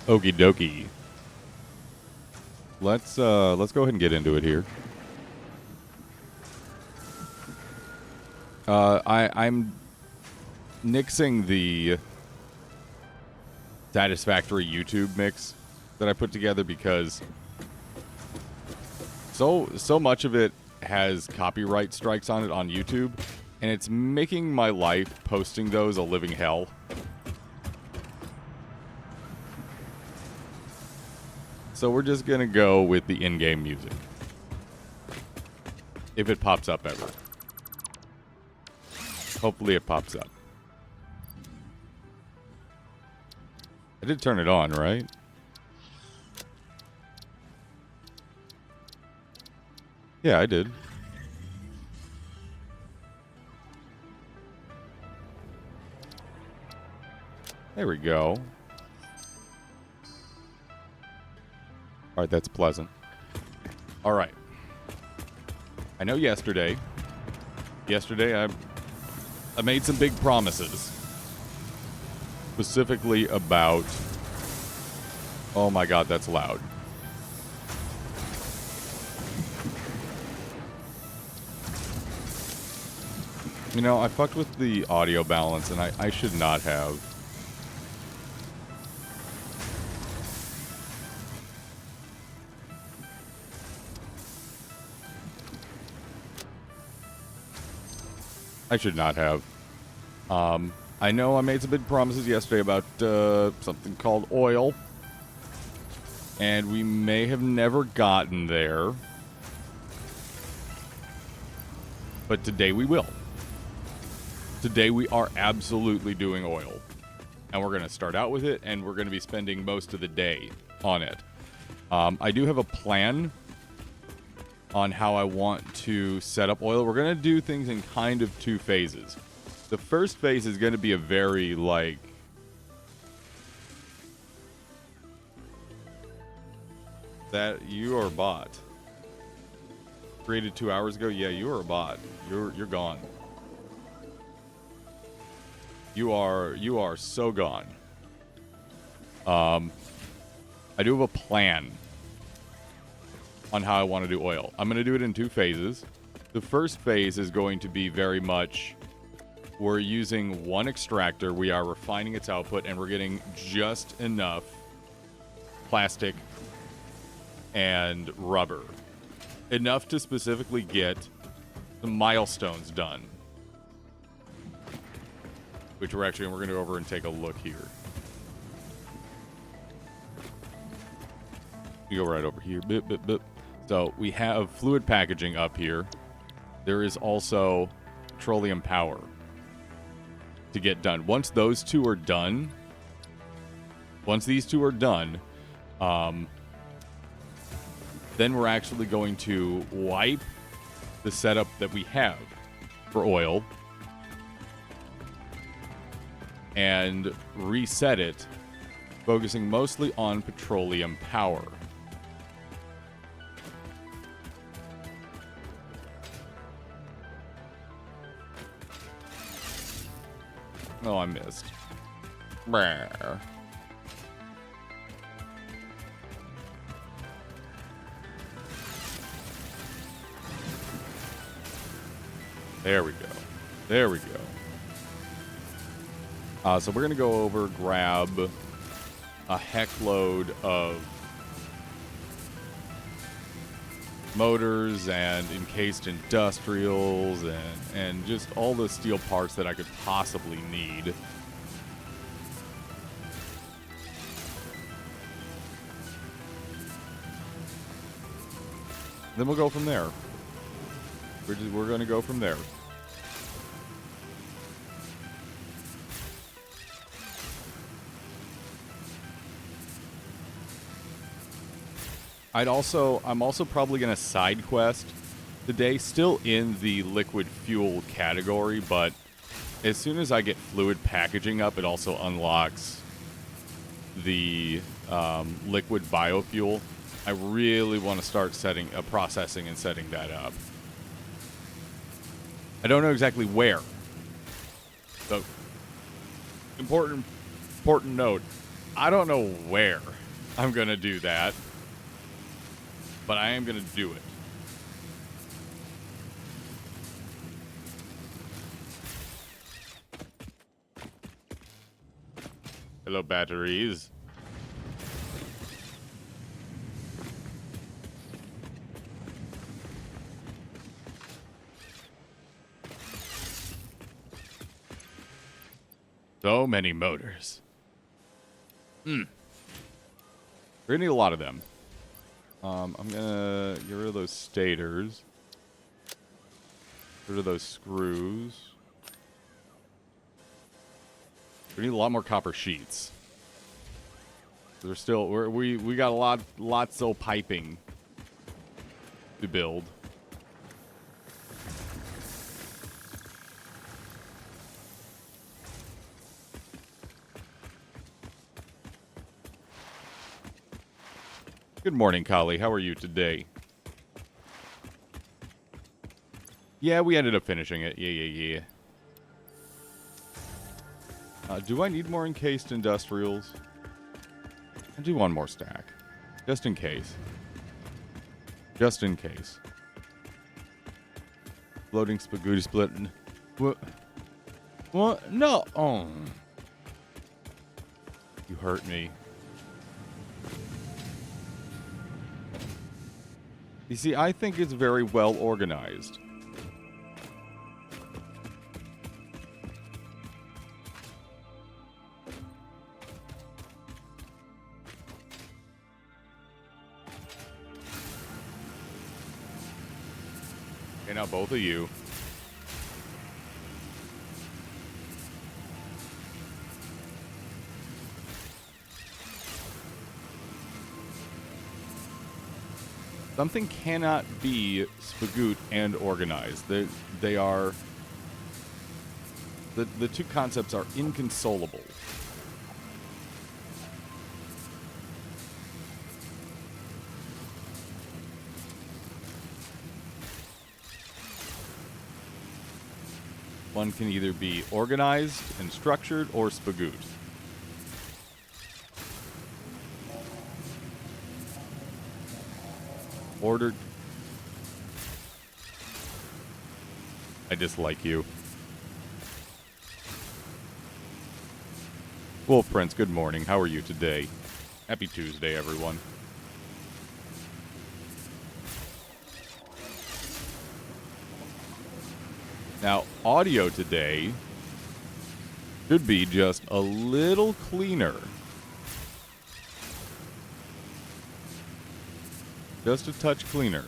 Okie dokie. Let's go ahead and get into it here. I'm nixing the Satisfactory YouTube mix that I put together because so much of it has copyright strikes on it on YouTube, and it's making my life posting those a living hell. So we're just gonna go with the in-game music. If it pops up ever. Hopefully it pops up. I did turn it on, right? Yeah, I did. There we go. Alright, that's pleasant. Alright. I know yesterday I made some big promises. Specifically about... Oh my god, that's loud. You know, I fucked with the audio balance, and I should not have. I should not have. I know I made some big promises yesterday about something called oil. And we may have never gotten there. But today we will. Today we are absolutely doing oil. And we're going to start out with it, and we're going to be spending most of the day on it. I do have a plan on how I want to set up oil. We're going to do things in kind of two phases. The first phase is going to be a very, like... That you are a bot. Created 2 hours ago? Yeah, you are a bot. You're gone. You are so gone. I do have a plan on how I want to do oil. I'm going to do it in two phases. The first phase is going to be very much, we're using one extractor, we are refining its output, and we're getting just enough plastic and rubber. Enough to specifically get the milestones done. Which we're going to go over and take a look here. We go right over here. Bip, bip, bip. So we have fluid packaging up here. There is also petroleum power to get done. Once those two are done, once these two are done, then we're actually going to wipe the setup that we have for oil and reset it, focusing mostly on petroleum power. Oh, I missed. Brr. There we go. There we go. So we're going to go over, grab a heckload of motors and encased industrials and just all the steel parts that I could possibly need. Then we'll go from there. We're going to go from there. I'm also probably going to side quest today, still in the liquid fuel category, but as soon as I get fluid packaging up, it also unlocks the liquid biofuel. I really want to start processing and setting that up. I don't know exactly where. So, important note. I don't know where I'm going to do that, but I am going to do it. Hello, batteries. So many motors. We're gonna need a lot of them. I'm gonna get rid of those stators. Get rid of those screws. We need a lot more copper sheets. There's still we got lots of piping to build. Good morning, Kali. How are you today? Yeah, we ended up finishing it. Yeah. Do I need more encased industrials? I'll do one more stack. Just in case. Just in case. Floating spaghetti splitting. What? What? No. Oh. You hurt me. You see, I think it's very well organized. Okay, now both of you. Something cannot be spagoot and organized. They are... The two concepts are inconsolable. One can either be organized and structured or spagoot. Ordered. I dislike you. Wolf Prince, good morning. How are you today? Happy Tuesday, everyone. Now, audio today should be just a little cleaner. Just a touch cleaner.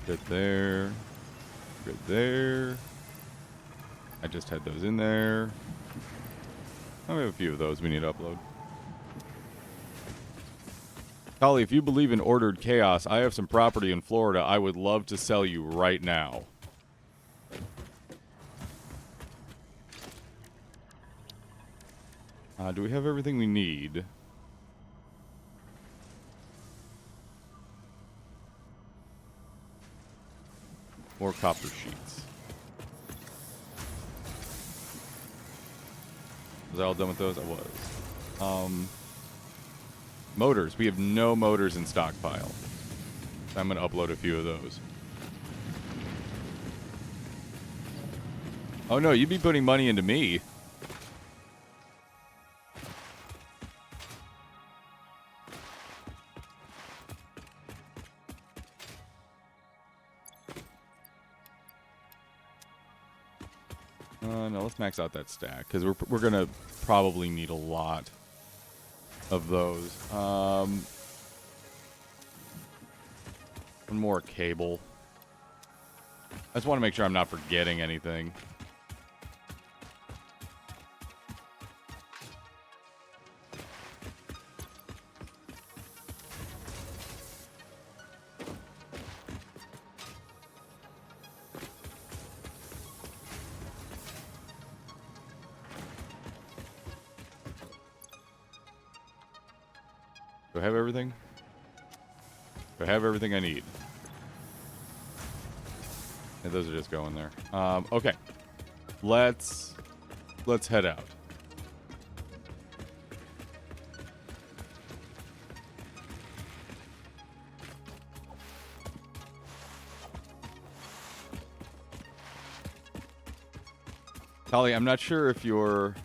Good there. Good there. I just had those in there. I have a few of those we need to upload. Kali, if you believe in ordered chaos, I have some property in Florida I would love to sell you right now. Do we have everything we need? More copper sheets. Was I all done with those? I was. Motors. We have no motors in stockpile. I'm going to upload a few of those. Oh no, you'd be putting money into me. No, let's max out that stack, because we're going to probably need a lot of those. One more cable. I just want to make sure I'm not forgetting anything. Do I have everything? Do I have everything I need? Yeah, those are just going there. Okay. Let's head out. Holly, I'm not sure if you're...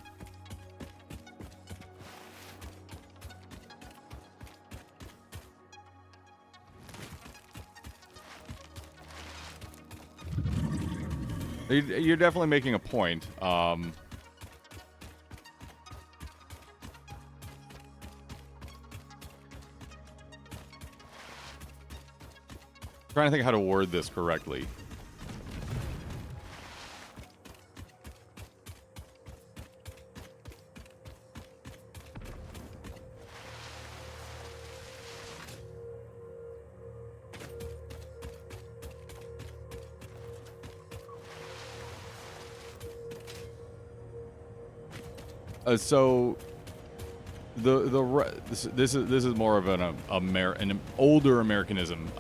You're definitely making a point. Trying to think how to word this correctly. So this is more of an older Americanism.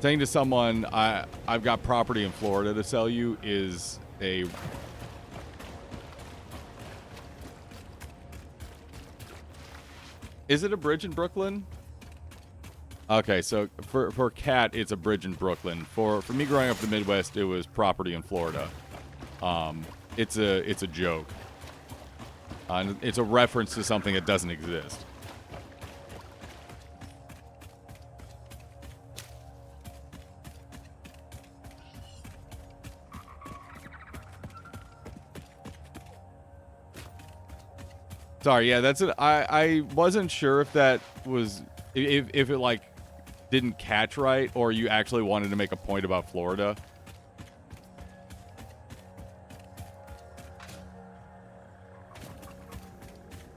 Saying to someone, I've got property in Florida to sell you is a... Is it a bridge in Brooklyn? Okay, so for Cat, it's a bridge in Brooklyn. For me growing up in the Midwest, it was property in Florida. It's a joke. It's a reference to something that doesn't exist. Sorry, yeah, that's it. I wasn't sure if that was if it like didn't catch right or you actually wanted to make a point about Florida.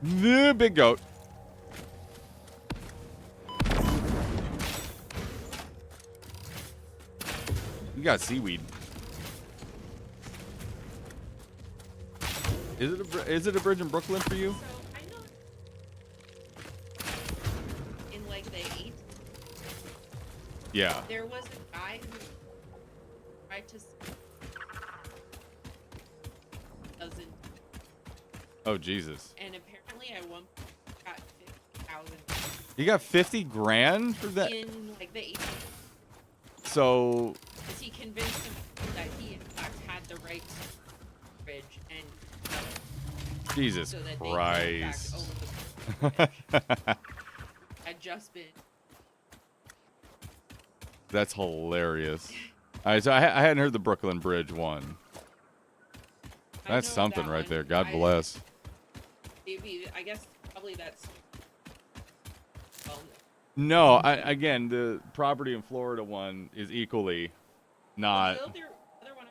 The big goat. You got seaweed. Is it a bridge in Brooklyn for you? So I know in like the 80s, Yeah. there was a guy who tried to doesn't, Oh Jesus. and apparently at one point got 50,000 You got 50 grand for that? in like the 80s. So Because he convinced him that he in fact had the right to the bridge and Jesus so that Christ. they could in fact own the bridge. Had just been. That's hilarious. All right, so I hadn't heard the Brooklyn Bridge one. I That's know something that right one. there. God bless. Maybe I guess probably that's. Well, No, again, the property in Florida one is equally not. the other one.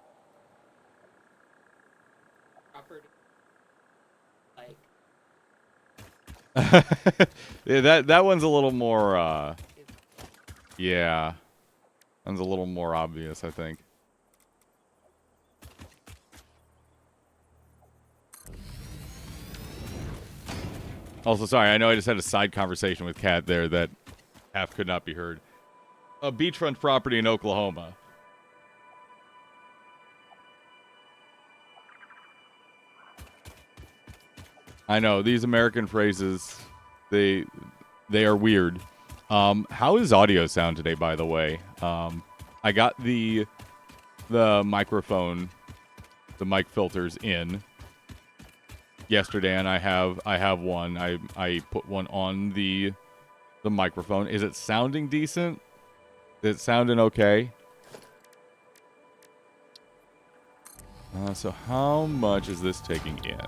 Property. Like. Yeah, that one's a little more. Yeah, one's a little more obvious, I think. Also, sorry, I know I just had a side conversation with Kat there that half could not be heard. A beachfront property in Oklahoma. I know these American phrases, they are weird. How is audio sound today, by the way? I got the microphone, the mic filters in yesterday, and I have one. I put one on the microphone. Is it sounding decent? Is it sounding okay? So how much is this taking in?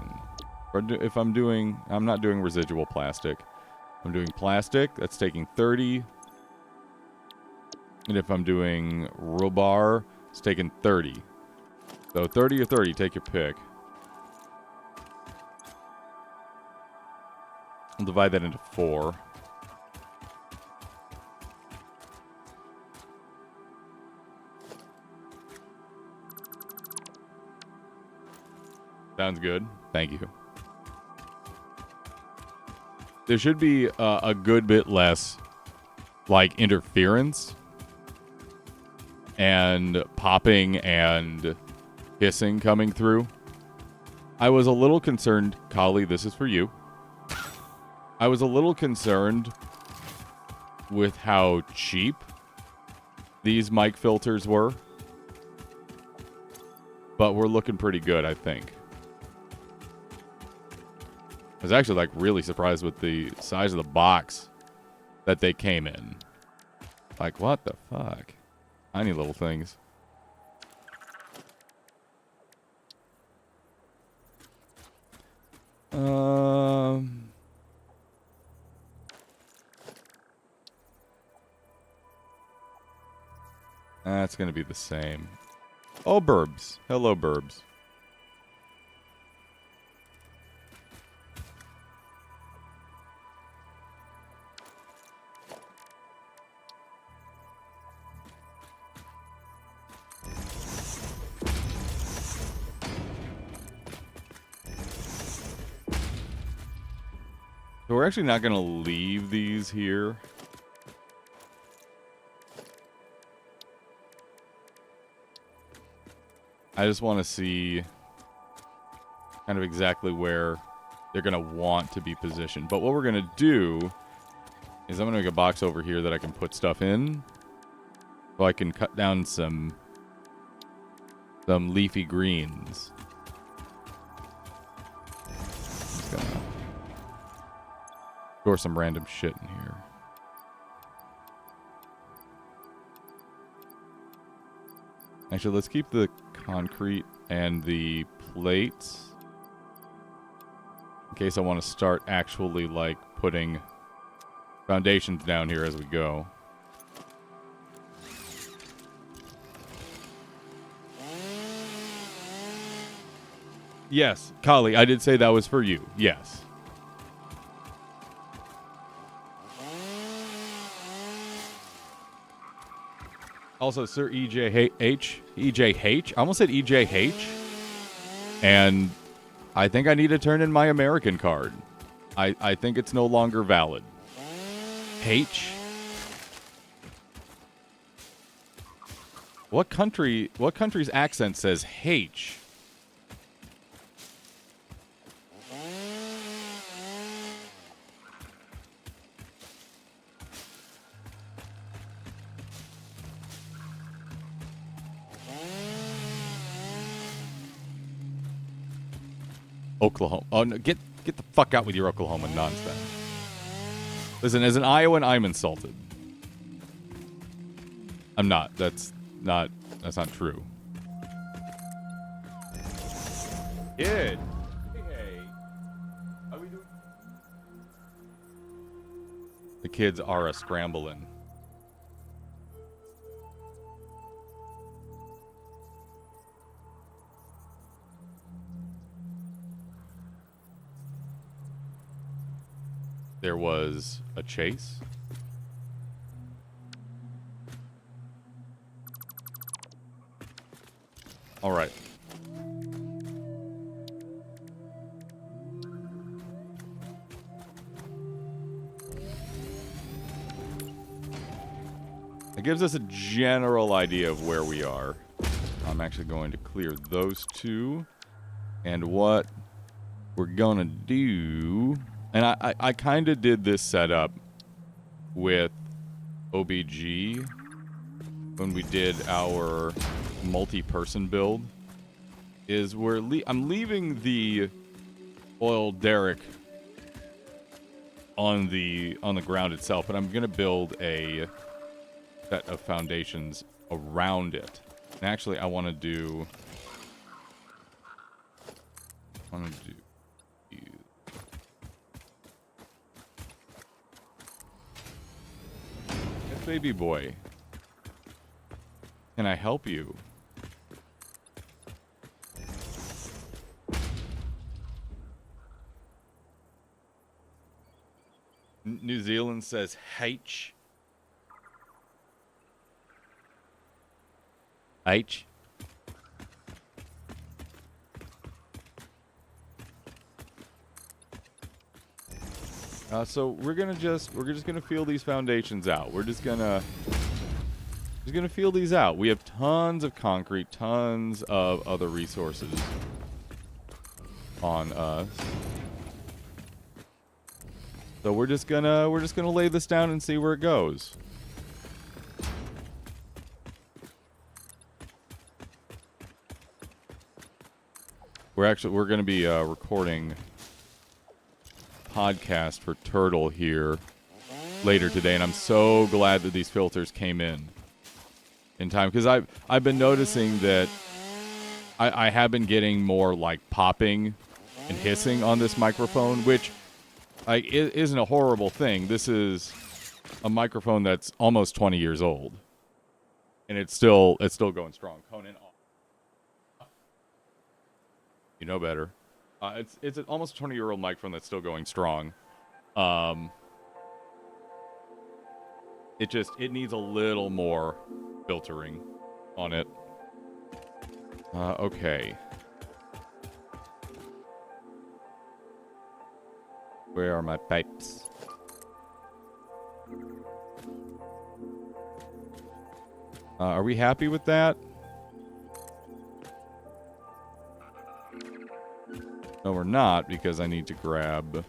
If I'm not doing residual plastic. I'm doing plastic, that's taking 30. And if I'm doing rebar, it's taking 30. So 30 or 30, take your pick. I'll divide that into 4. Sounds good. Thank you. there should be a good bit less like interference and popping and hissing coming through. I was a little concerned, Kali, this is for you. I was a little concerned with how cheap these mic filters were. But we're looking pretty good, I think. I was actually like really surprised with the size of the box that they came in. Like, what the fuck? Tiny little things. That's going to be the same. Oh, Burbs. Hello, Burbs. So we're actually not going to leave these here. I just want to see kind of exactly where they're going to want to be positioned. But what we're going to do is I'm going to make a box over here that I can put stuff in. So I can cut down some leafy greens. Just going to store some random shit in here. Actually, let's keep the concrete and the plates in case I want to start actually like putting foundations down here as we go. Yes, Kali, I did say that was for you. Yes. Also, Sir EJH. I almost said EJH. And I think I need to turn in my American card. I think it's no longer valid. H? What country's accent says H? Oklahoma. Oh, no, get the fuck out with your Oklahoma nonsense. Listen, as an Iowan, I'm insulted. I'm not. That's not true. Kid. Hey. How we doing? The kids are a scrambling. There was a chase. All right. It gives us a general idea of where we are. I'm actually going to clear those two. And what we're gonna do... And I kind of did this setup with OBG when we did our multi-person build. Is I'm leaving the oil derrick on the ground itself, but I'm gonna build a set of foundations around it. And actually, I want to do. Yes, baby boy. Can I help you? New Zealand says H. H. So we're just gonna feel these foundations out. We're just gonna feel these out. We have tons of concrete, tons of other resources on us. So we're just gonna lay this down and see where it goes. We're gonna be recording podcast for Turtle here later today, and I'm so glad that these filters came in time, because I've been noticing that I have been getting more like popping and hissing on this microphone, which like it isn't a horrible thing. This is a microphone that's almost 20 years old, and it's still going strong. Conan, you know better. It's an almost 20-year-old microphone that's still going strong. It needs a little more filtering on it. Okay. Where are my pipes? Are we happy with that? No, we're not, because I need to grab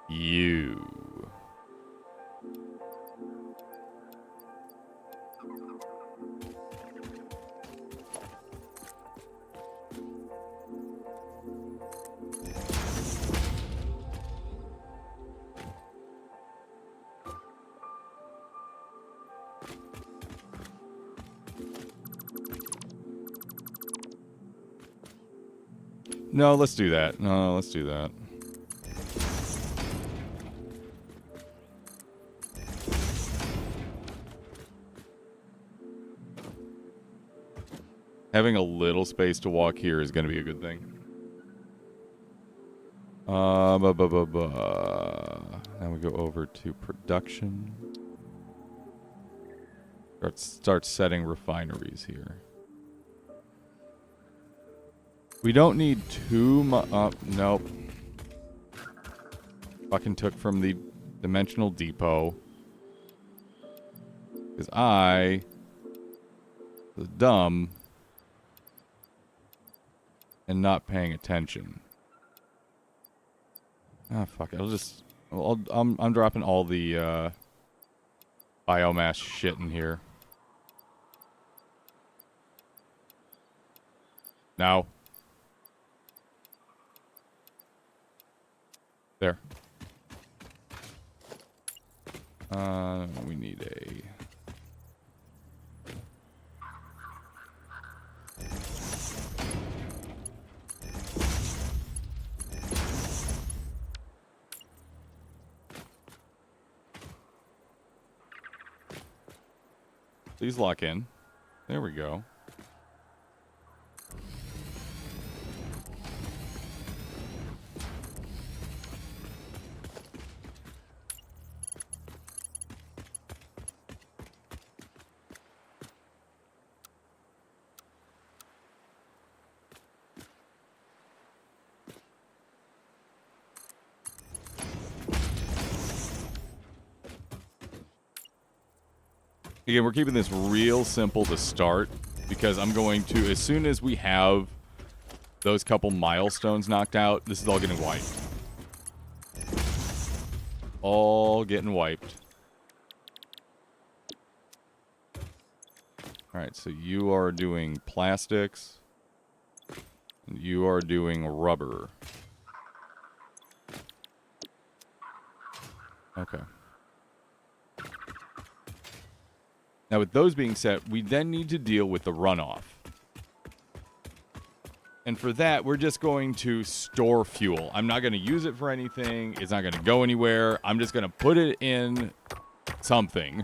you. No, let's do that. No, let's do that. Having a little space to walk here is going to be a good thing. Now we go over to production. Start setting refineries here. We don't need too much. Nope. Fucking took from the dimensional depot. Because I was dumb and not paying attention. Ah, fuck it. I'm dropping all the biomass shit in here. Now. There. We need a... Please lock in. There we go. Again, we're keeping this real simple to start, because I'm going to, as soon as we have those couple milestones knocked out, this is all getting wiped. All getting wiped. Alright, so you are doing plastics. And you are doing rubber. Okay. Now, with those being set, we then need to deal with the runoff. And for that, we're just going to store fuel. I'm not going to use it for anything. It's not going to go anywhere. I'm just going to put it in something.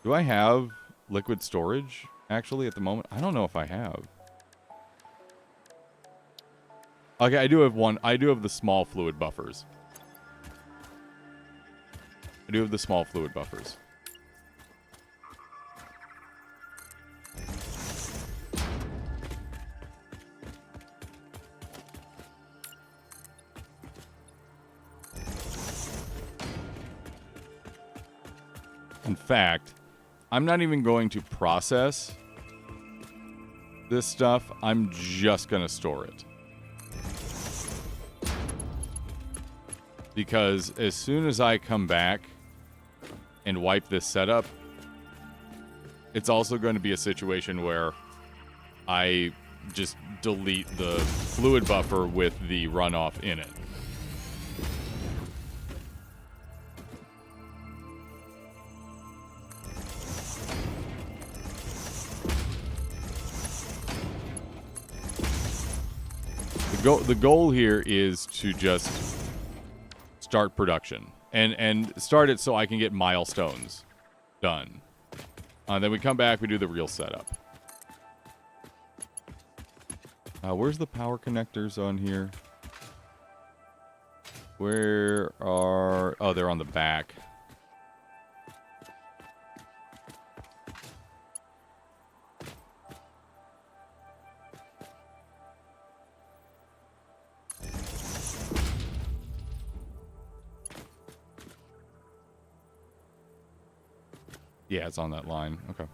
Do I have liquid storage, actually, at the moment? I don't know if I have. Okay, I do have one. I do have the small fluid buffers. In fact, I'm not even going to process this stuff. I'm just going to store it. Because as soon as I come back and wipe this setup, it's also going to be a situation where I just delete the fluid buffer with the runoff in it. The goal here is to just start production and start it so I can get milestones done. Then we come back, we do the real setup. Where's the power connectors on here? Where are... Oh, they're on the back. Yeah, it's on that line. Okay.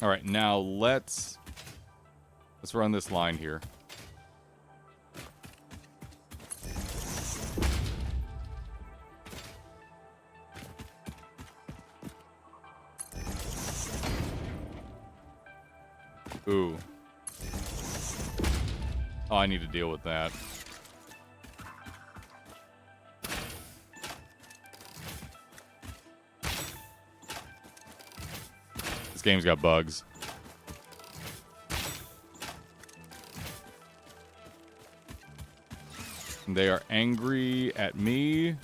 All right, now let's run this line here. Ooh. Oh, I need to deal with that. This game's got bugs. And they are angry at me.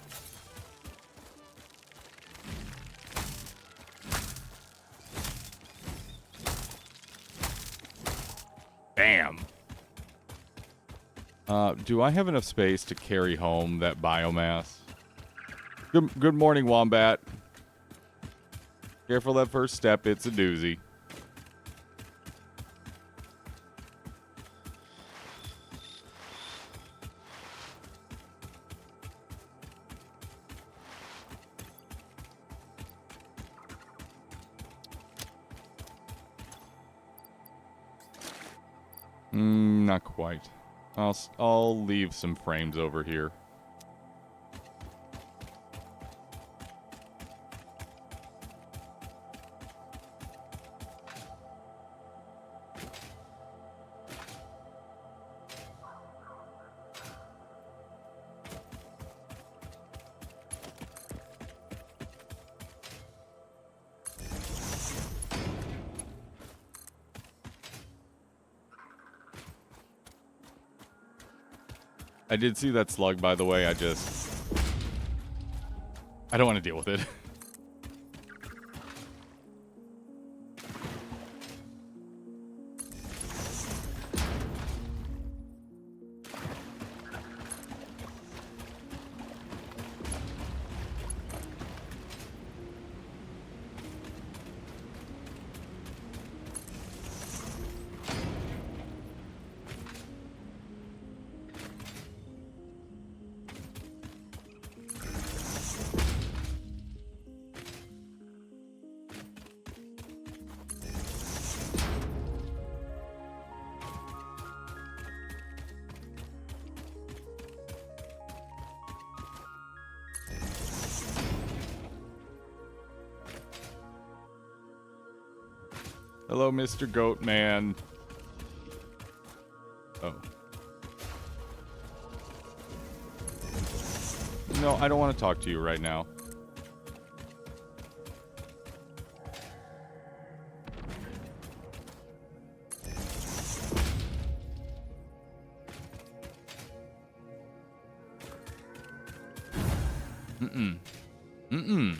Bam. Do I have enough space to carry home that biomass? Good morning, Wombat. Careful that first step, it's a doozy. Not quite. I'll leave some frames over here. I did see that slug, by the way. I don't want to deal with it. Hello, Mr. Goat Man. Oh. No, I don't want to talk to you right now. Mm-mm. Mm-mm.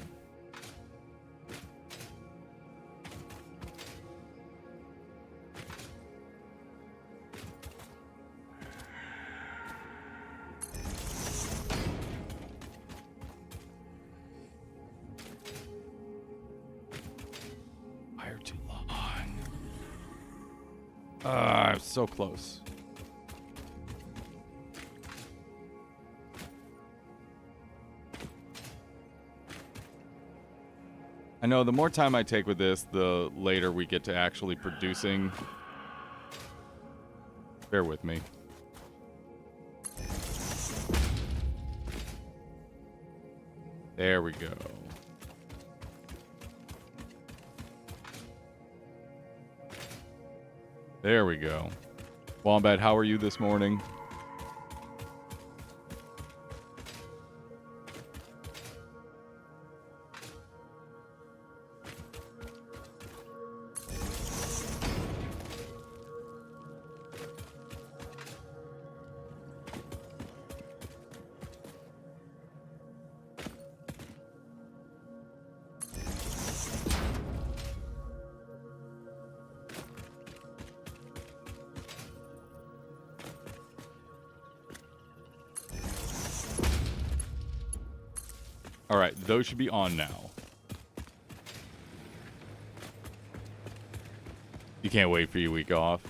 Fire too long. So close. I know the more time I take with this, the later we get to actually producing. Bear with me. There we go. There we go. Wombat, how are you this morning? All right, those should be on now. You can't wait for your week off.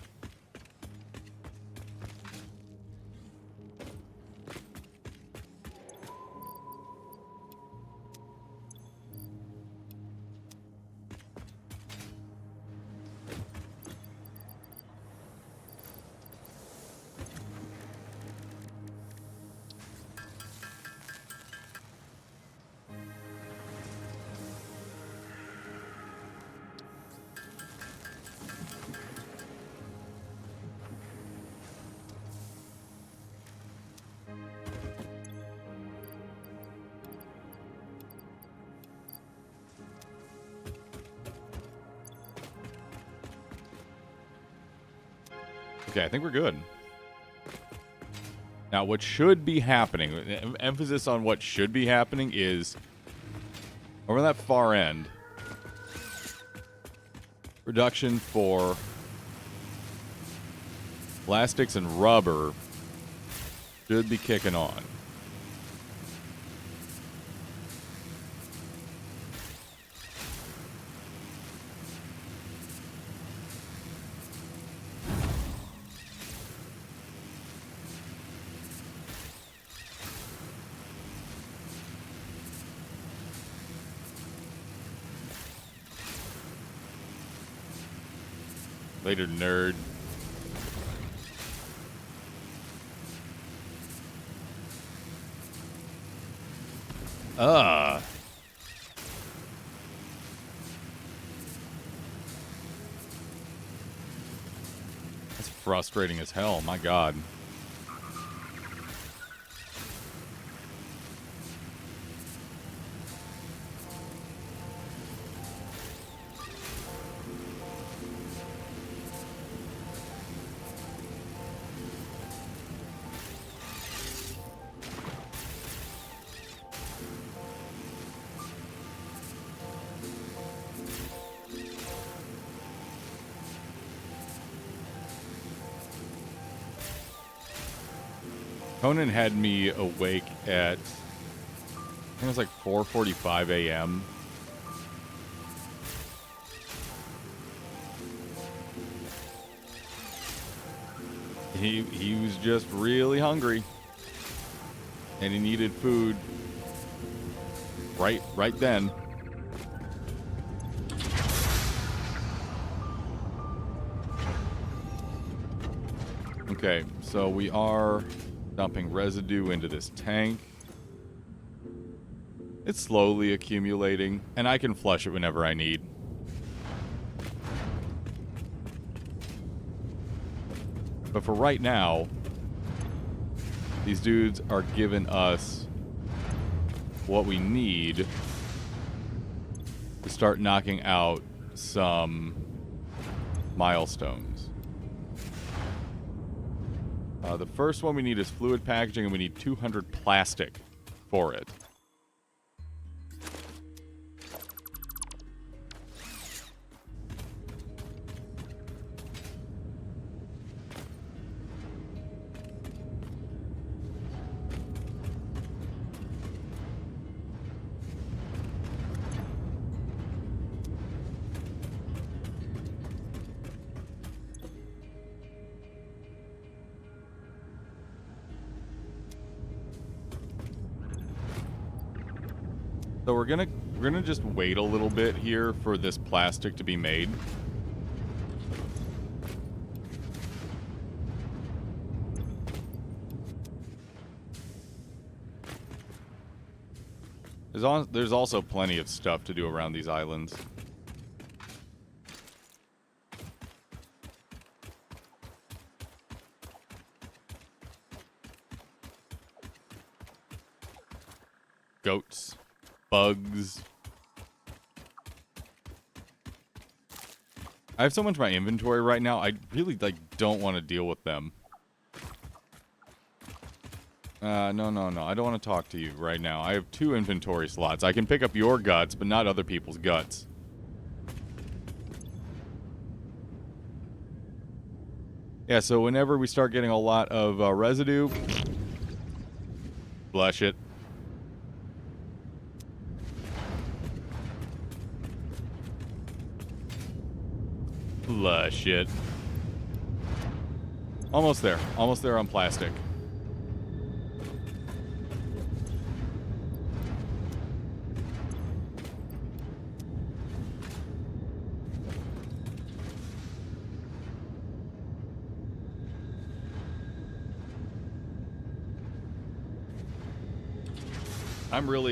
Okay, I think we're good. Now, what should be happening, emphasis on what should be happening is over that far end, production for plastics and rubber should be kicking on. Later, nerd. That's frustrating as hell, my god. Conan had me awake at, I think it was like 4:45 a.m. He was just really hungry, and he needed food right then. Okay, so we are dumping residue into this tank. It's slowly accumulating, and I can flush it whenever I need. But for right now, these dudes are giving us what we need to start knocking out some milestones. The first one we need is fluid packaging, and we need 200 plastic for it. So we're gonna just wait a little bit here for this plastic to be made. There's also plenty of stuff to do around these islands. Goats, bugs. I have so much in my inventory right now, I really don't want to deal with them. No. I don't want to talk to you right now. I have 2 inventory slots. I can pick up your guts, but not other people's guts. Yeah, so whenever we start getting a lot of residue, flush it. Flush it. Almost there. Almost there on plastic.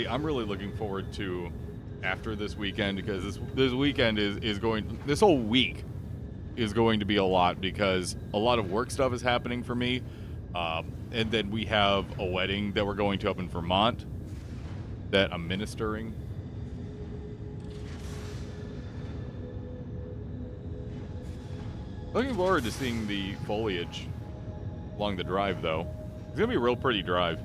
I'm really looking forward to after this weekend, because this weekend is going, this whole week is going to be a lot, because a lot of work stuff is happening for me, and then we have a wedding that we're going to up in Vermont that I'm ministering. Looking forward to seeing the foliage along the drive, though. It's gonna be a real pretty drive.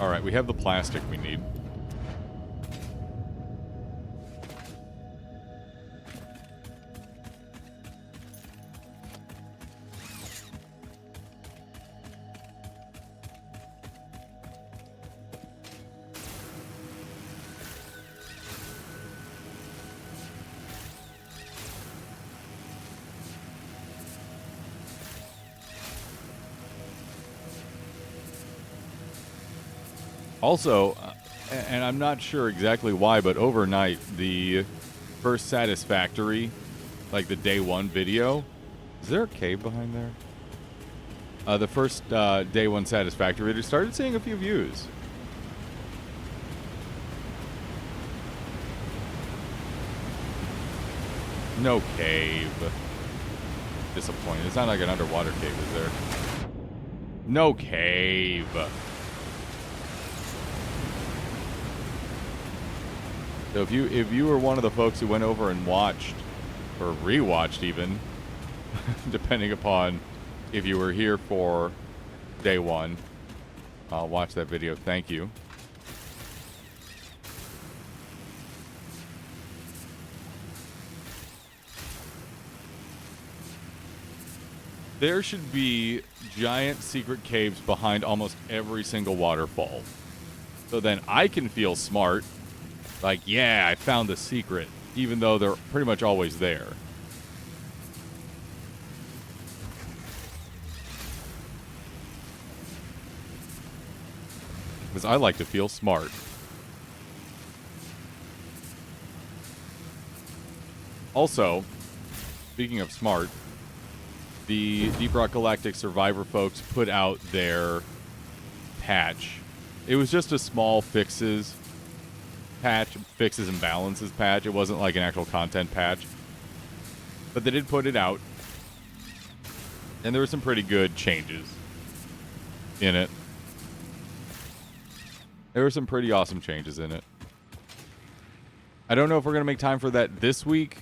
Alright, we have the plastic we need. Also, and I'm not sure exactly why, but overnight, the first Satisfactory, like the day 1 video, is there a cave behind there? The first day 1 Satisfactory video started seeing a few views. No cave. Disappointing. It's not like an underwater cave, is there? No cave. So if you were one of the folks who went over and watched, or rewatched even, depending upon if you were here for day 1, watch that video. Thank you. There should be giant secret caves behind almost every single waterfall. So then I can feel smart. Like, yeah, I found the secret, even though they're pretty much always there. Because I like to feel smart. Also, speaking of smart, the Deep Rock Galactic Survivor folks put out their patch. It was just a small fixes and balances patch. It wasn't like an actual content patch. But they did put it out. And there were some pretty good changes in it. There were some pretty awesome changes in it. I don't know if we're going to make time for that this week.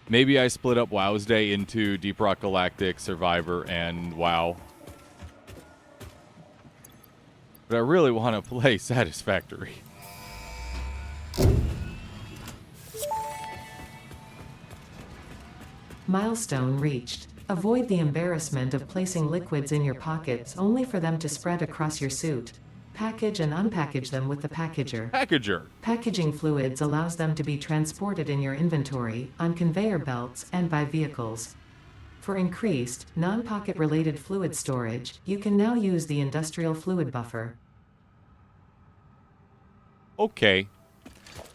Maybe I split up WoW's Day into Deep Rock Galactic, Survivor, and WoW. But I really want to play Satisfactory. Milestone reached. Avoid the embarrassment of placing liquids in your pockets only for them to spread across your suit. Package and unpackage them with the packager. Packager. Packaging fluids allows them to be transported in your inventory, on conveyor belts, and by vehicles. For increased, non-pocket related fluid storage, you can now use the industrial fluid buffer. Okay.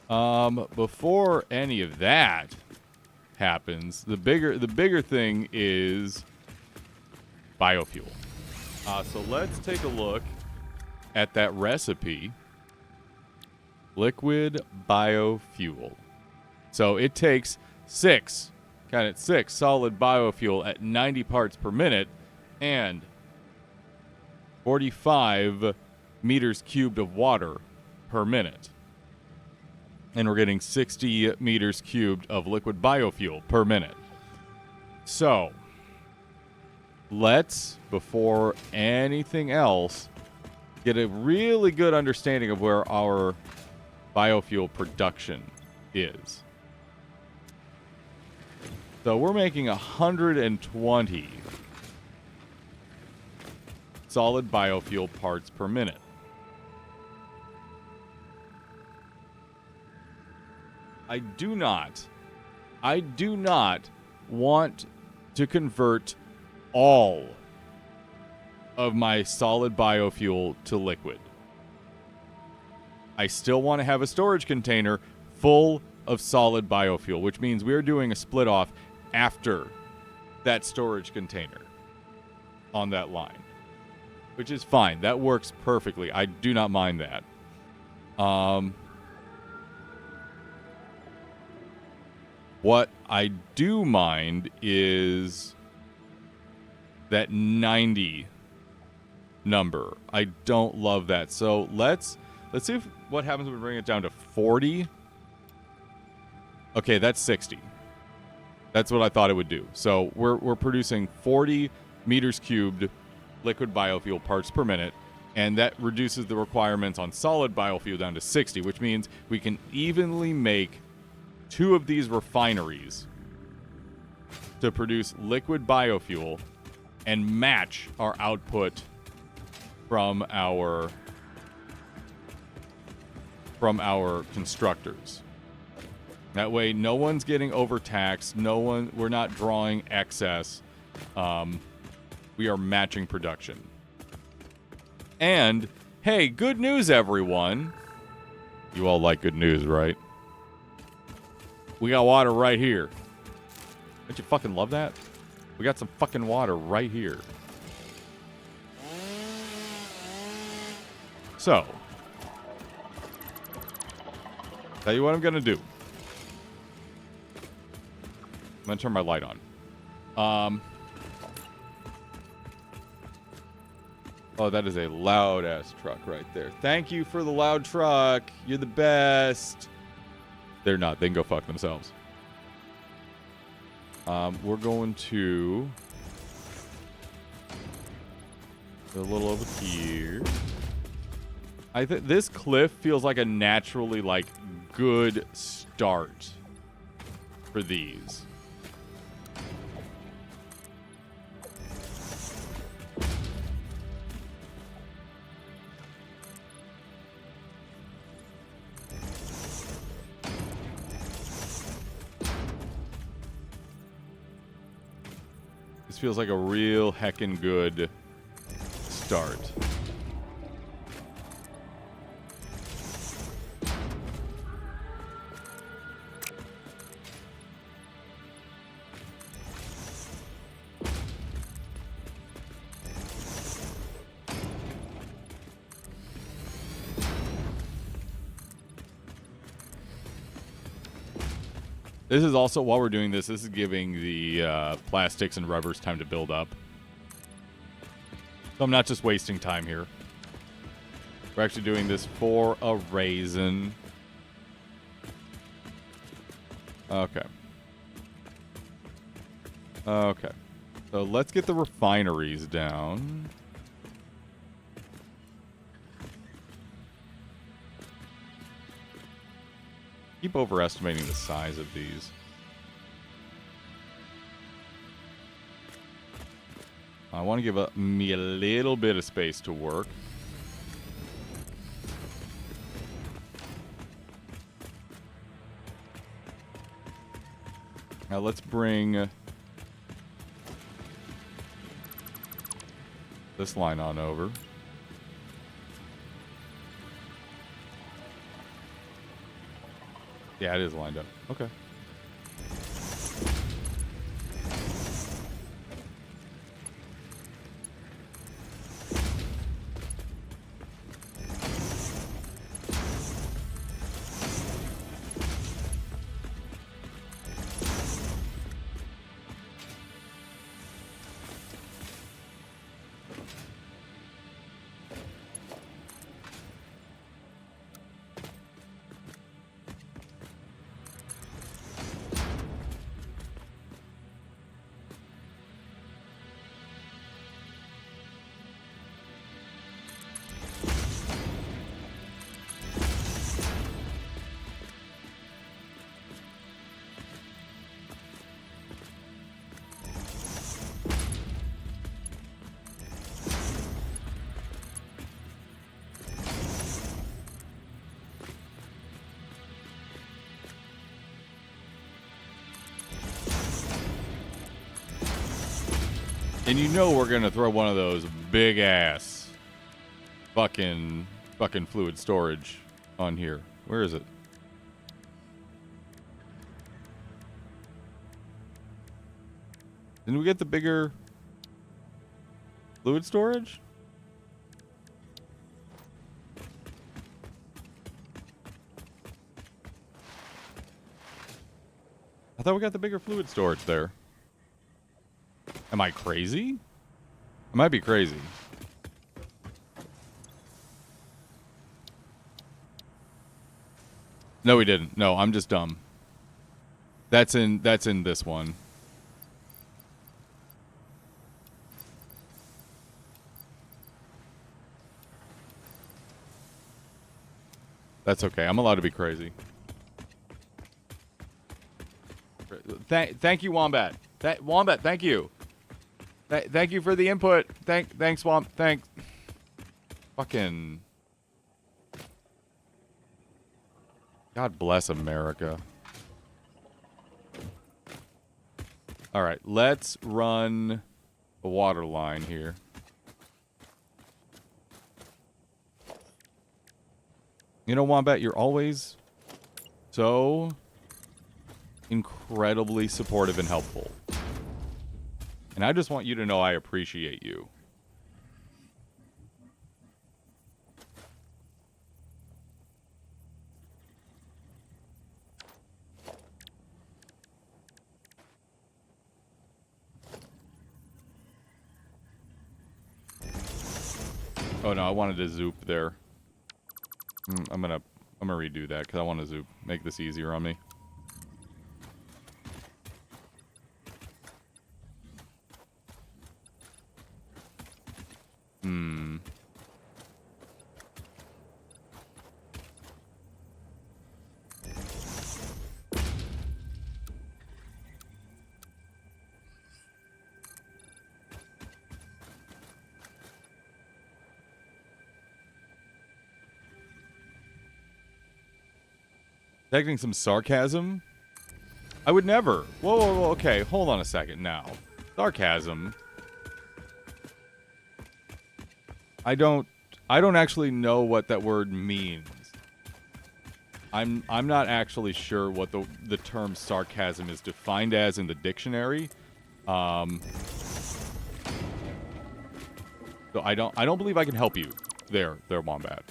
Before any of that happens, the bigger thing is biofuel. So let's take a look at that recipe. Liquid biofuel. So it takes 6 solid biofuel at 90 parts per minute and 45 meters cubed of water per minute. And we're getting 60 meters cubed of liquid biofuel per minute. So, let's, before anything else, get a really good understanding of where our biofuel production is. So we're making 120 solid biofuel parts per minute. I do not want to convert all of my solid biofuel to liquid. I still want to have a storage container full of solid biofuel, which means we're doing a split off after that storage container on that line, which is fine. That works perfectly. I do not mind that. What I do mind is that 90 number. I don't love that. So let's see what happens when we bring it down to 40. Okay, that's 60. That's what I thought it would do. So we're producing 40 meters cubed liquid biofuel parts per minute, and that reduces the requirements on solid biofuel down to 60, which means we can evenly make 2 of these refineries to produce liquid biofuel and match our output from our constructors. That way, no one's getting overtaxed. We're not drawing excess. We are matching production. And hey, good news, everyone! You all like good news, right? We got water right here. Don't you fucking love that? We got some fucking water right here. So, tell you what I'm gonna do. I'm gonna turn my light on. Oh, that is a loud ass truck right there. Thank you for the loud truck. You're the best. They're not. They can go fuck themselves. We're going to go a little over here. I think this cliff feels like a naturally good start for these. This feels like a real heckin' good start. This is also, while we're doing this is giving the plastics and rubbers time to build up. So I'm not just wasting time here. We're actually doing this for a reason. Okay. Okay. So let's get the refineries down. Keep overestimating the size of these. I want to give me a little bit of space to work. Let's bring this line on over. Yeah, it is lined up. Okay. And you know we're gonna throw one of those big ass fucking fluid storage on here. Where is it? Didn't we get the bigger fluid storage? I thought we got the bigger fluid storage there. Am I crazy? I might be crazy. No, we didn't. No, I'm just dumb. That's in this one. That's okay. I'm allowed to be crazy. Thank you, Wombat. Wombat, thank you. Thank you for the input. Thanks, Womp. Thanks. Fucking. God bless America. All right, let's run a water line here. You know, Wombat, you're always so incredibly supportive and helpful. And I just want you to know I appreciate you. Oh no, I wanted to zoop there. I'm gonna redo that because I want to zoop. Make this easier on me. Detecting some sarcasm? I would never. Whoa, okay, hold on a second now. Sarcasm? I don't actually know what that word means. I'm not actually sure what the term sarcasm is defined as in the dictionary. So I don't believe I can help you there, Wombat.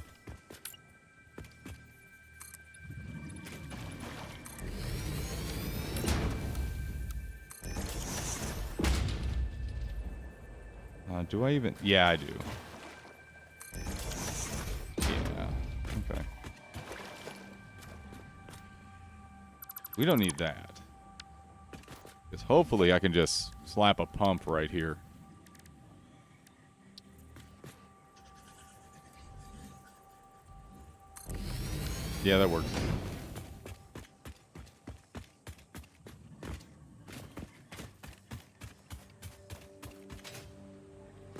Do I even? Yeah, I do. Yeah. Okay. We don't need that. Because hopefully I can just slap a pump right here. Yeah, that works.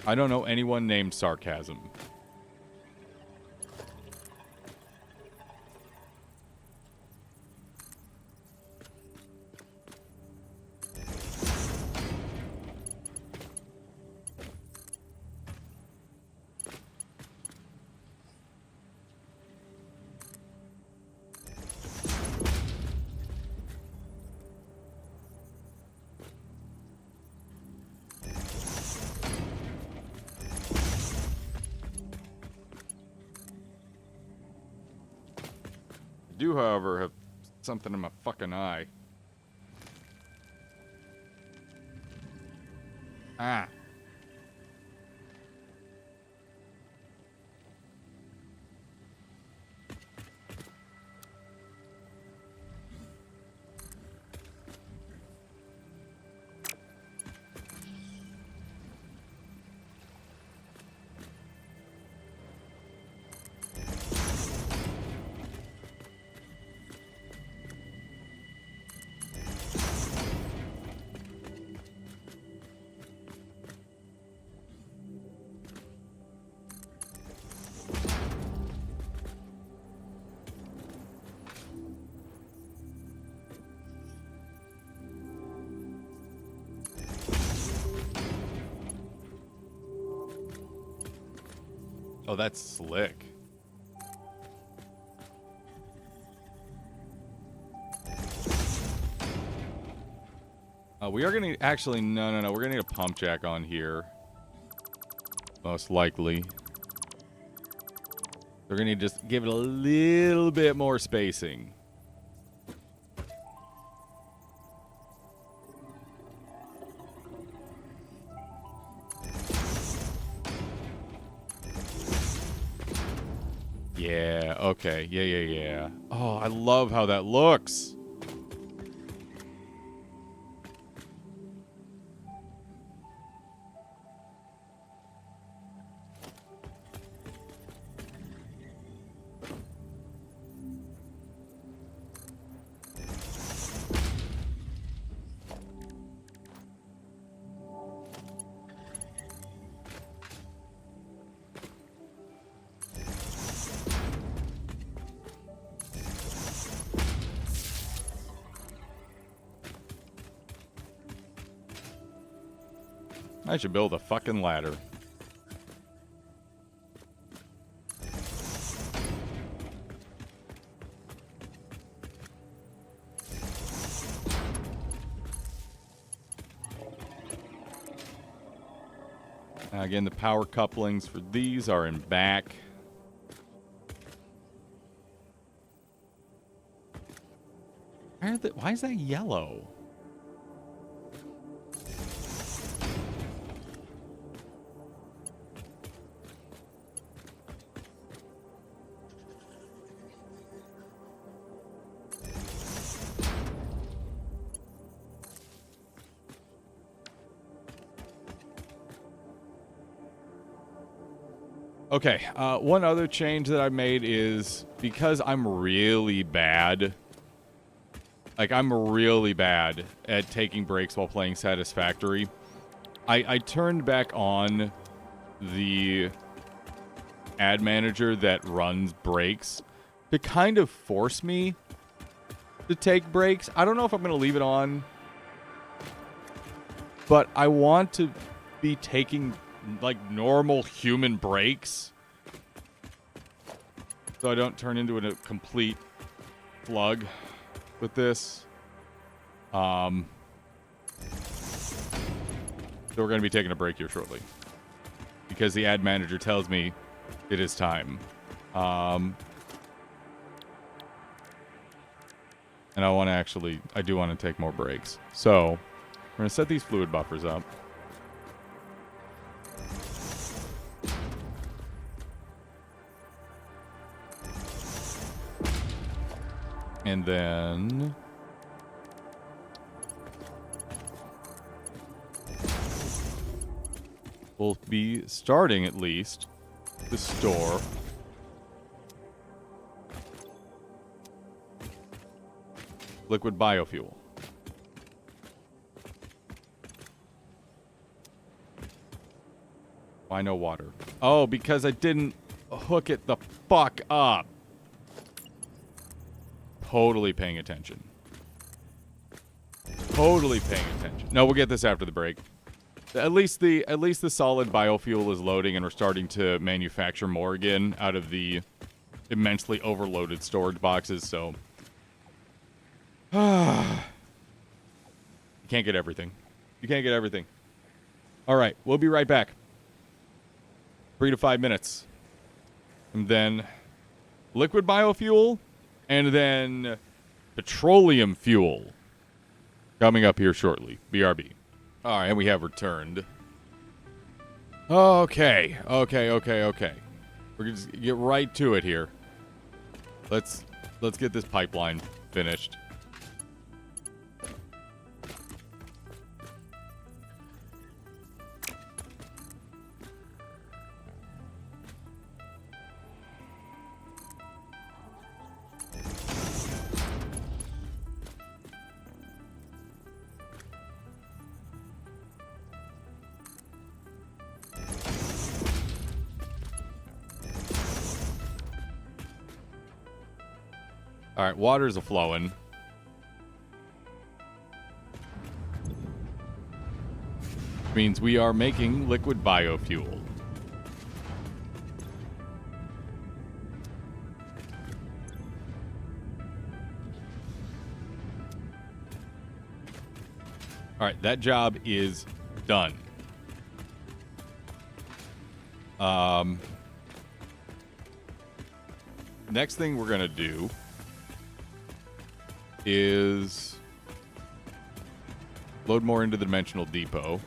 I don't know anyone named Sarcasm. do, however, have something in my fucking eye. Ah. Oh, that's slick. We are gonna actually no. We're gonna need a pump jack on here, most likely. We're gonna need to just give it a little bit more spacing. Yeah, okay. Yeah. Oh, I love how that looks. I should build a fucking ladder. Again, the power couplings for these are in back. Why is that yellow? Okay, one other change that I made is because I'm really bad. Like, I'm really bad at taking breaks while playing Satisfactory. I turned back on the ad manager that runs breaks to kind of force me to take breaks. I don't know if I'm going to leave it on, but I want to be taking like normal human breaks so I don't turn into a complete slug with this. So we're going to be taking a break here shortly because the ad manager tells me it is time. And I do want to take more breaks. So we're going to set these fluid buffers up. And then we'll be starting at least to store liquid biofuel. Why no water? Oh, because I didn't hook it the fuck up. Totally paying attention. Totally paying attention. No, we'll get this after the break. At least the solid biofuel is loading, and we're starting to manufacture more again out of the immensely overloaded storage boxes. So, you can't get everything. You can't get everything. All right, we'll be right back. 3 to 5 minutes, and then liquid biofuel And then petroleum fuel coming up here shortly. BRB. All right, and we have returned. Okay. We're going to get right to it here. Let's get this pipeline finished. All right, water's a-flowing. Means we are making liquid biofuel. All right, that job is done. Next thing we're going to do is load more into the dimensional depot.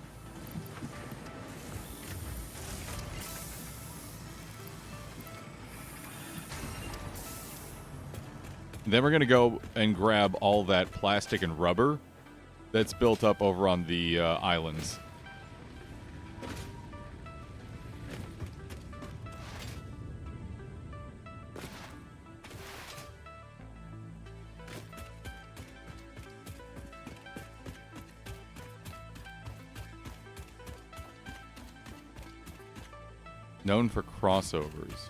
Then we're going to go and grab all that plastic and rubber that's built up over on the islands. Known for crossovers.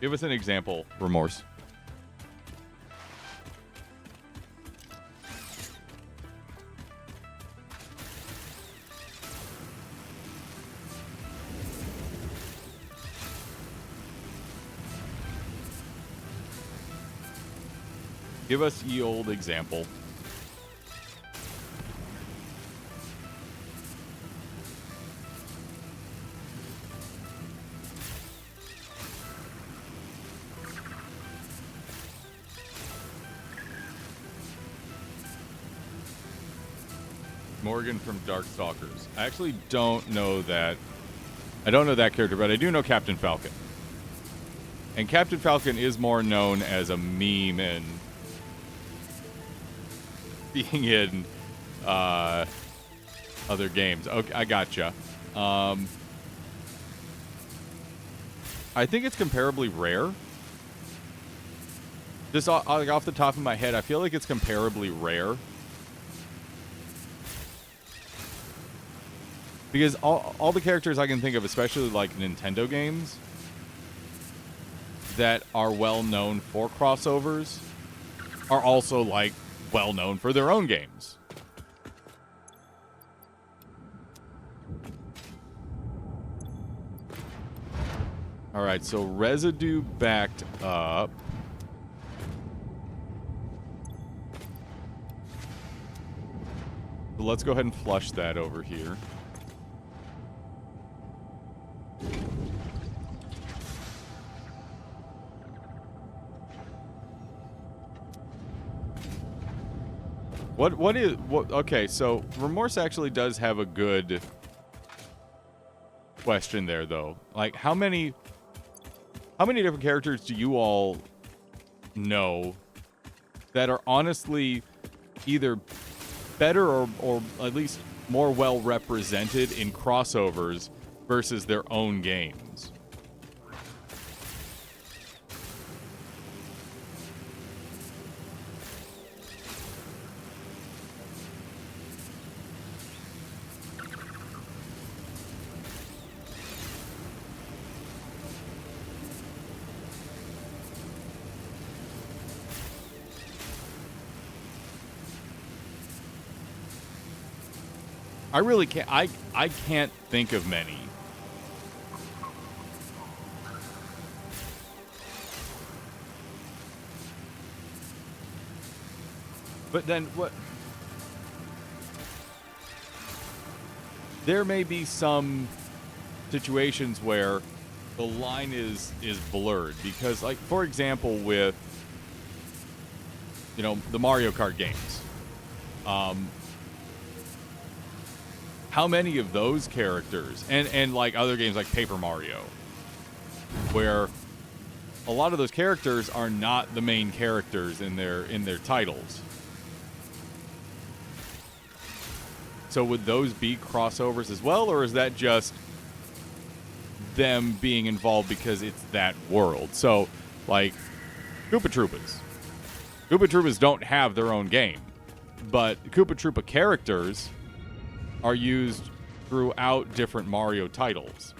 Give us an example, Remorse. Give us ye old example. Morgan from Darkstalkers. I actually don't know that. I don't know that character, but I do know Captain Falcon. And Captain Falcon is more known as a meme and being in other games. Okay, I gotcha. I think it's comparably rare. Just off the top of my head, I feel like it's comparably rare. Because all the characters I can think of, especially like Nintendo games, that are well known for crossovers, are also like well known for their own games. All right, so residue backed up. So let's go ahead and flush that over here. Okay, so Remorse actually does have a good question there, though. Like, how many different characters do you all know that are honestly either better or at least more well represented in crossovers versus their own games? I really can't. I can't think of many. But then what? There may be some situations where the line is blurred, because, like, for example, with, you know, the Mario Kart games, how many of those characters, and like other games like Paper Mario, where a lot of those characters are not the main characters in their titles. So would those be crossovers as well, or is that just them being involved because it's that world? So, like, Koopa Troopas. Koopa Troopas don't have their own game, but Koopa Troopa characters are used throughout different Mario titles.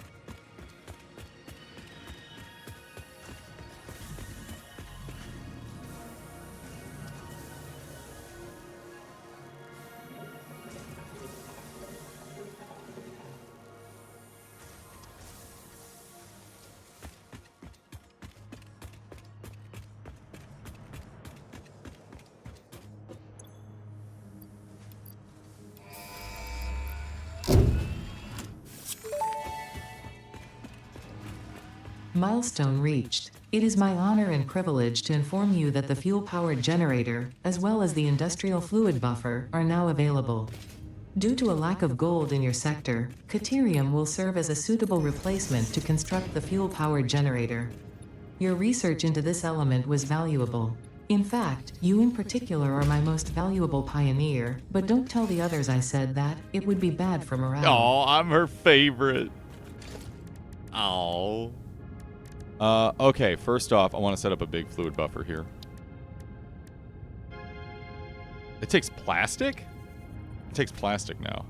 Milestone reached. It is my honor and privilege to inform you that the fuel-powered generator, as well as the industrial fluid buffer, are now available. Due to a lack of gold in your sector, Caterium will serve as a suitable replacement to construct the fuel-powered generator. Your research into this element was valuable. In fact, you in particular are my most valuable pioneer, but don't tell the others I said that. It would be bad for morale. Oh, I'm her favorite. Oh. Okay, first off, I want to set up a big fluid buffer here. It takes plastic? It takes plastic now.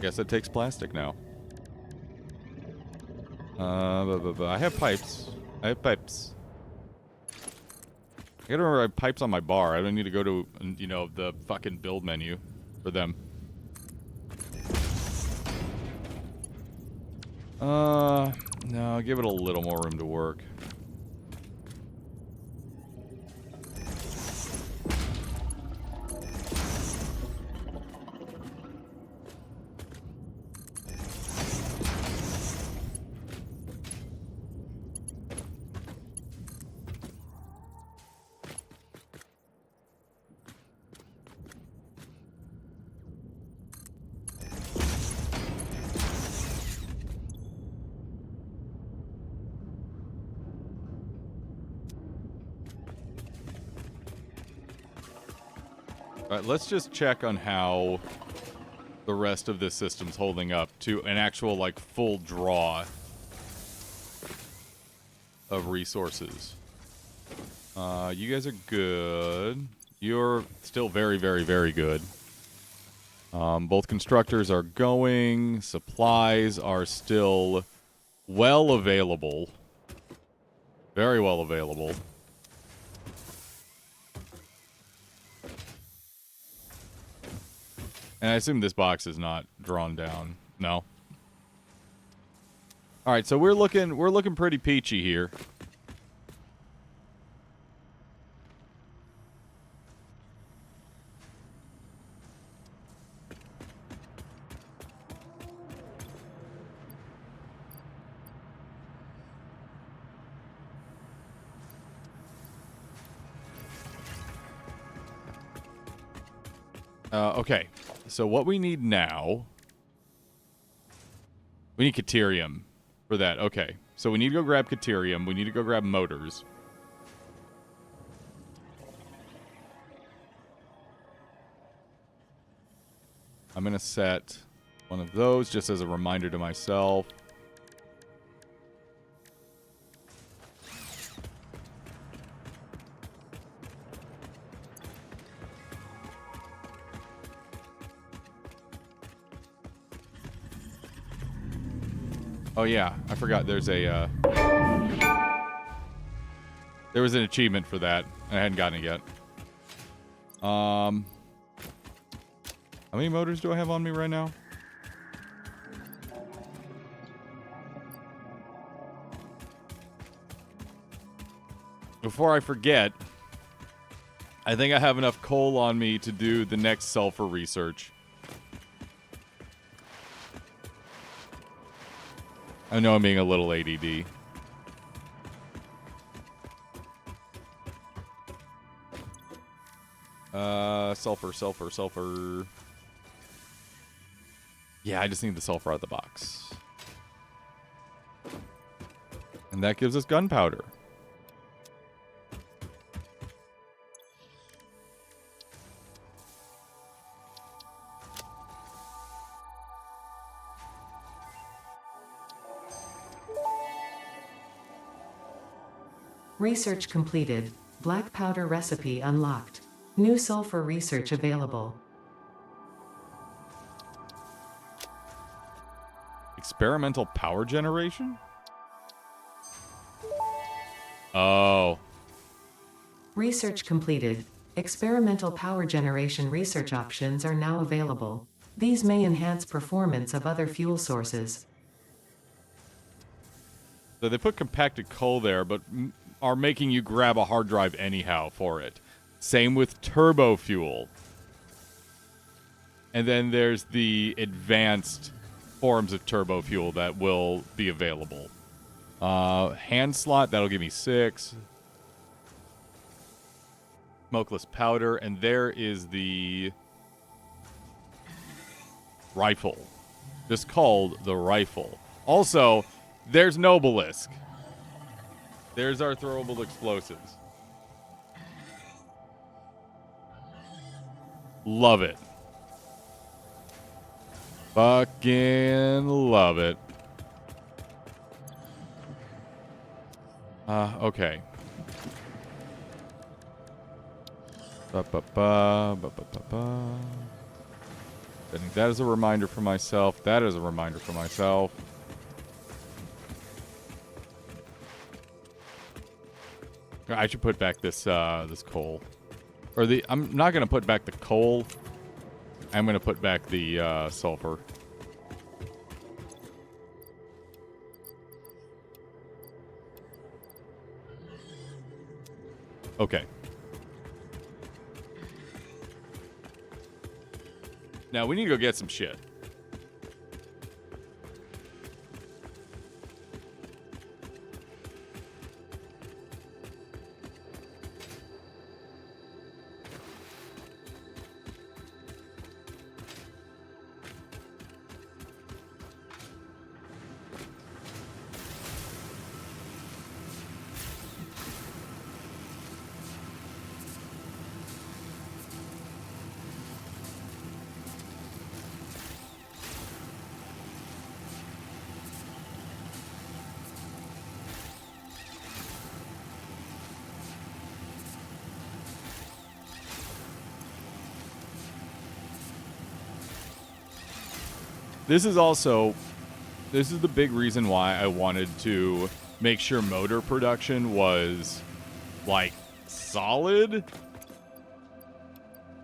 Guess it takes plastic now. I have pipes. I have pipes. I gotta remember I have pipes on my bar. I don't need to go to, you know, the fucking build menu for them. No, give it a little more room to work. Alright, let's just check on how the rest of this system's holding up to an actual, like, full draw of resources. You guys are good. You're still very, very, very good. Both constructors are going. Supplies are still well available. Very well available. And I assume this box is not drawn down. No. All right, so we're looking pretty peachy here. Okay, so what we need now... We need Caterium for that. Okay, so we need to go grab Caterium. We need to go grab motors. I'm going to set one of those just as a reminder to myself. Oh yeah, I forgot there's a, there was an achievement for that, and I hadn't gotten it yet. How many motors do I have on me right now? before I forget, I think I have enough coal on me to do the next sulfur research. I know I'm being a little ADD. Sulfur. Yeah, I just need the sulfur out of the box. And that gives us gunpowder. Research completed. Black powder recipe unlocked. New sulfur research available. Experimental power generation? Oh. Research completed. Experimental power generation research options are now available. These may enhance performance of other fuel sources. So they put compacted coal there, but are making you grab a hard drive anyhow for it. Same with turbo fuel. And then there's the advanced forms of turbo fuel that will be available. Hand slot, that'll give me 6. Smokeless powder, and there is the rifle. Just called the rifle. Also, there's Nobelisk. There's our throwable explosives. Love it. Fucking love it. Okay. I think that is a reminder for myself. That is a reminder for myself. I should put back this this coal. Or I'm not gonna put back the coal. I'm gonna put back the sulfur. Okay. Now we need to go get some shit. This is the big reason why I wanted to make sure motor production was, like, solid.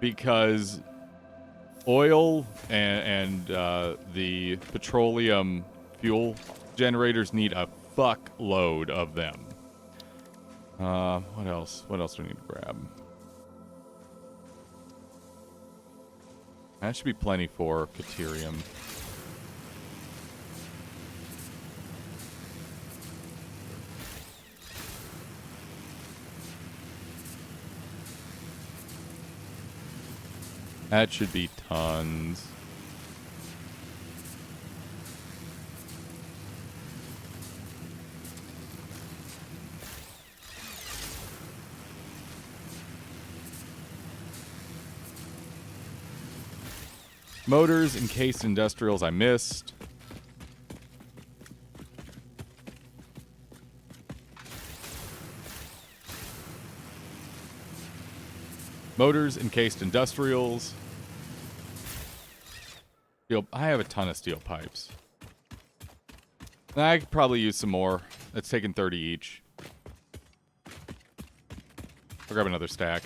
Because oil and the petroleum fuel generators need a fuckload of them. What else? What else do we need to grab? That should be plenty for Caterium. That should be tons. Motors, encased industrials I missed. Motors, encased industrials. I have a ton of steel pipes. I could probably use some more. That's taking 30 each. I'll grab another stack.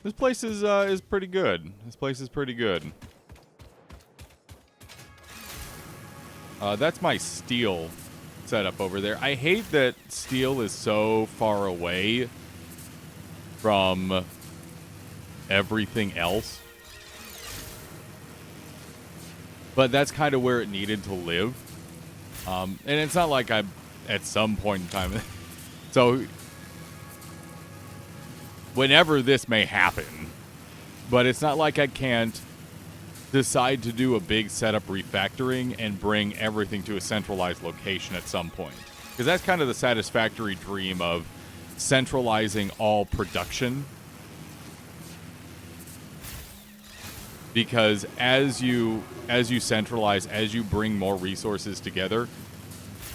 This place is pretty good. This place is pretty good. That's my steel setup over there. I hate that steel is so far away from everything else. But that's kind of where it needed to live. And it's not like I'm at some point in time. So, whenever this may happen, but it's not like I can't decide to do a big setup refactoring and bring everything to a centralized location at some point. Because that's kind of the Satisfactory dream of centralizing all production. Because as you centralize, as you bring more resources together,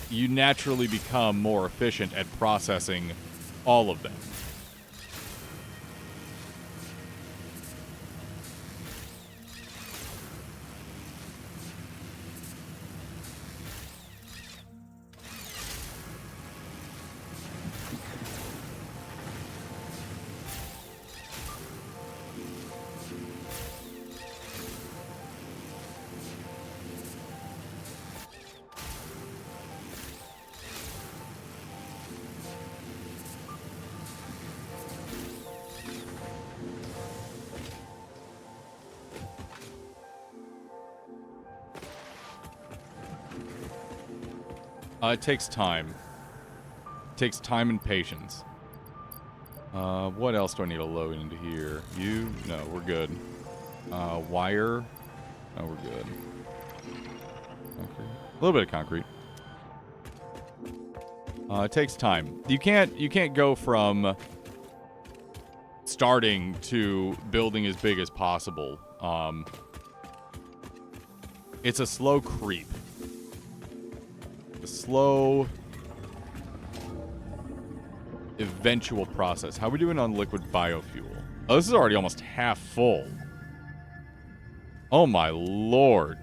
you naturally become more efficient at processing all of them. It takes time. It takes time and patience. What else do I need to load into here? No, we're good. Wire? No, we're good. Okay. A little bit of concrete. It takes time. You can't go from starting to building as big as possible. It's a slow creep. A slow eventual process. How are we doing on liquid biofuel? Oh, this is already almost half full. Oh my lord.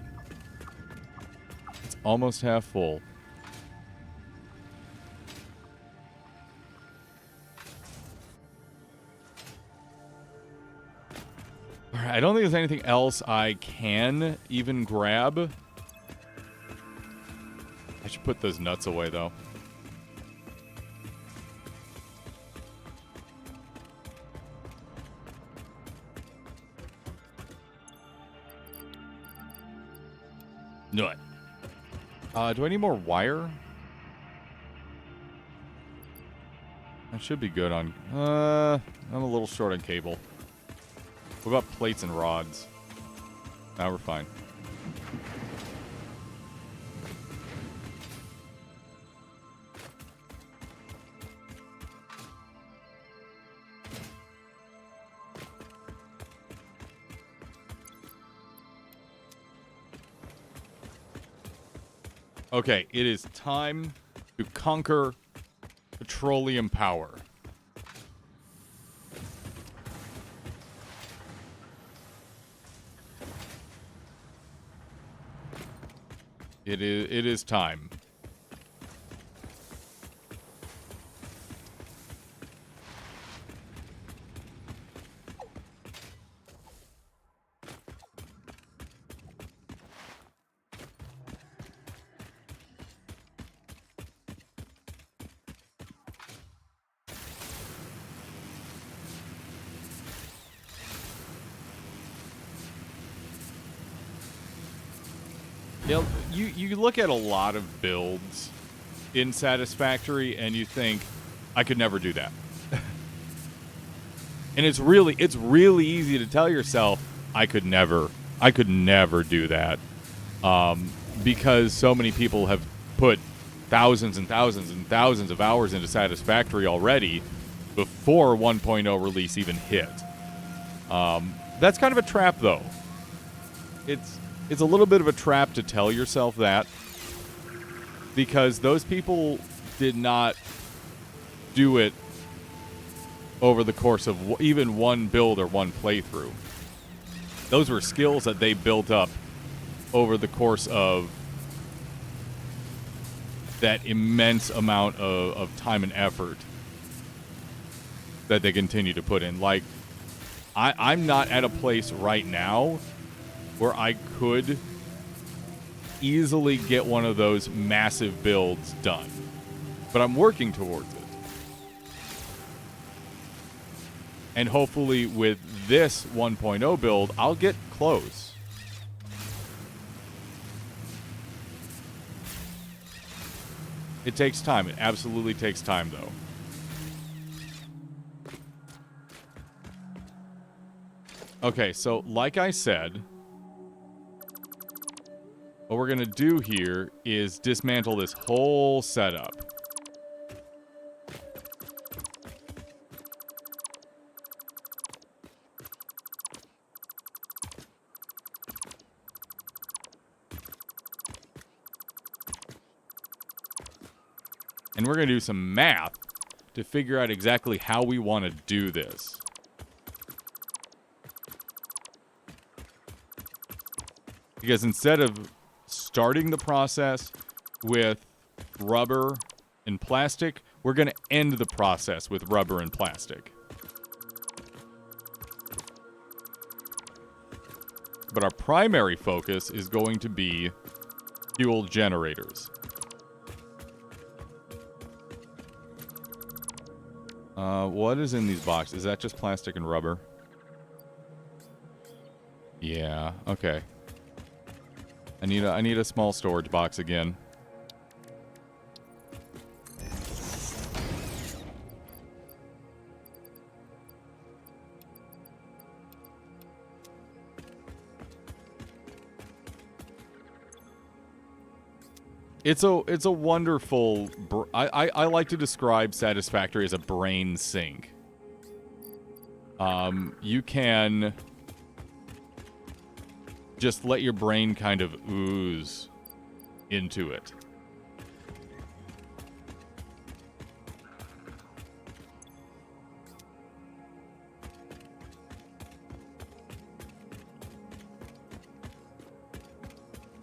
It's almost half full. Alright, I don't think there's anything else I can even grab. I should put those nuts away, though. Nut. Do I need more wire? That should be good on... I'm a little short on cable. What about plates and rods? Now we're fine. Okay, it is time to conquer petroleum power. It is time. You look at a lot of builds in Satisfactory and you think, I could never do that. And it's really easy to tell yourself, I could never do that. Because so many people have put thousands and thousands and thousands of hours into Satisfactory already before 1.0 release even hit. That's kind of a trap, though. It's a little bit of a trap to tell yourself that, because those people did not do it over the course of even one build or one playthrough. Those were skills that they built up over the course of that immense amount of time and effort that they continue to put in. Like, I'm not at a place right now where I could easily get one of those massive builds done. But I'm working towards it. And hopefully with this 1.0 build, I'll get close. It takes time. It absolutely takes time, though. Okay, so like I said, what we're going to do here is dismantle this whole setup. And we're going to do some math to figure out exactly how we want to do this. Because instead of starting the process with rubber and plastic, we're going to end the process with rubber and plastic. But our primary focus is going to be fuel generators. What is in these boxes? Is that just plastic and rubber? Yeah, okay. I need a small storage box again. It's a wonderful... I like to describe Satisfactory as a brain sink. You can just let your brain kind of ooze into it.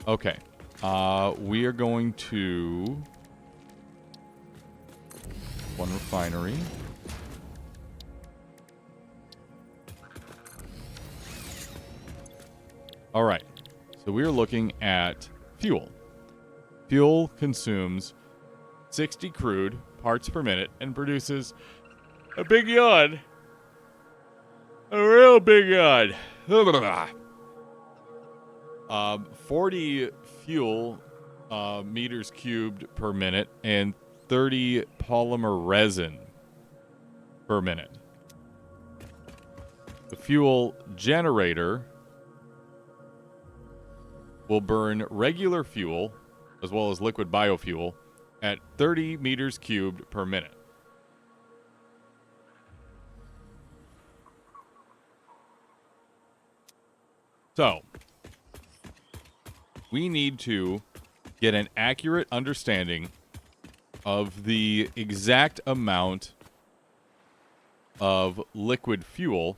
Okay. We are going to... one refinery. All right. So we are looking at fuel. Fuel consumes 60 crude parts per minute and produces a big yawn. A real big yawn. 40 fuel meters cubed per minute and 30 polymer resin per minute. The fuel generator will burn regular fuel as well as liquid biofuel at 30 meters cubed per minute. So, we need to get an accurate understanding of the exact amount of liquid fuel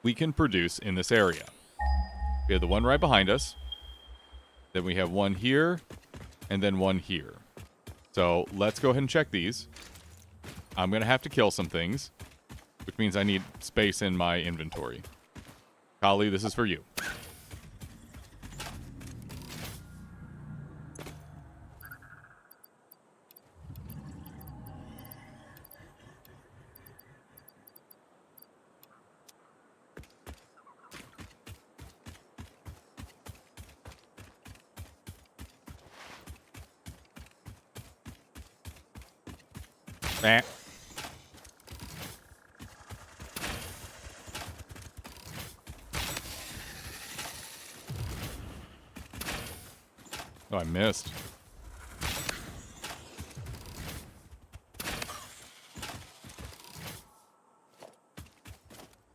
we can produce in this area. We have the one right behind us. Then we have one here, and then one here. So let's go ahead and check these. I'm going to have to kill some things, which means I need space in my inventory. Kali, this is for you. Eh. Oh, I missed.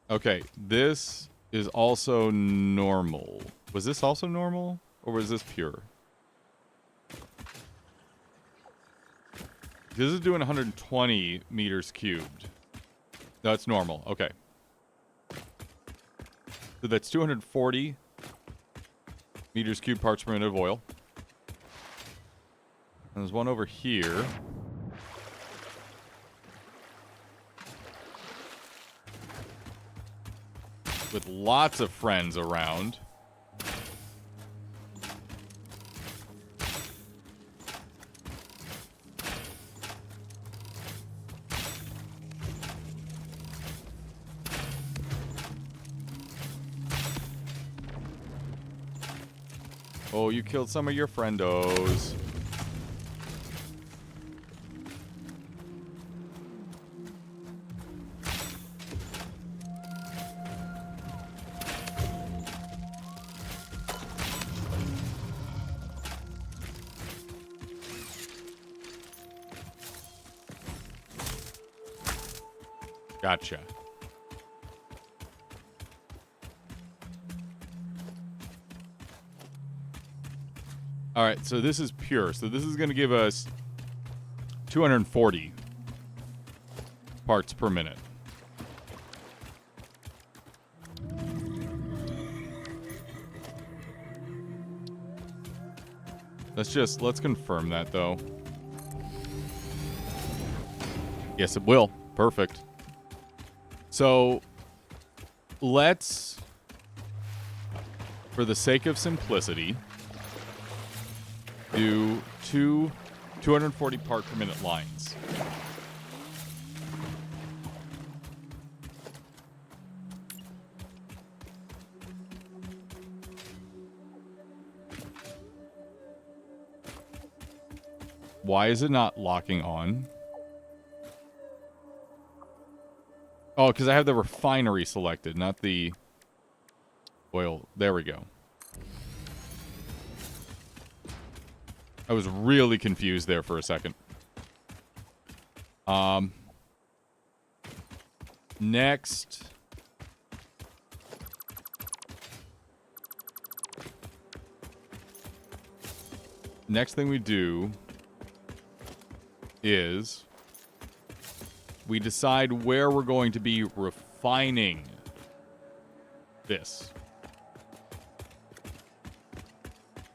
Okay, this is also normal. Was this also normal? Or was this pure? This is doing 120 meters cubed. No, it's normal. Okay. So that's 240 meters cubed parts per minute of oil. And there's one over here. with lots of friends around. Oh, you killed some of your friendos. Gotcha. All right, so this is pure. So this is going to give us 240 parts per minute. Let's confirm that though. Yes, it will. Perfect. So let's, for the sake of simplicity, do 240 part per minute lines. Why is it not locking on? Oh, because I have the refinery selected, not the oil. There we go. I was really confused there for a second. Next. Next thing we do is we decide where we're going to be refining this.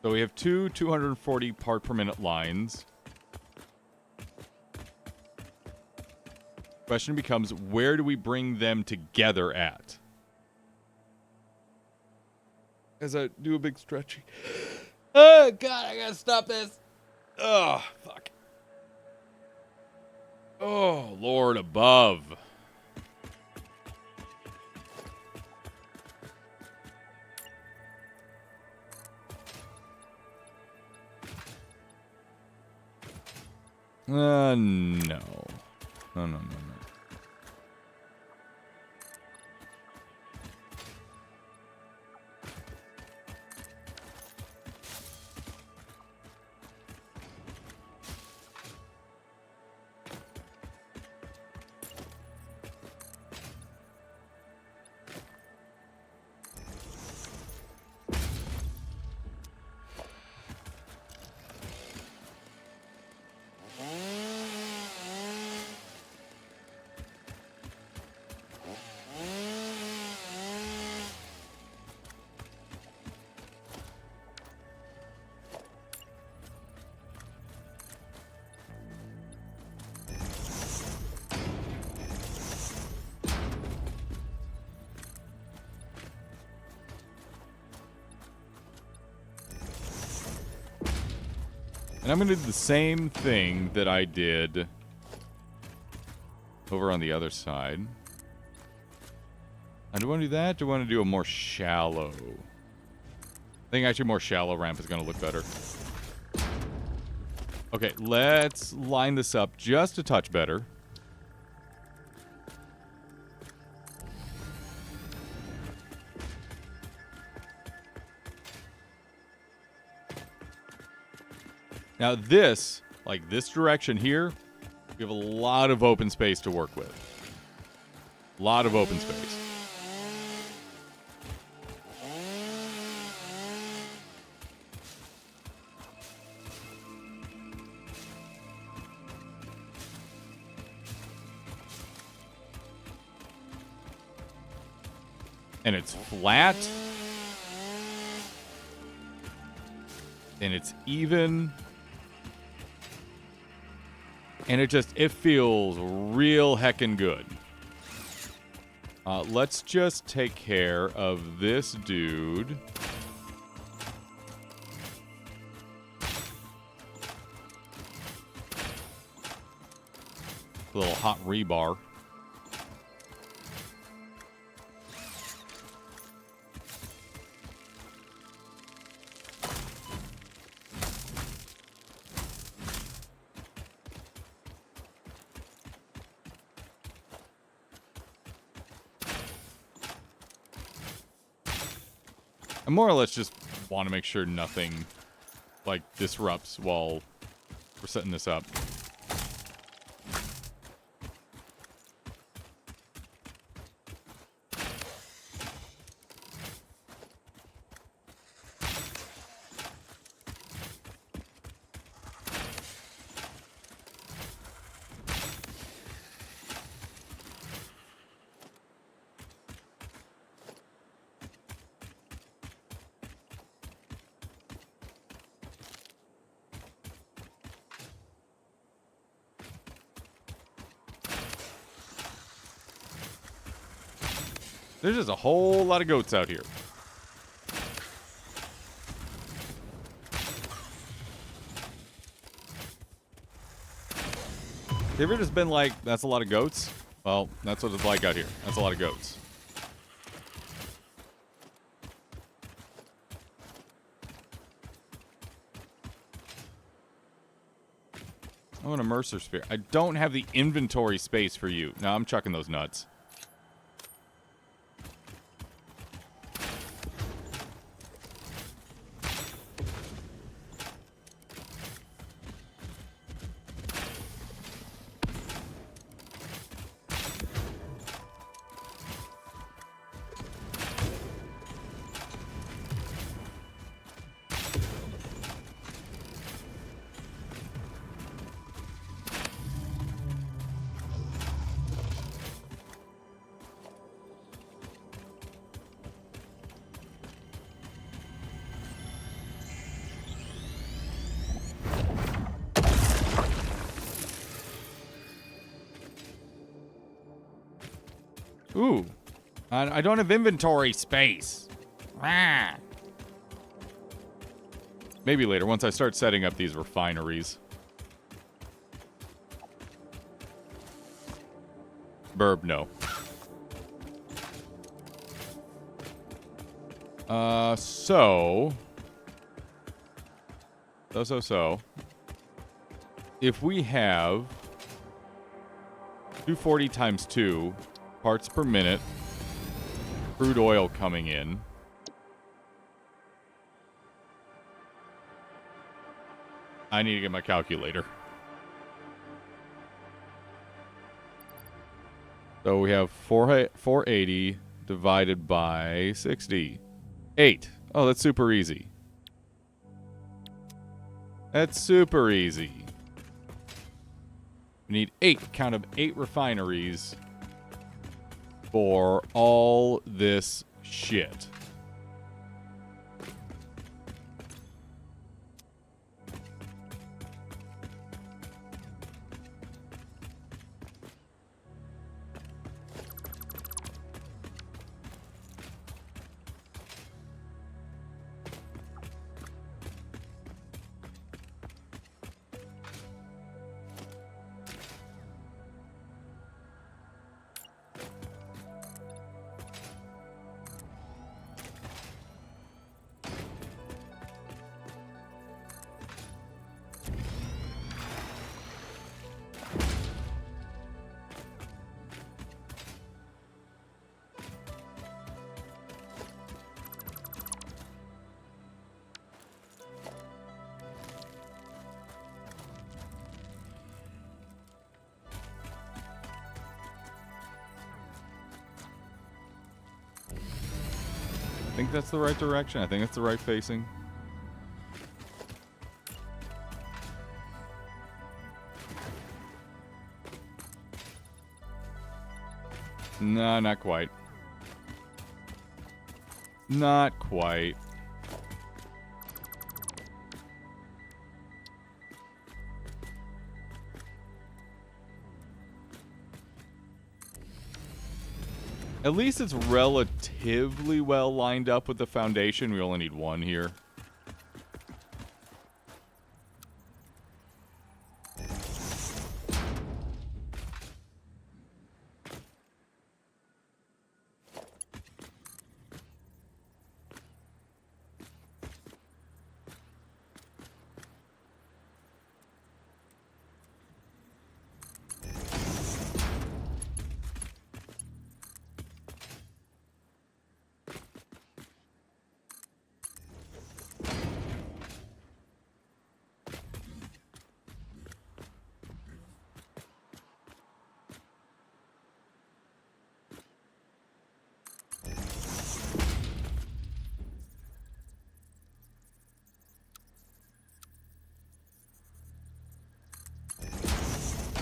So we have two 240 part per minute lines. Question becomes, where do we bring them together at? As I do a big stretchy. Oh, God, I gotta stop this. Oh, fuck. Oh, Lord above. No. No. And I'm going to do the same thing that I did over on the other side. And do I want to do that? Do I want to do a more shallow? I think actually more shallow ramp is going to look better. Okay, let's line this up just a touch better. Now this, like this direction here, we have a lot of open space to work with. A lot of open space. And it's flat. And it's even. And it feels real heckin' good. Let's just take care of this dude. A little hot rebar. I more or less just want to make sure nothing, like, disrupts while we're setting this up. There's just a whole lot of goats out here. Have you ever just been like, that's a lot of goats? Well, that's what it's like out here. That's a lot of goats. I want a Mercer Spear. I don't have the inventory space for you. No, I'm chucking those nuts. Ooh. I don't have inventory space. Ah. Maybe later, once I start setting up these refineries. Burb, no. So. If we have 240 times 2 parts per minute, crude oil coming in. I need to get my calculator. So we have 480 divided by 60. 8. Oh, that's super easy. That's super easy. We need 8, count of 8 refineries for all this shit. I think that's the right direction. I think that's the right facing. No, not quite. Not quite. At least it's relatively well lined up with the foundation. We only need one here.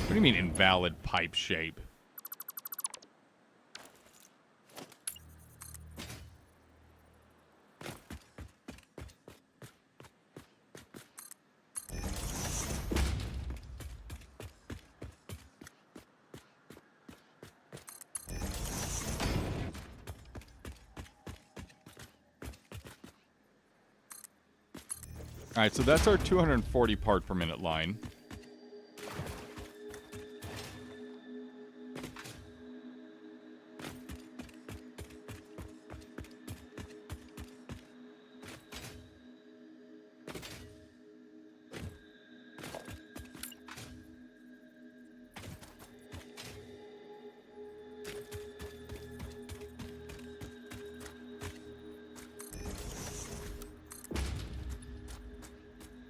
What do you mean invalid pipe shape? All right, so that's our 240 part per minute line.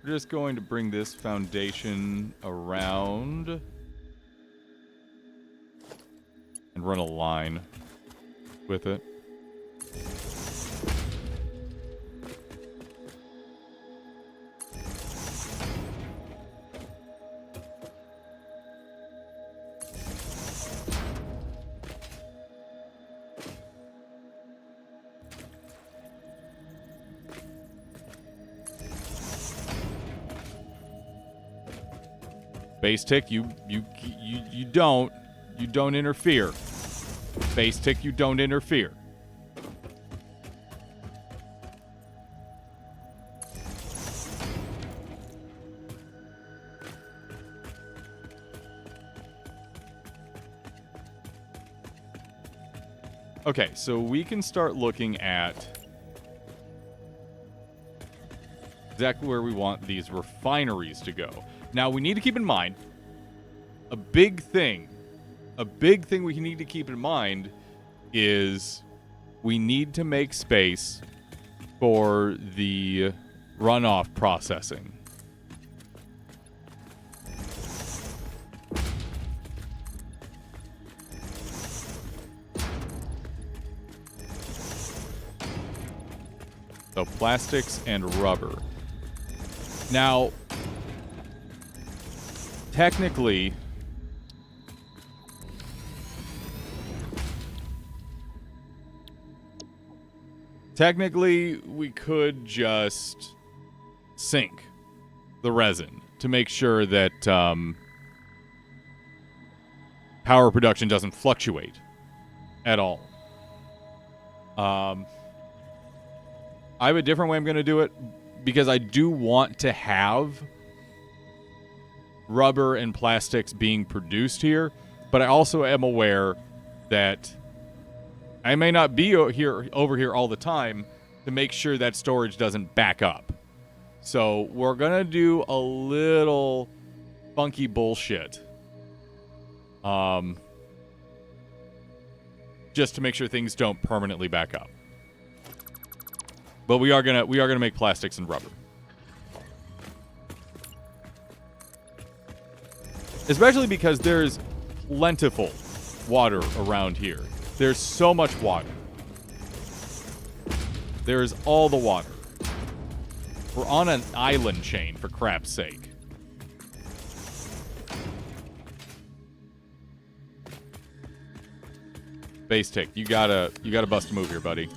We're just going to bring this foundation around and run a line with it. Base tick, you don't interfere. Base tick, you don't interfere. Okay, so we can start looking at exactly where we want these refineries to go. Now, we need to keep in mind a big thing we need to keep in mind is we need to make space for the runoff processing. So plastics and rubber. Now, technically, we could just sink the resin to make sure that power production doesn't fluctuate at all. I have a different way I'm going to do it because I do want to have rubber and plastics being produced here, but I also am aware that I may not be over here all the time to make sure that storage doesn't back up. So we're gonna do a little funky bullshit, just to make sure things don't permanently back up. But we are gonna make plastics and rubber. Especially because there's plentiful water around here. There's so much water. There's all the water. We're on an island chain, for crap's sake. Base tick, you gotta bust a move here, buddy.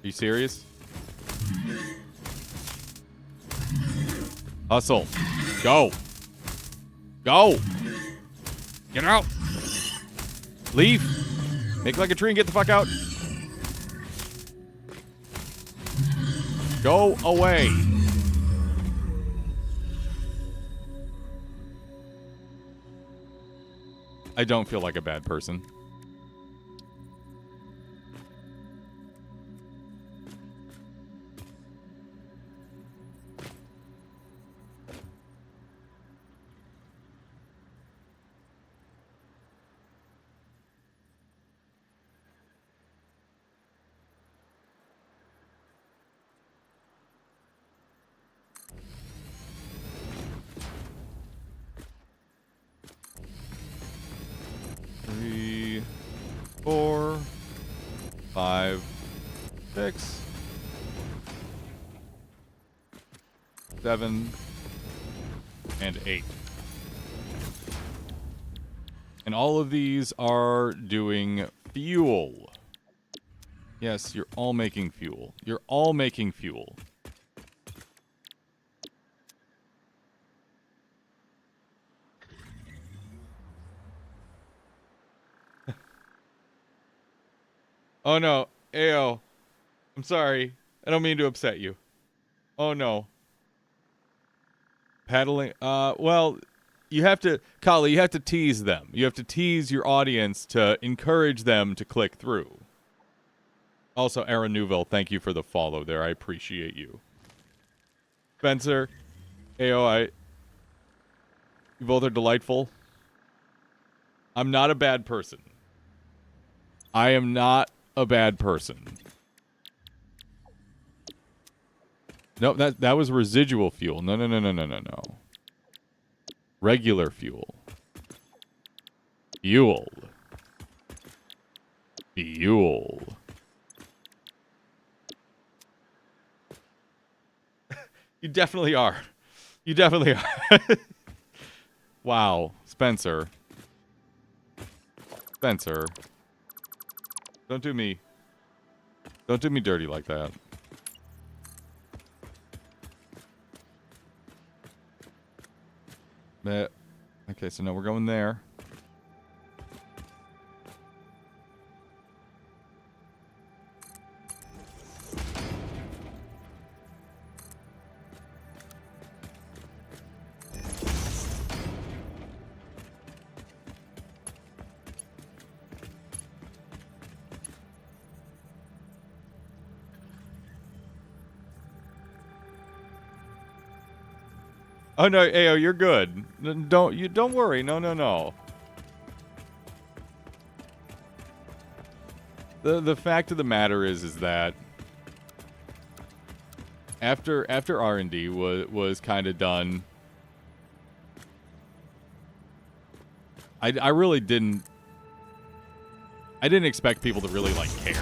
Are you serious? Hustle. Go. Go. Get out. Leave. Make like a tree and get the fuck out. Go away. I don't feel like a bad person. Three, 4, 5, 6, 7, and 8. And all of these are doing fuel. Yes, you're all making fuel. You're all making fuel. Oh no, Ayo. I'm sorry. I don't mean to upset you. Oh no. Paddling. Well, you have to, Kali, you have to tease them. You have to tease your audience to encourage them to click through. Also, Aaron Newville, thank you for the follow there. I appreciate you. Spencer, Ayo, you both are delightful. I'm not a bad person. I am not a bad person. No, that was residual fuel. No. Regular fuel. Fuel. Fuel. You definitely are. You definitely are. Wow, Spencer. Spencer. Don't do me dirty like that. Okay, so now we're going there. Oh no, Ayo, you're good. Don't worry. No. The fact of the matter is that after R&D was kind of done, I really didn't expect people to really like care.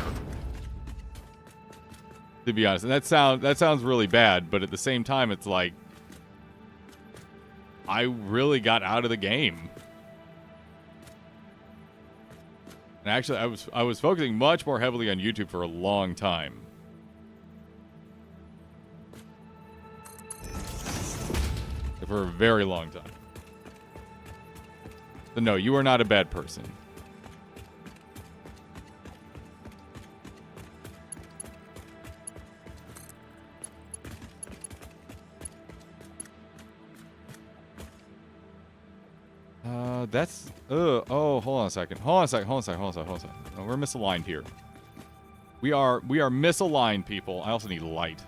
To be honest, and that sounds really bad, but at the same time, it's like I really got out of the game. And actually, I was focusing much more heavily on YouTube for a long time. For a very long time. So no, you are not a bad person. That's oh, hold on a second. No, we're misaligned here. We are misaligned, people. I also need light.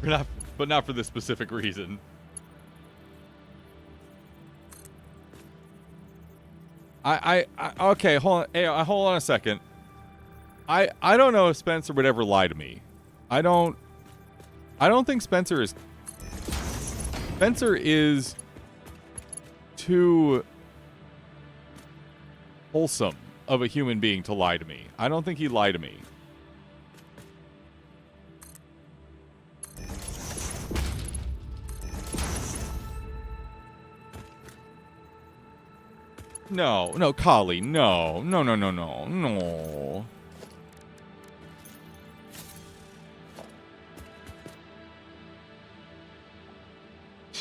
But not for this specific reason. Okay, hold on. Hey, hold on a second. I don't know if Spencer would ever lie to me. I don't think Spencer is too wholesome of a human being to lie to me. I don't think he'd lie to me. No, Kali, no.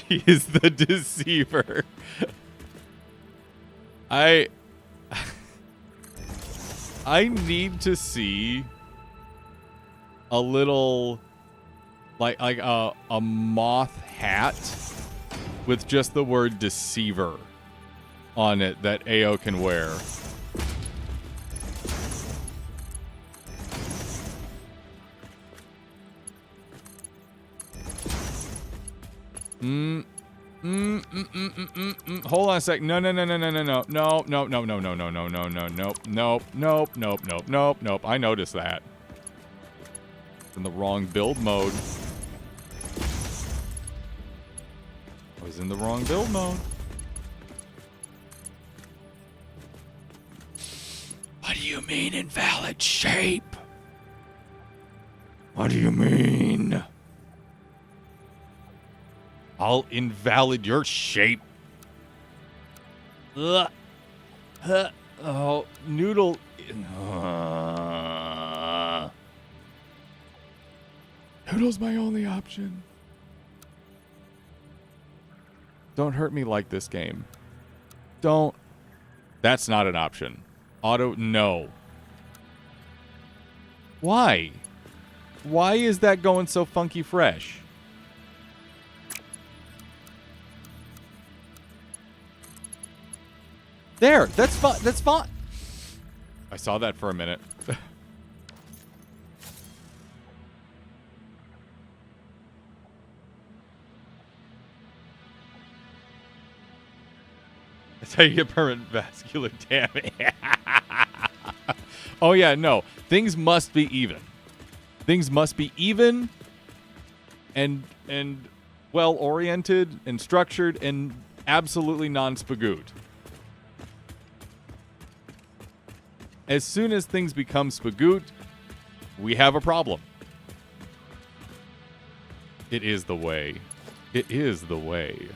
He is the deceiver. I need to see a little like a moth hat with just the word deceiver on it that AO can wear. Hold on a sec. No. Nope. I noticed that. In the wrong build mode. I was in the wrong build mode. What do you mean invalid shape? What do you mean? I'll invalid your shape. Ugh. Oh, noodle. Noodle's my only option. Don't hurt me like this game. Don't. That's not an option. Auto, no. Why? Why is that going so funky fresh? There, that's fine. That's fine. I saw that for a minute. That's how you get permanent vascular damage. Oh yeah, no. Things must be even. Things must be even and well oriented and structured and absolutely non-spagoot. As soon as things become spagoot, we have a problem. It is the way. It is the way.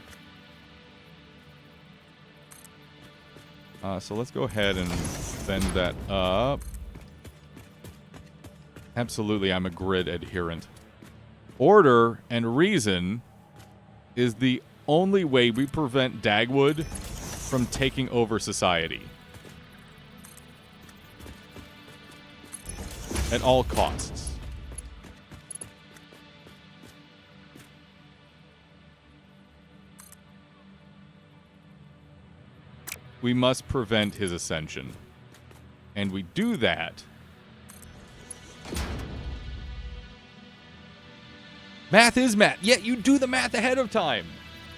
So let's go ahead and send that up. Absolutely, I'm a grid adherent. Order and reason is the only way we prevent Dagwood from taking over society. At all costs. We must prevent his ascension. And we do that. Math is math. Yeah, you do the math ahead of time.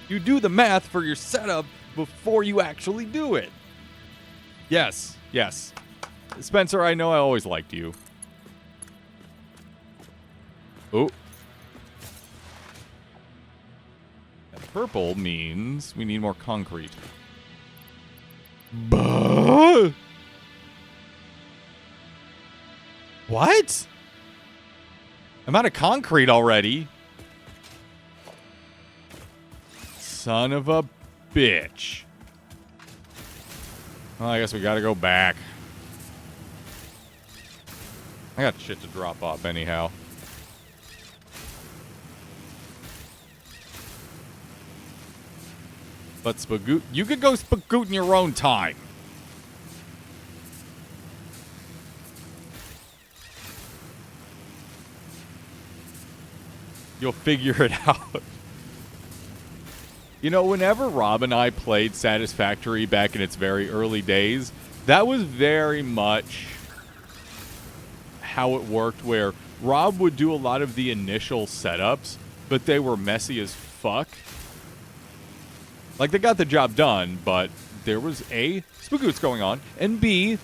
You do the math for your setup before you actually do it. Yes, yes. Spencer, I know I always liked you. Oh. And purple means we need more concrete. Buh! What? I'm out of concrete already. Son of a bitch. Well, I guess we gotta go back. I got shit to drop off anyhow. But spagoot, you could go spagoot in your own time. You'll figure it out. You know, whenever Rob and I played Satisfactory back in its very early days, that was very much how it worked, where Rob would do a lot of the initial setups, but they were messy as fuck. Like, they got the job done, but there was A, spagoots going on, and B,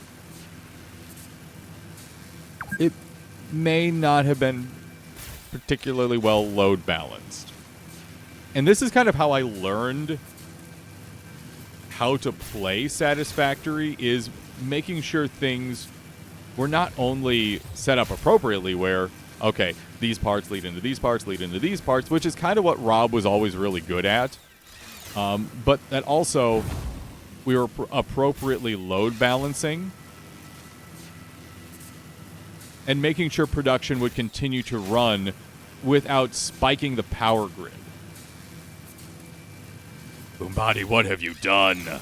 it may not have been particularly well load balanced. And this is kind of how I learned how to play Satisfactory, is making sure things were not only set up appropriately, where, okay, these parts lead into these parts, lead into these parts, which is kind of what Rob was always really good at. But that also we were appropriately load balancing and making sure production would continue to run without spiking the power grid. Boombody, what have you done?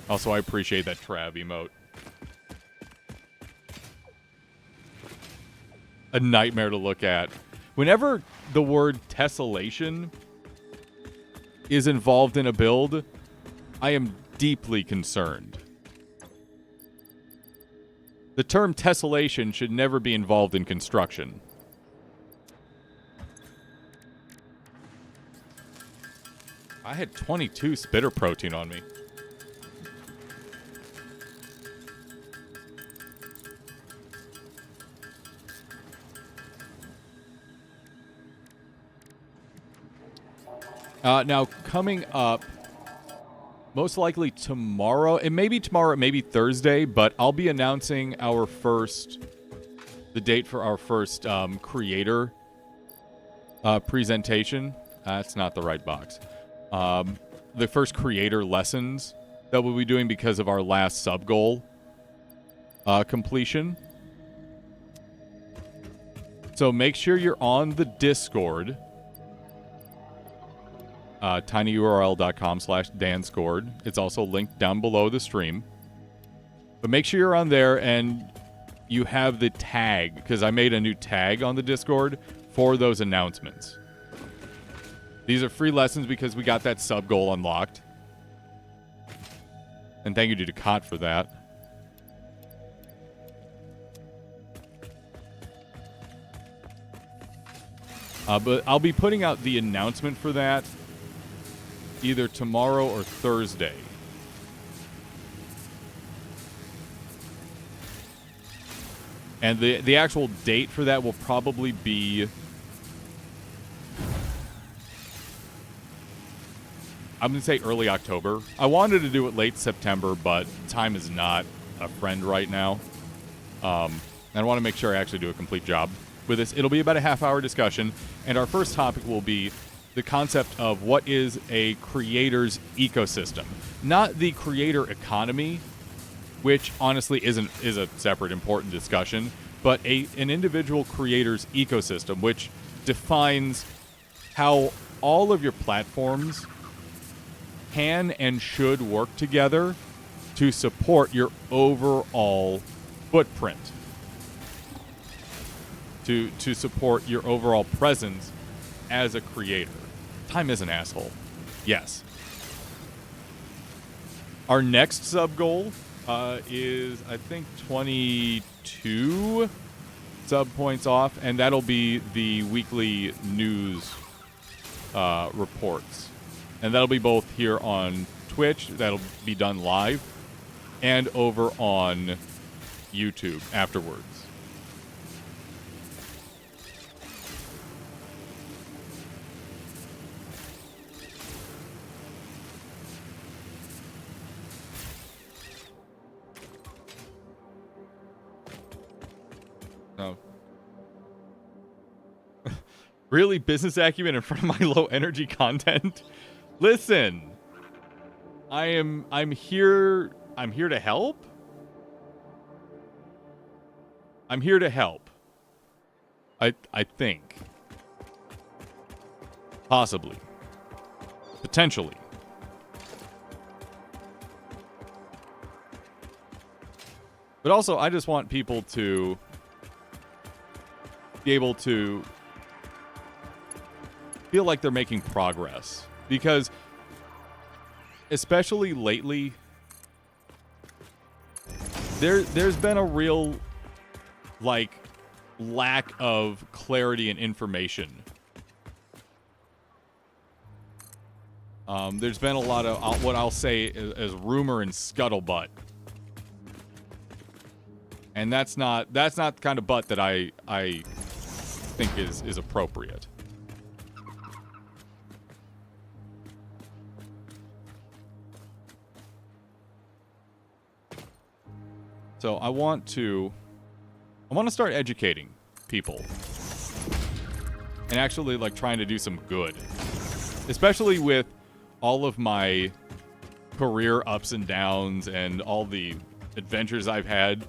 Also, I appreciate that Trav emote. A nightmare to look at. Whenever the word tessellation is involved in a build, I am deeply concerned. The term tessellation should never be involved in construction. I had 22 spitter protein on me. Now, coming up, most likely tomorrow, it may be tomorrow, it may be Thursday, but I'll be announcing the date for our first creator presentation. That's not the right box. The first creator lessons that we'll be doing because of our last sub-goal completion. So make sure you're on the Discord. tinyurl.com/danscord. It's also linked down below the stream. But make sure you're on there and you have the tag, because I made a new tag on the Discord for those announcements. These are free lessons because we got that sub goal unlocked. And thank you to Ducat for that. But I'll be putting out the announcement for that either tomorrow or Thursday. And the actual date for that will probably be... I'm going to say early October. I wanted to do it late September, but time is not a friend right now. And I want to make sure I actually do a complete job with this. It'll be about a half-hour discussion, and our first topic will be the concept of what is a creator's ecosystem. Not the creator economy, which honestly is a separate important discussion, but an individual creator's ecosystem, which defines how all of your platforms can and should work together to support your overall footprint, to support your overall presence as a creator. Time is an asshole. Yes. Our next sub goal is, I think, 22 sub points off, and that'll be the weekly news reports. And that'll be both here on Twitch, that'll be done live, and over on YouTube afterwards. No. Really, business acumen in front of my low energy content? Listen, I'm here to help. I'm here to help. I think. Possibly. Potentially. But also, I just want people to be able to feel like they're making progress. Because, especially lately, there's been a real, lack of clarity and information. There's been a lot of what I'll say as rumor and scuttlebutt. And that's not the kind of butt that I think is appropriate. So I want to start educating people and actually trying to do some good, especially with all of my career ups and downs and all the adventures I've had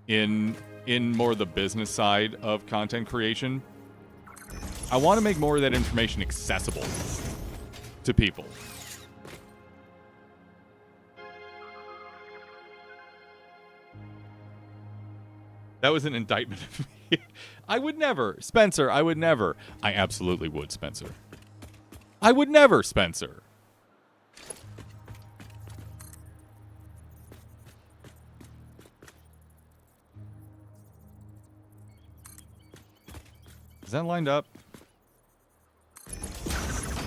in more the business side of content creation. I want to make more of that information accessible to people. That was an indictment of me. I would never. Spencer, I would never. I absolutely would, Spencer. I would never, Spencer. Is that lined up?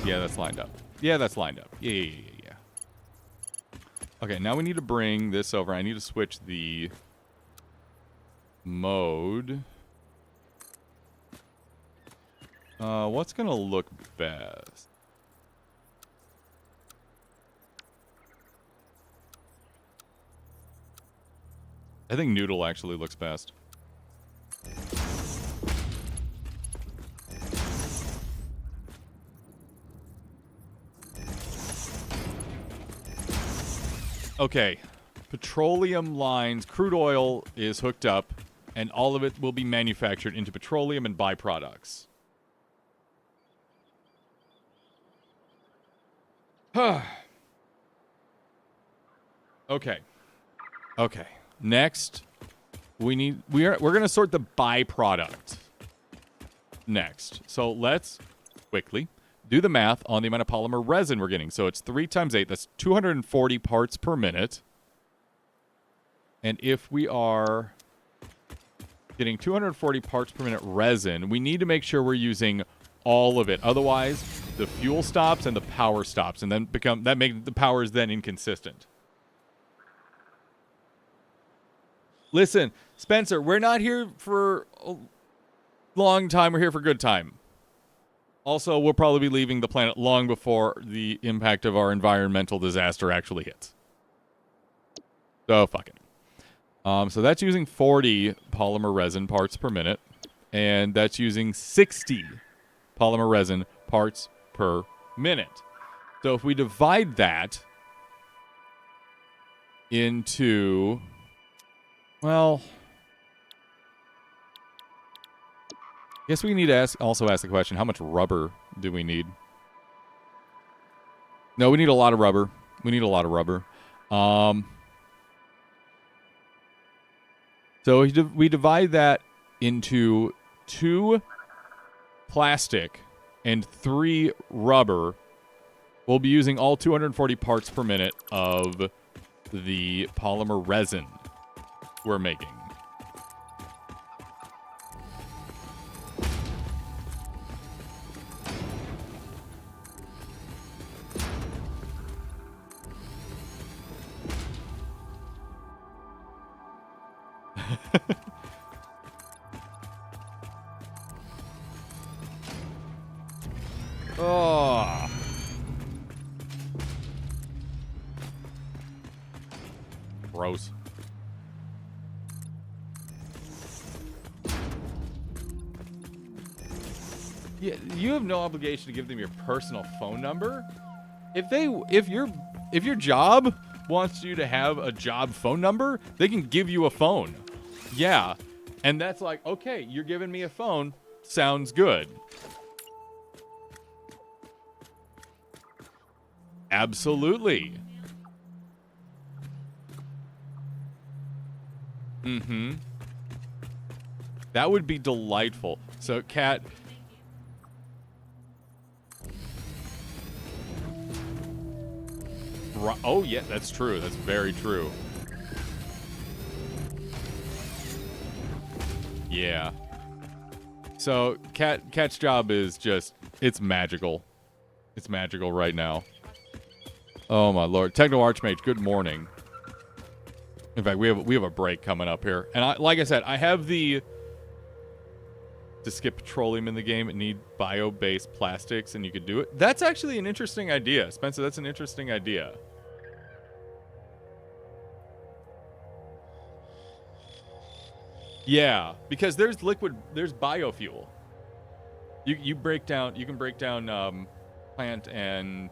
Yeah, that's lined up. Yeah, that's lined up. Yeah. Okay, now we need to bring this over. I need to switch the mode. What's gonna look best? I think noodle actually looks best. Okay, petroleum lines, crude oil is hooked up, and all of it will be manufactured into petroleum and byproducts. Okay. Next, we're gonna sort the byproduct next. So let's quickly do the math on the amount of polymer resin we're getting. So it's 3 times 8. That's 240 parts per minute. And if we are getting 240 parts per minute resin, we need to make sure we're using all of it. Otherwise, the fuel stops and the power stops, and then the power is then inconsistent. Listen, Spencer, we're not here for a long time. We're here for a good time. Also, we'll probably be leaving the planet long before the impact of our environmental disaster actually hits. So, fuck it. So that's using 40 polymer resin parts per minute, and that's using 60 polymer resin parts per minute. So if we divide that into, well, I guess we need to also ask the question, how much rubber do we need? No, we need a lot of rubber. So we divide that into 2 plastic and 3 rubber. We'll be using all 240 parts per minute of the polymer resin we're making. Oh. Gross. Yeah, you have no obligation to give them your personal phone number. If your job wants you to have a job phone number, they can give you a phone. Yeah. And that's like, okay, you're giving me a phone. Sounds good. Absolutely. Mm-hmm. That would be delightful. So, Kat. Oh, yeah, that's true. That's very true. Yeah. So, Kat's job is just, it's magical. It's magical right now. Oh, my Lord. Techno Archmage, good morning. In fact, we have a break coming up here. And like I said, I have to skip petroleum in the game and need bio-based plastics, and you could do it. That's actually an interesting idea. Spencer, that's an interesting idea. Yeah, because there's biofuel. You can break down plant and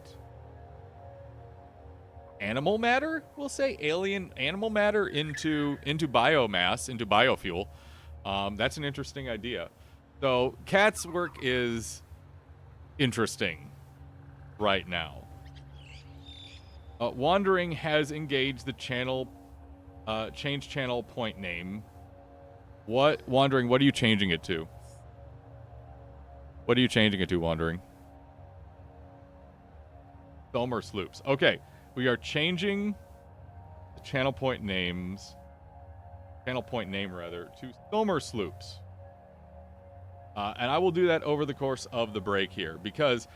animal matter, we'll say, alien animal matter into biomass, into biofuel. That's an interesting idea. So Kat's work is interesting. right now. Wandering has engaged the channel, change channel point name. What, Wandering, what are you changing it to? What are you changing it to, Wandering? Thelmer Sloops. Okay, we are changing the channel point name rather, to Thelmer Sloops. And I will do that over the course of the break here, because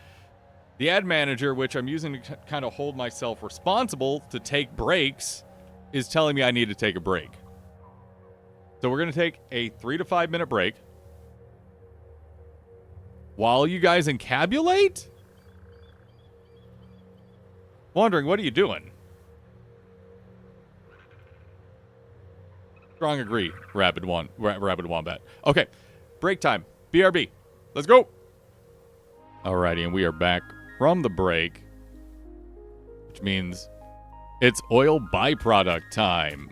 the ad manager, which I'm using to kind of hold myself responsible to take breaks, is telling me I need to take a break. So we're going to take a 3 to 5 minute break while you guys encabulate? Wondering, what are you doing? Strong agree, Rabid Wombat. Okay, break time. BRB. Let's go. Alrighty, and we are back from the break, which means it's oil byproduct time.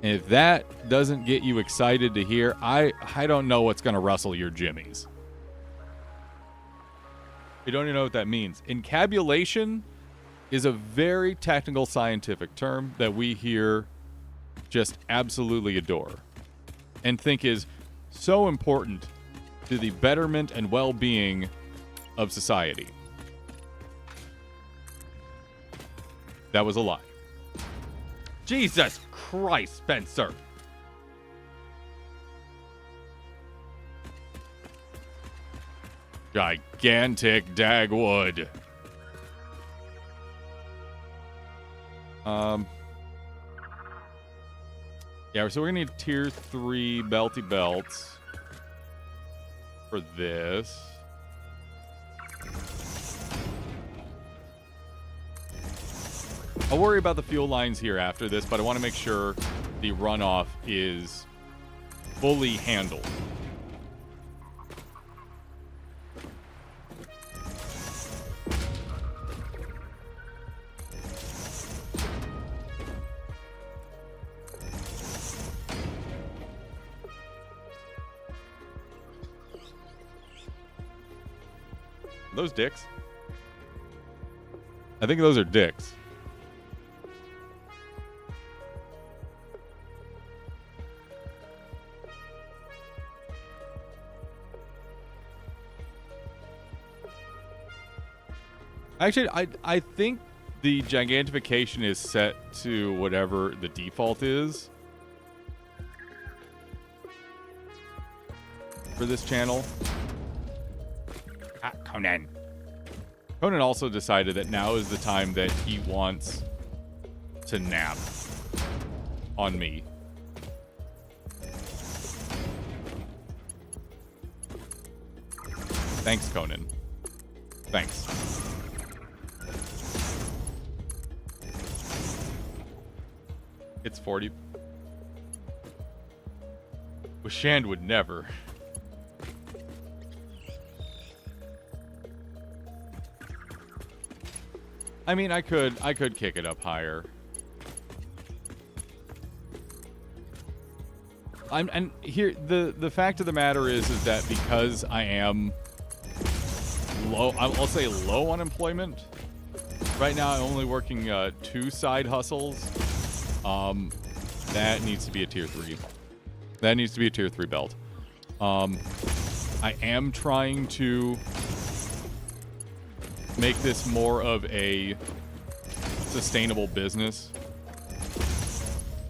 And if that doesn't get you excited to hear, I don't know what's going to rustle your jimmies. You don't even know what that means. Encabulation is a very technical scientific term that we here just absolutely adore and think is so important to the betterment and well-being of society. That was a lie. Jesus Christ, Spencer. Gigantic Dagwood. Yeah, so we're gonna need tier 3 belty belts for this. I'll worry about the fuel lines here after this, but I want to make sure the runoff is fully handled. Those dicks? I think those are dicks. Actually, I think the gigantification is set to whatever the default is for this channel. Conan. Conan also decided that now is the time that he wants to nap on me. Thanks, Conan. Thanks. It's 40. Wishand would never. I mean, I could kick it up higher. And here the fact of the matter is that because I am low, I'll say low unemployment. Right now, I'm only working 2 side hustles. That needs to be a tier 3. That needs to be a tier 3 belt. I am trying to make this more of a sustainable business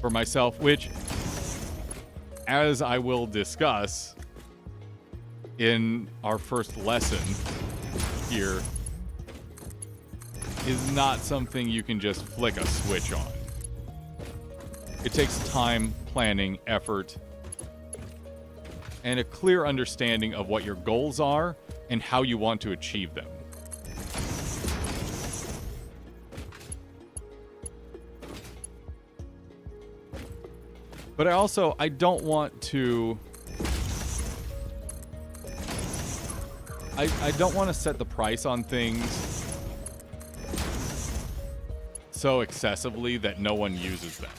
for myself, which, as I will discuss in our first lesson here, is not something you can just flick a switch on. It takes time, planning, effort, and a clear understanding of what your goals are and how you want to achieve them. But I don't want to... I don't want to set the price on things so excessively that no one uses them.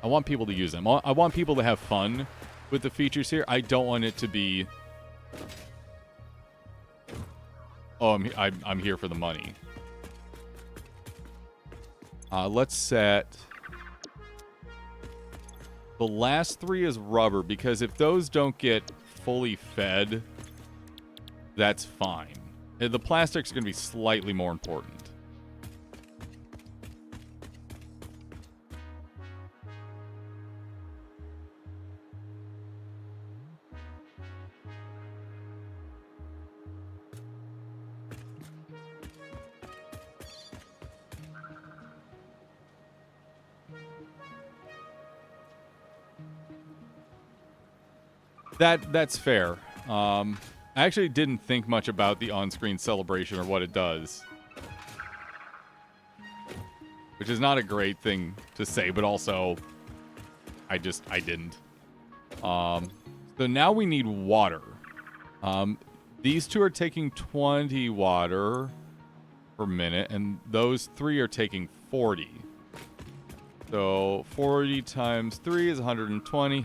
I want people to use them. I want people to have fun with the features here. I don't want it to be, oh, I'm here for the money. Let's set the last 3 as rubber, because if those don't get fully fed, that's fine. The plastic's going to be slightly more important. That's fair. I actually didn't think much about the on-screen celebration or what it does. Which is not a great thing to say, but also, I didn't. So now we need water. These 2 are taking 20 water per minute, and those 3 are taking 40. So 40 times 3 is 120,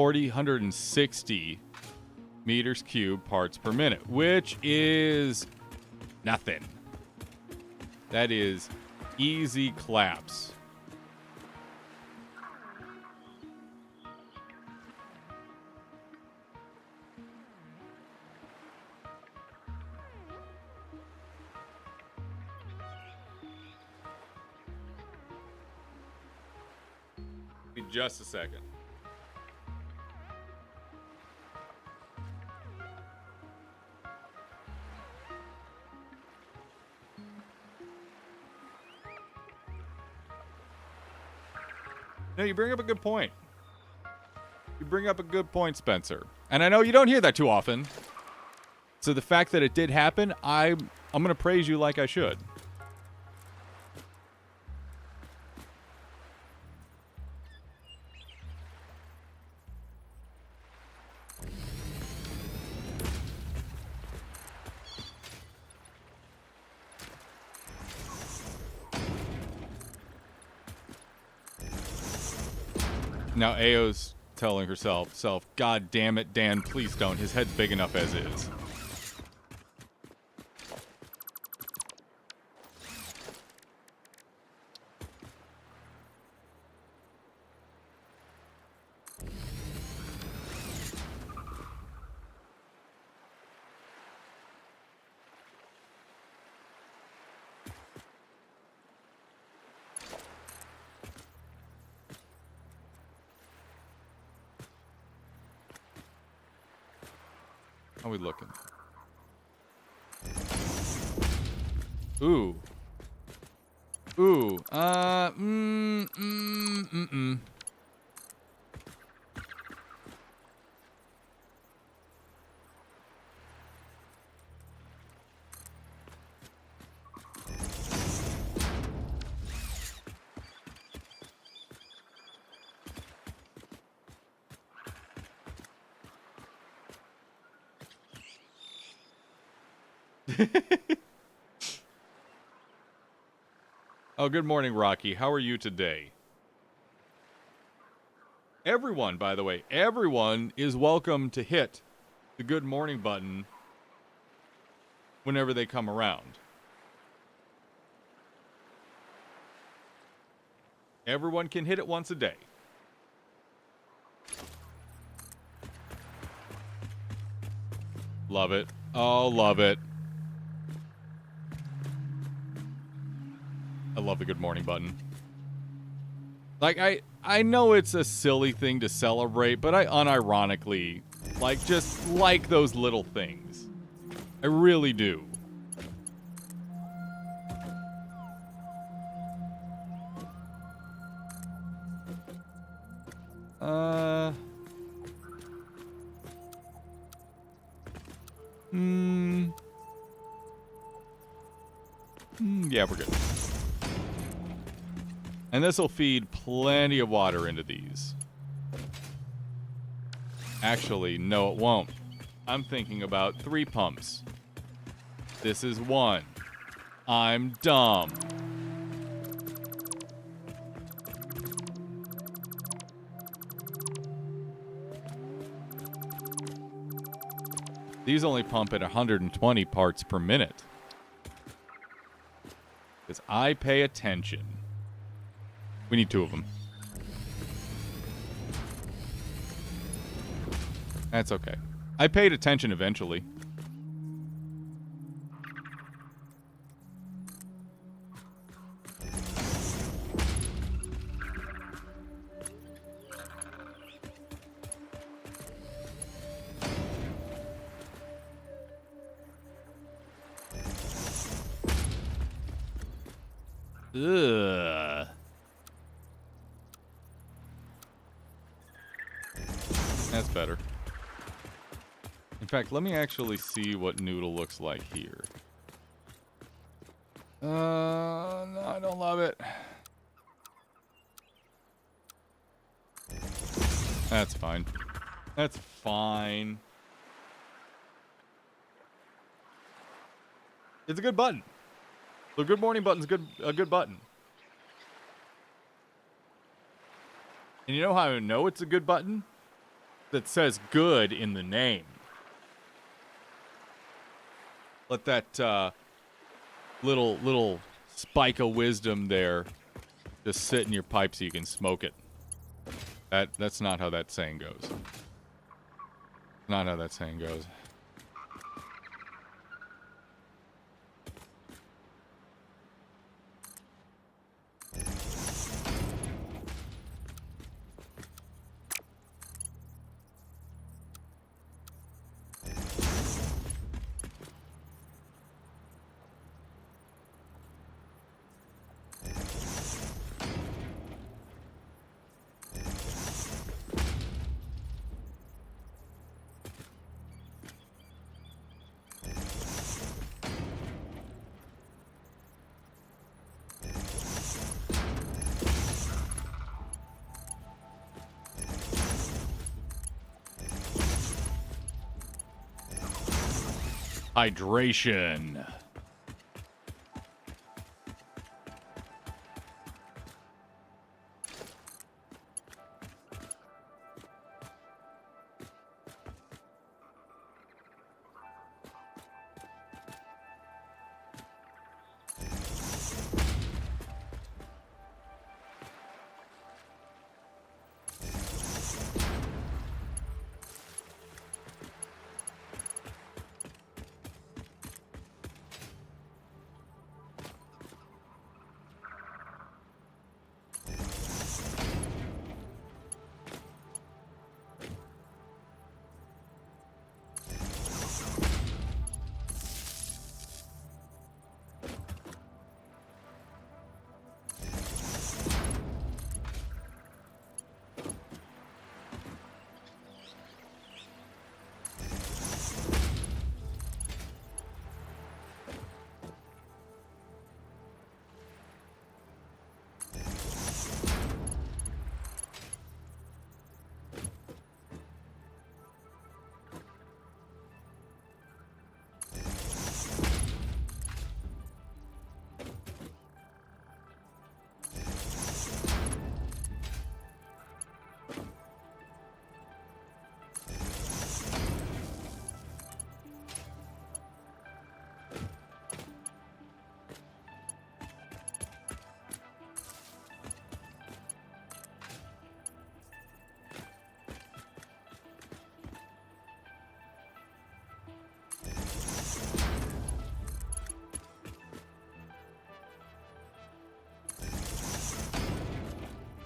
160 meters cubed parts per minute, which is nothing. That is easy claps. Give me just a second. No, you bring up a good point. You bring up a good point, Spencer. And I know you don't hear that too often. So the fact that it did happen, I'm going to praise you like I should. Now Ao's telling herself, God damn it, Dan, please don't. His head's big enough as is. How are we looking? Ooh. Ooh. Oh, good morning, Rocky. How are you today? Everyone, by the way, everyone is welcome to hit the good morning button whenever they come around. Everyone can hit it once a day. Love it. Oh, love it. I love the good morning button. Like, I know it's a silly thing to celebrate, but I unironically, just like those little things. I really do. Yeah, we're good. And this will feed plenty of water into these. Actually, no, it won't. I'm thinking about 3 pumps. This is 1. I'm dumb. These only pump at 120 parts per minute. Because I pay attention. We need 2 of them. That's okay. I paid attention eventually. Ugh. That's better. In fact, let me actually see what Noodle looks like here. No, I don't love it. That's fine. That's fine. It's a good button. The good morning button's a good button. And you know how I know it's a good button? That says good in the name. Let that little spike of wisdom there just sit in your pipe so you can smoke it. That's not how that saying goes. Not how that saying goes. Hydration.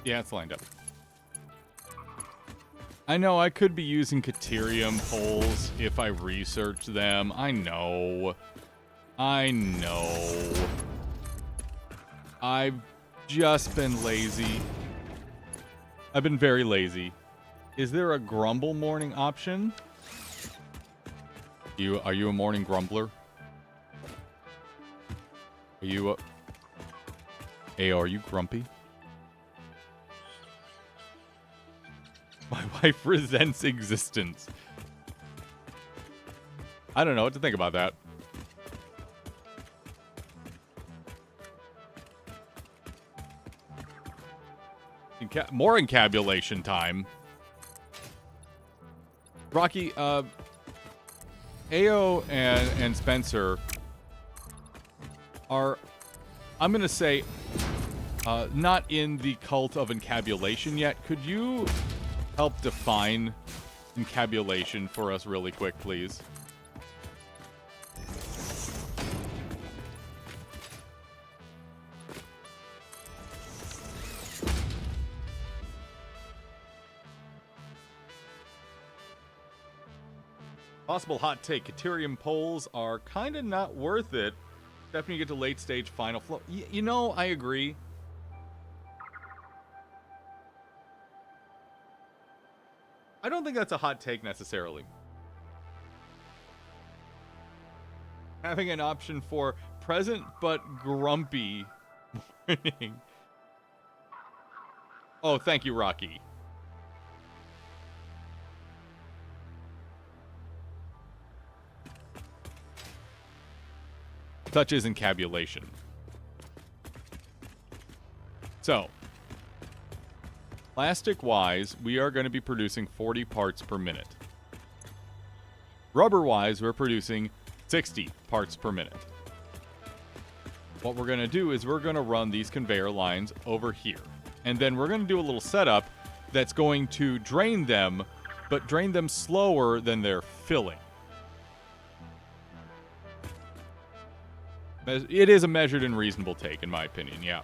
Yeah, it's lined up. I know I could be using Caterium poles if I research them. I know. I've just been lazy. I've been very lazy. Is there a grumble morning option? Are you a morning grumbler? Are you are you grumpy? My wife resents existence. I don't know what to think about that. More encabulation time. Rocky, Ao and Spencer are, I'm going to say, not in the cult of encabulation yet. Could you help define encabulation for us really quick, please? Possible hot take. Caterium polls are kind of not worth it. Definitely get to late stage final flow. You know, I agree. I don't think that's a hot take necessarily. Having an option for present but grumpy morning. Oh, thank you, Rocky. Such is encabulation. So, plastic-wise, we are going to be producing 40 parts per minute. Rubber-wise, we're producing 60 parts per minute. What we're going to do is we're going to run these conveyor lines over here. And then we're going to do a little setup that's going to drain them, but drain them slower than they're filling. It is a measured and reasonable take, in my opinion, yeah.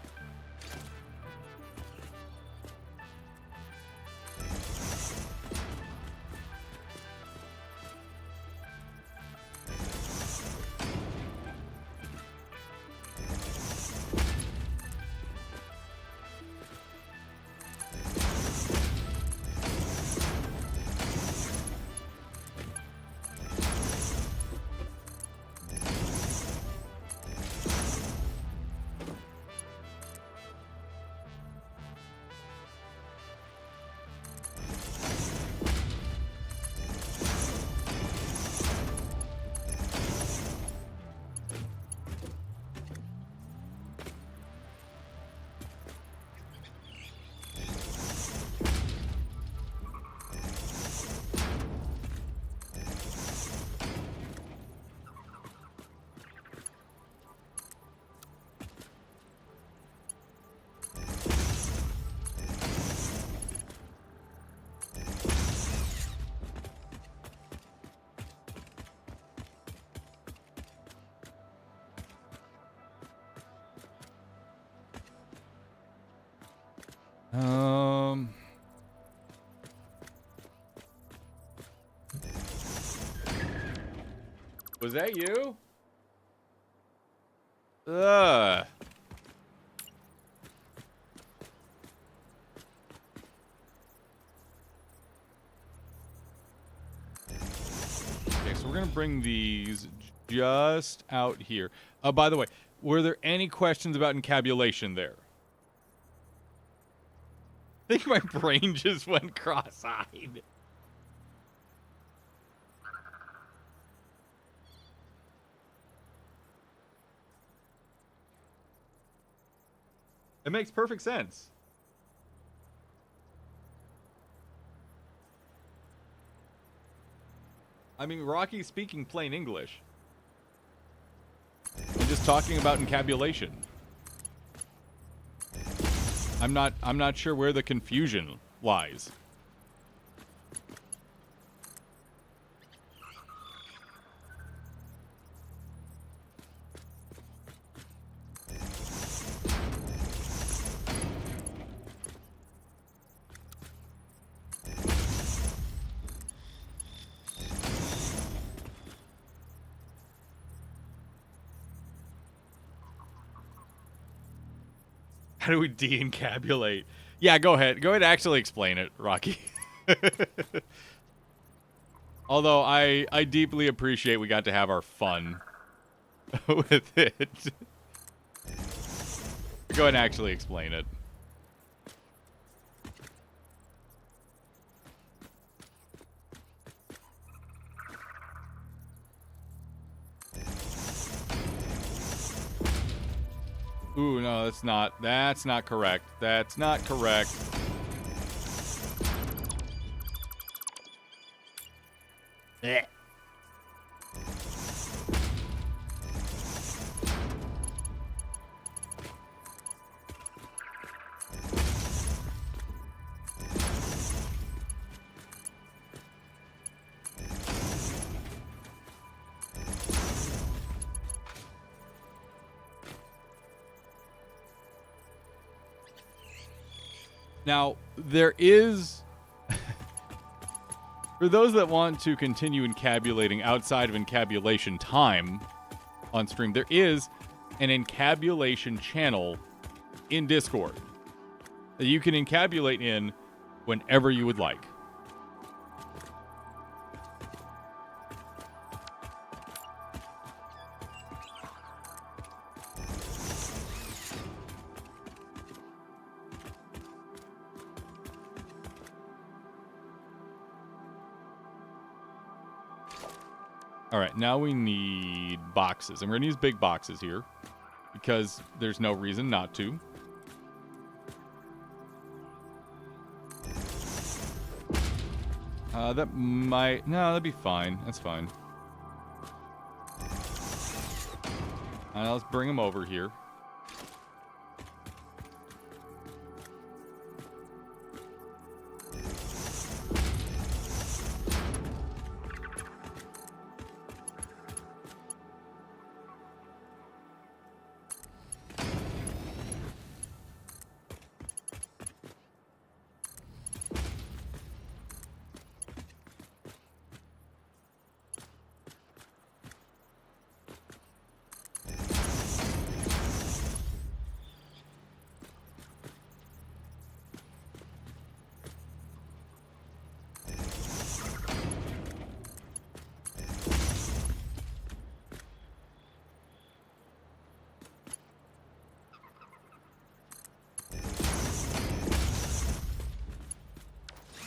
Was that you? Ugh. Okay, so we're gonna bring these just out here. By the way, were there any questions about encabulation there? I think my brain just went cross-eyed. It makes perfect sense. I mean, Rocky's speaking plain English. I'm just talking about encabulation. I'm not sure where the confusion lies. How do we de-encabulate? Yeah, go ahead. Go ahead and actually explain it, Rocky. Although I deeply appreciate we got to have our fun with it. Go ahead and actually explain it. Ooh, no, that's not correct. That's not correct. Now, there is... For those that want to continue encabulating outside of encabulation time on stream, there is an encabulation channel in Discord that you can encabulate in whenever you would like. All right, now we need boxes. And we're going to use big boxes here because there's no reason not to. That might... No, that'd be fine. That's fine. Let's bring them over here.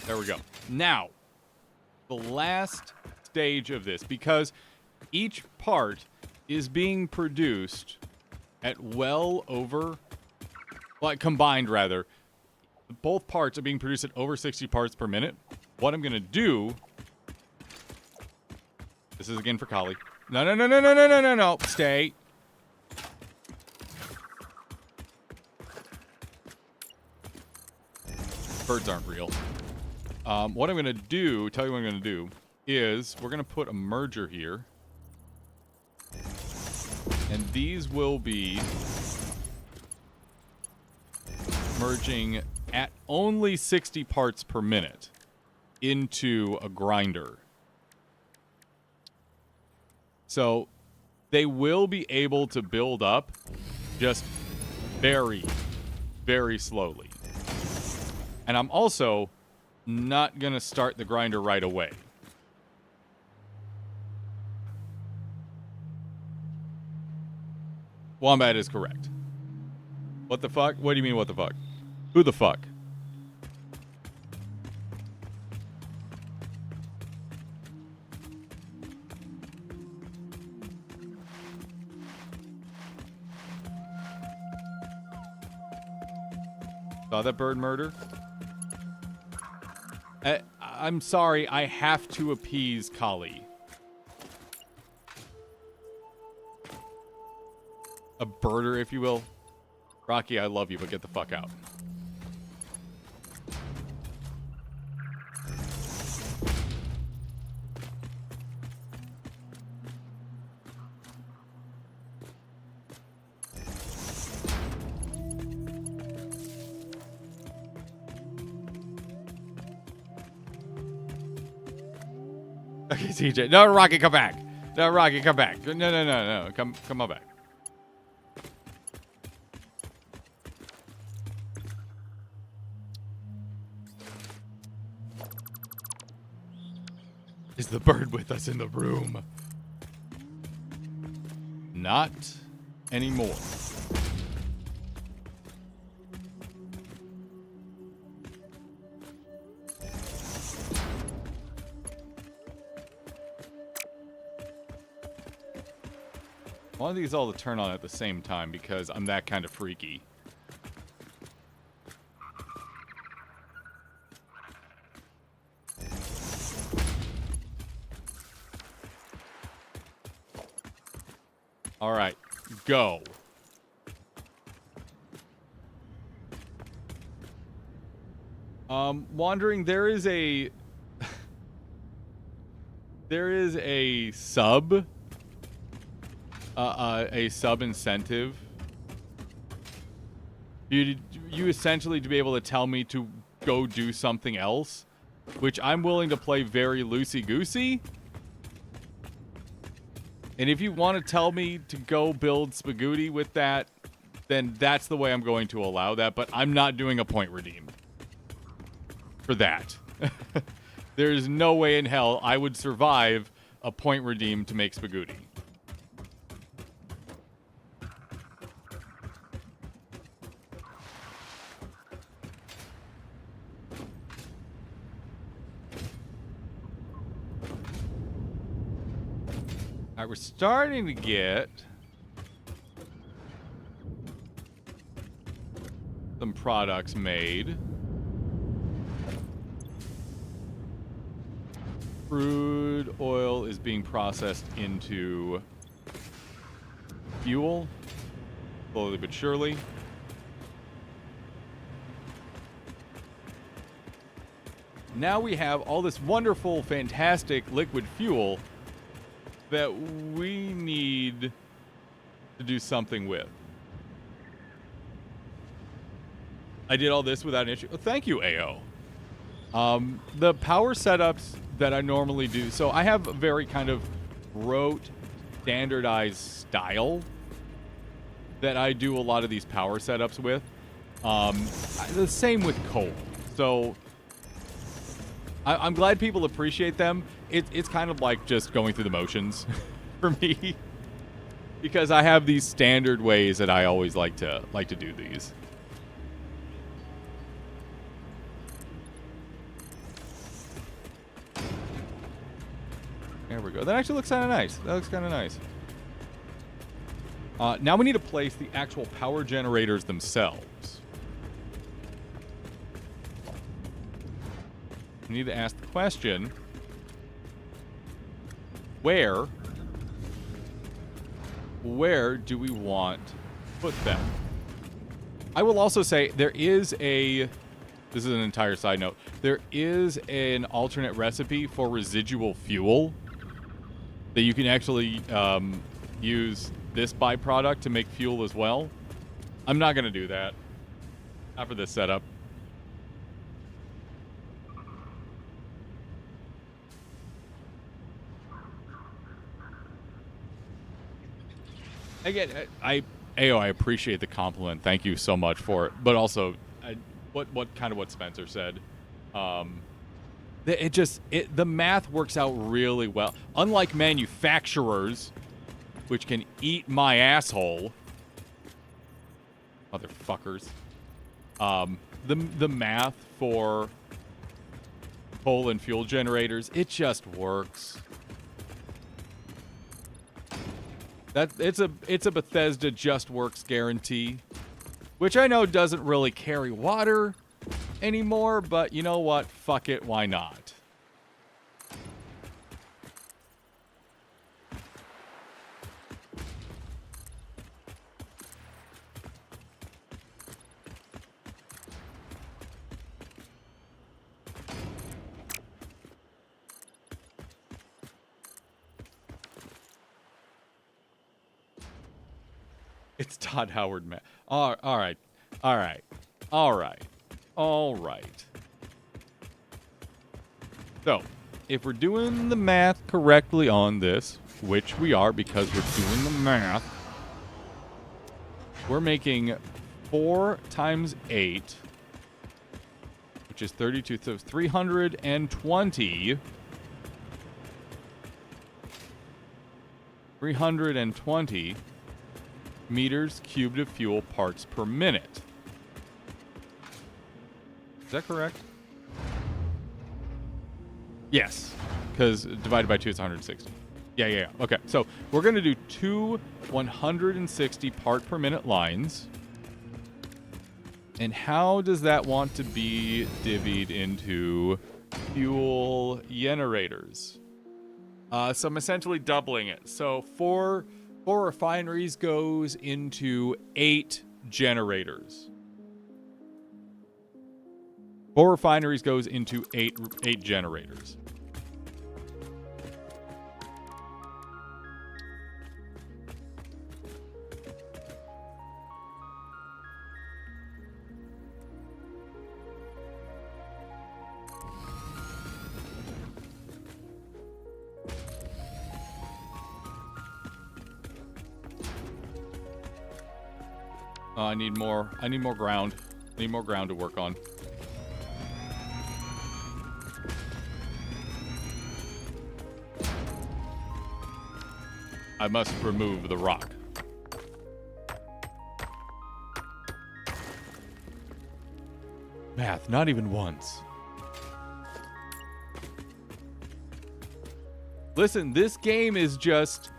There we go. Now, the last stage of this, because each part is being produced at well over, like combined rather, both parts are being produced at over 60 parts per minute. What I'm going to do, this is again for Kali. No, stay. Birds aren't real. What I'm going to do, tell you what I'm going to do, is we're going to put a merger here. And these will be merging at only 60 parts per minute into a grinder. So they will be able to build up just very, very slowly. And I'm also not going to start the grinder right away. Wombat is correct. What the fuck? What do you mean, what the fuck? Who the fuck? Saw that bird murder? I'm sorry, I have to appease Kali. A birder, if you will. Rocky, I love you, but get the fuck out. Okay, CJ. No, Rocky, come back. No, Rocky, come back. No. Come on back. Is the bird with us in the room? Not anymore. I want these all to turn on at the same time because I'm that kind of freaky. All right, go. Wandering, there is a sub incentive you essentially to be able to tell me to go do something else, which I'm willing to play very loosey-goosey. And if you want to tell me to go build Spagooty with that, then that's the way I'm going to allow that. But I'm not doing a point redeem for that. There's no way in hell I would survive a point redeem to make Spagooty. All right, we're starting to get some products made. Crude oil is being processed into fuel, slowly but surely. Now we have all this wonderful, fantastic liquid fuel that we need to do something with. I did all this without an issue. Oh, thank you, AO. The power setups that I normally do, so I have a very kind of rote, standardized style that I do a lot of these power setups with. The same with coal. So I'm glad people appreciate them. It's kind of like just going through the motions for me, because I have these standard ways that I always like to do these. There we go. That actually looks kind of nice. That looks kind of nice. Now we need to place the actual power generators themselves. We need to ask the question, where do we want to put them? I will also say there is this is an entire side note, there is an alternate recipe for residual fuel that you can actually use this byproduct to make fuel as well. I'm not going to do that. Not for this setup. Again, I appreciate the compliment. Thank you so much for it. But also, what Spencer said. The math works out really well. Unlike manufacturers, which can eat my asshole, motherfuckers. The math for coal and fuel generators, it just works. It's a Bethesda just works guarantee, which I know doesn't really carry water anymore, but you know what? Fuck it, why not? It's Todd Howard, man. All right. So, if we're doing the math correctly on this, which we are because we're doing the math, we're making 4 times 8, which is 32, so 320. 320 meters cubed of fuel parts per minute. Is that correct? Yes, because divided by 2 is 160. Yeah. Okay, so we're going to do 2 160 part per minute lines. And how does that want to be divvied into fuel generators? So I'm essentially doubling it. So 4 refineries goes into 8 generators. 4 refineries goes into 8 generators. I need more. I need more ground. I need more ground to work on. I must remove the rock. Math, not even once. Listen, this game is just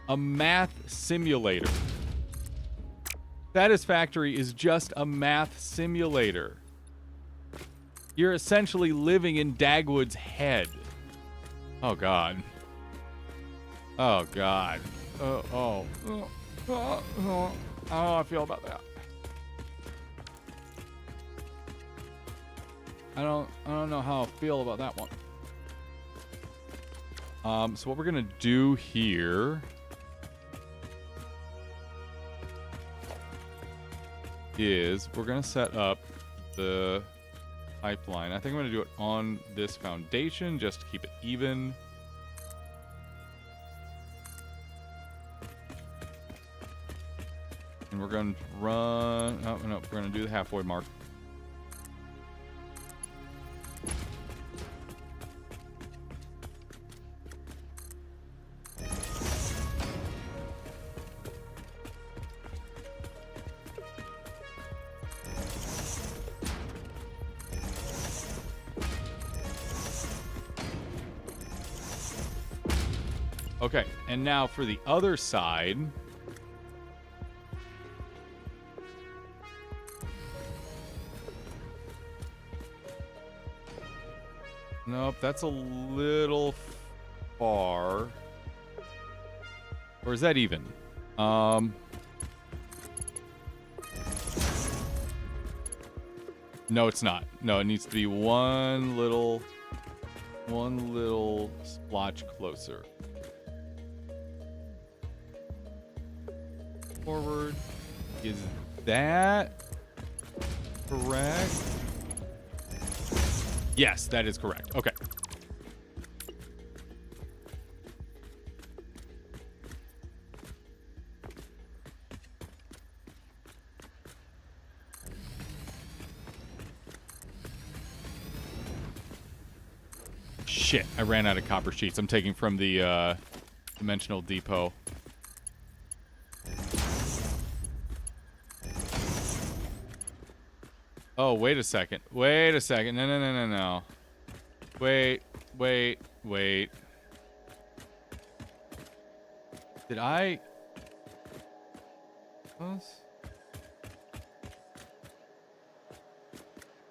a math simulator. Satisfactory is just a math simulator. You're essentially living in Dagwood's head. Oh, God. Oh, God. I don't know how I feel about that. I don't know how I feel about that one. So what we're gonna do here is we're gonna set up the pipeline. I think I'm gonna do it on this foundation just to keep it even. And we're gonna run. Oh no, we're gonna do the halfway mark. Okay, and now for the other side. Nope, that's a little far. Or is that even? No, it's not. No, it needs to be one little splotch closer. Forward. Is that correct? Yes, that is correct. Okay. Shit, I ran out of copper sheets. I'm taking from the dimensional depot. Oh, wait a second. Wait a second. No. Wait. Did I...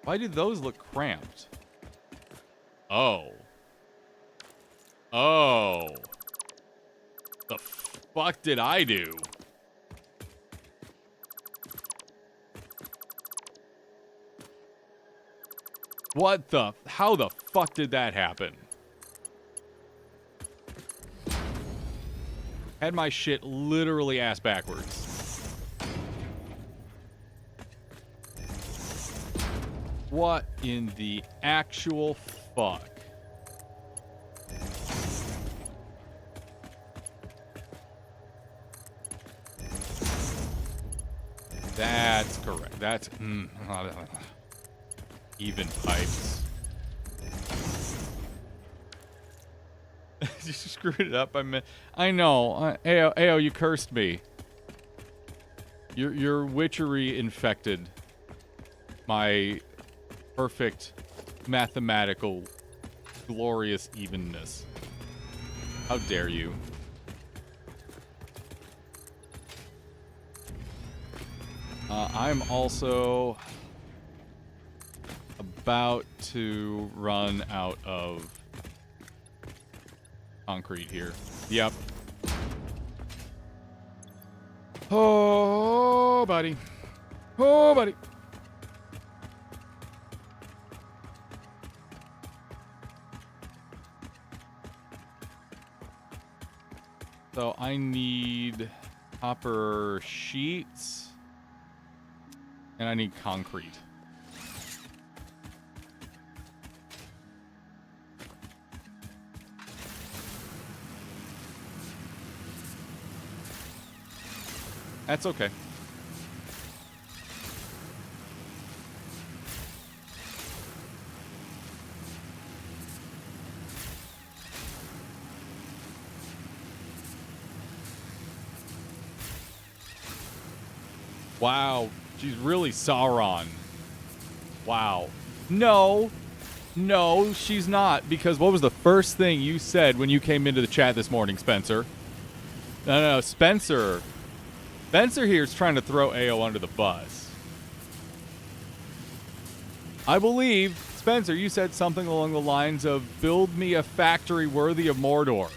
Why did those look cramped? Oh. The fuck did I do? What the... How the fuck did that happen? Had my shit literally ass backwards. What in the actual fuck? That's correct. That's... even pipes. You screwed it up. I know. Ao, you cursed me. Your witchery infected my perfect mathematical glorious evenness. How dare you? I'm also about to run out of concrete here. Yep. Oh, buddy. Oh, buddy. So I need copper sheets. And I need concrete. That's okay. Wow. She's really Sauron. Wow. No. No, she's not. Because what was the first thing you said when you came into the chat this morning, Spencer? No, Spencer. Spencer here is trying to throw AO under the bus. I believe, Spencer, you said something along the lines of, build me a factory worthy of Mordor.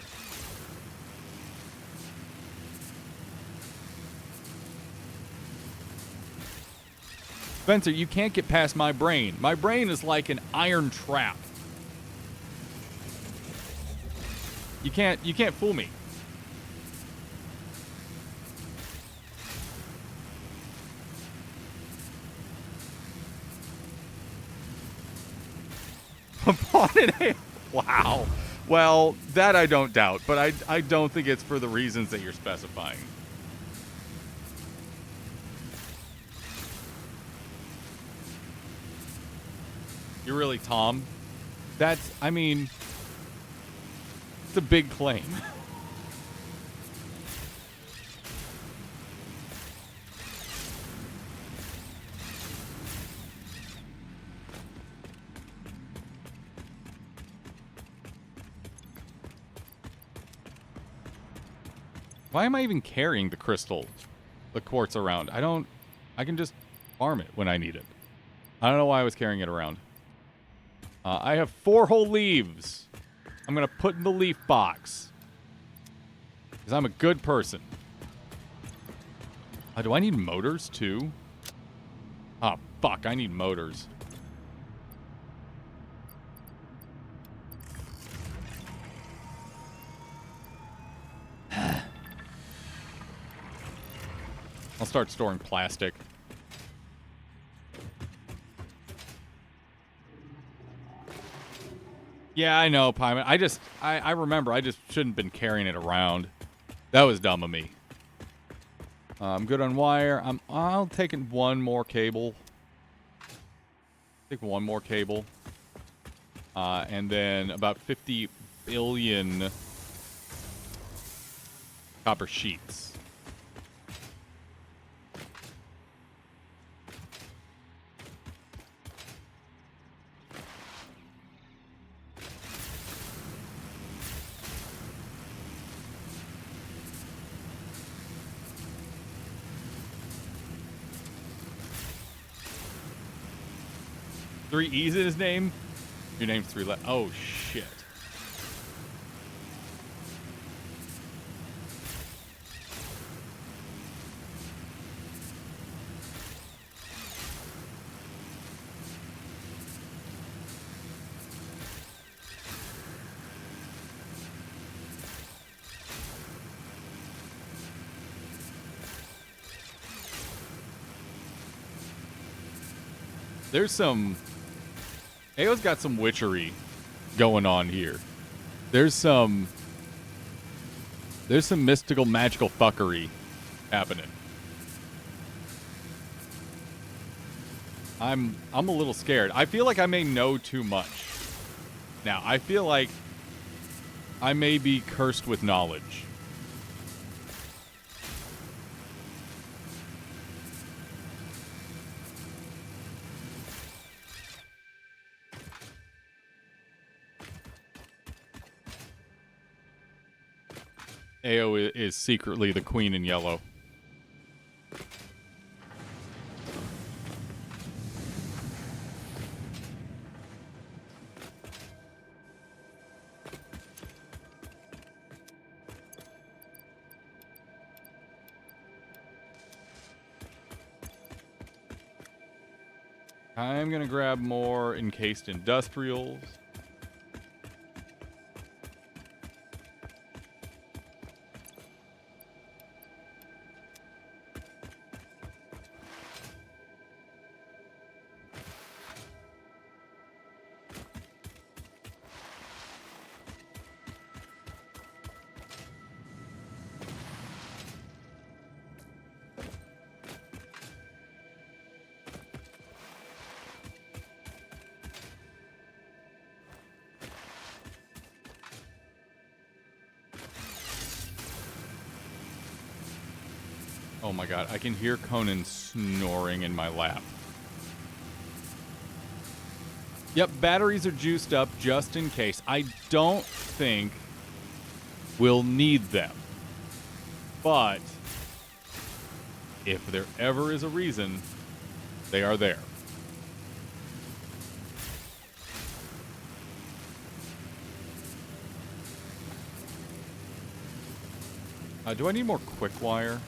Spencer, you can't get past my brain. My brain is like an iron trap. You can't fool me. Upon it, wow. Well, that I don't doubt, but I don't think it's for the reasons that you're specifying. You're really Tom? That's, I mean, it's a big claim. Why am I even carrying the crystal, the quartz around? I can just farm it when I need it. I don't know why I was carrying it around. I have 4 whole leaves. I'm going to put in the leaf box. Because I'm a good person. Do I need motors too? Oh, fuck. I need motors. I'll start storing plastic. Yeah, I know, Pyman. I remember I just shouldn't have been carrying it around. That was dumb of me. I'm good on wire. I'll take one more cable. Take one more cable. And then about 50 billion copper sheets. Three E's in his name? Your name's 3 letters. Oh, shit. There's some... AO's got some witchery going on here. There's some mystical, magical fuckery happening. I'm a little scared. I feel like I may know too much. Now, I feel like I may be cursed with knowledge. AO is secretly the queen in yellow. I'm going to grab more encased industrials. Oh my god, I can hear Conan snoring in my lap. Yep, batteries are juiced up just in case. I don't think we'll need them. But if there ever is a reason, they are there. Do I need more quick wire?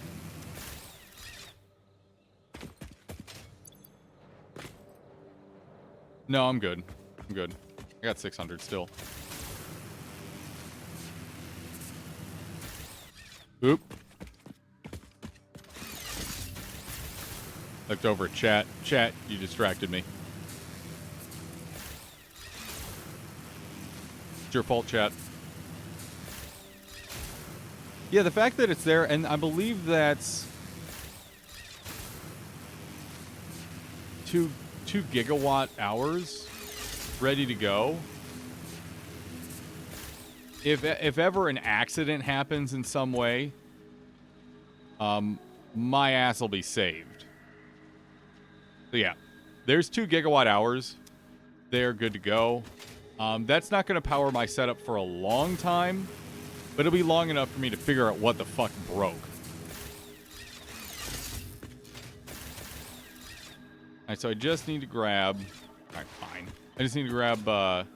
No, I'm good. I'm good. I got 600 still. Oop. Looked over at chat. Chat, you distracted me. It's your fault, chat. Yeah, the fact that it's there, and I believe that's 2 gigawatt hours ready to go. If ever an accident happens in some way, my ass will be saved. So yeah, there's 2 gigawatt hours. They're good to go. That's not going to power my setup for a long time, but it'll be long enough for me to figure out what the fuck broke. Alright, so I just need to grab... Alright, fine. I just need to grab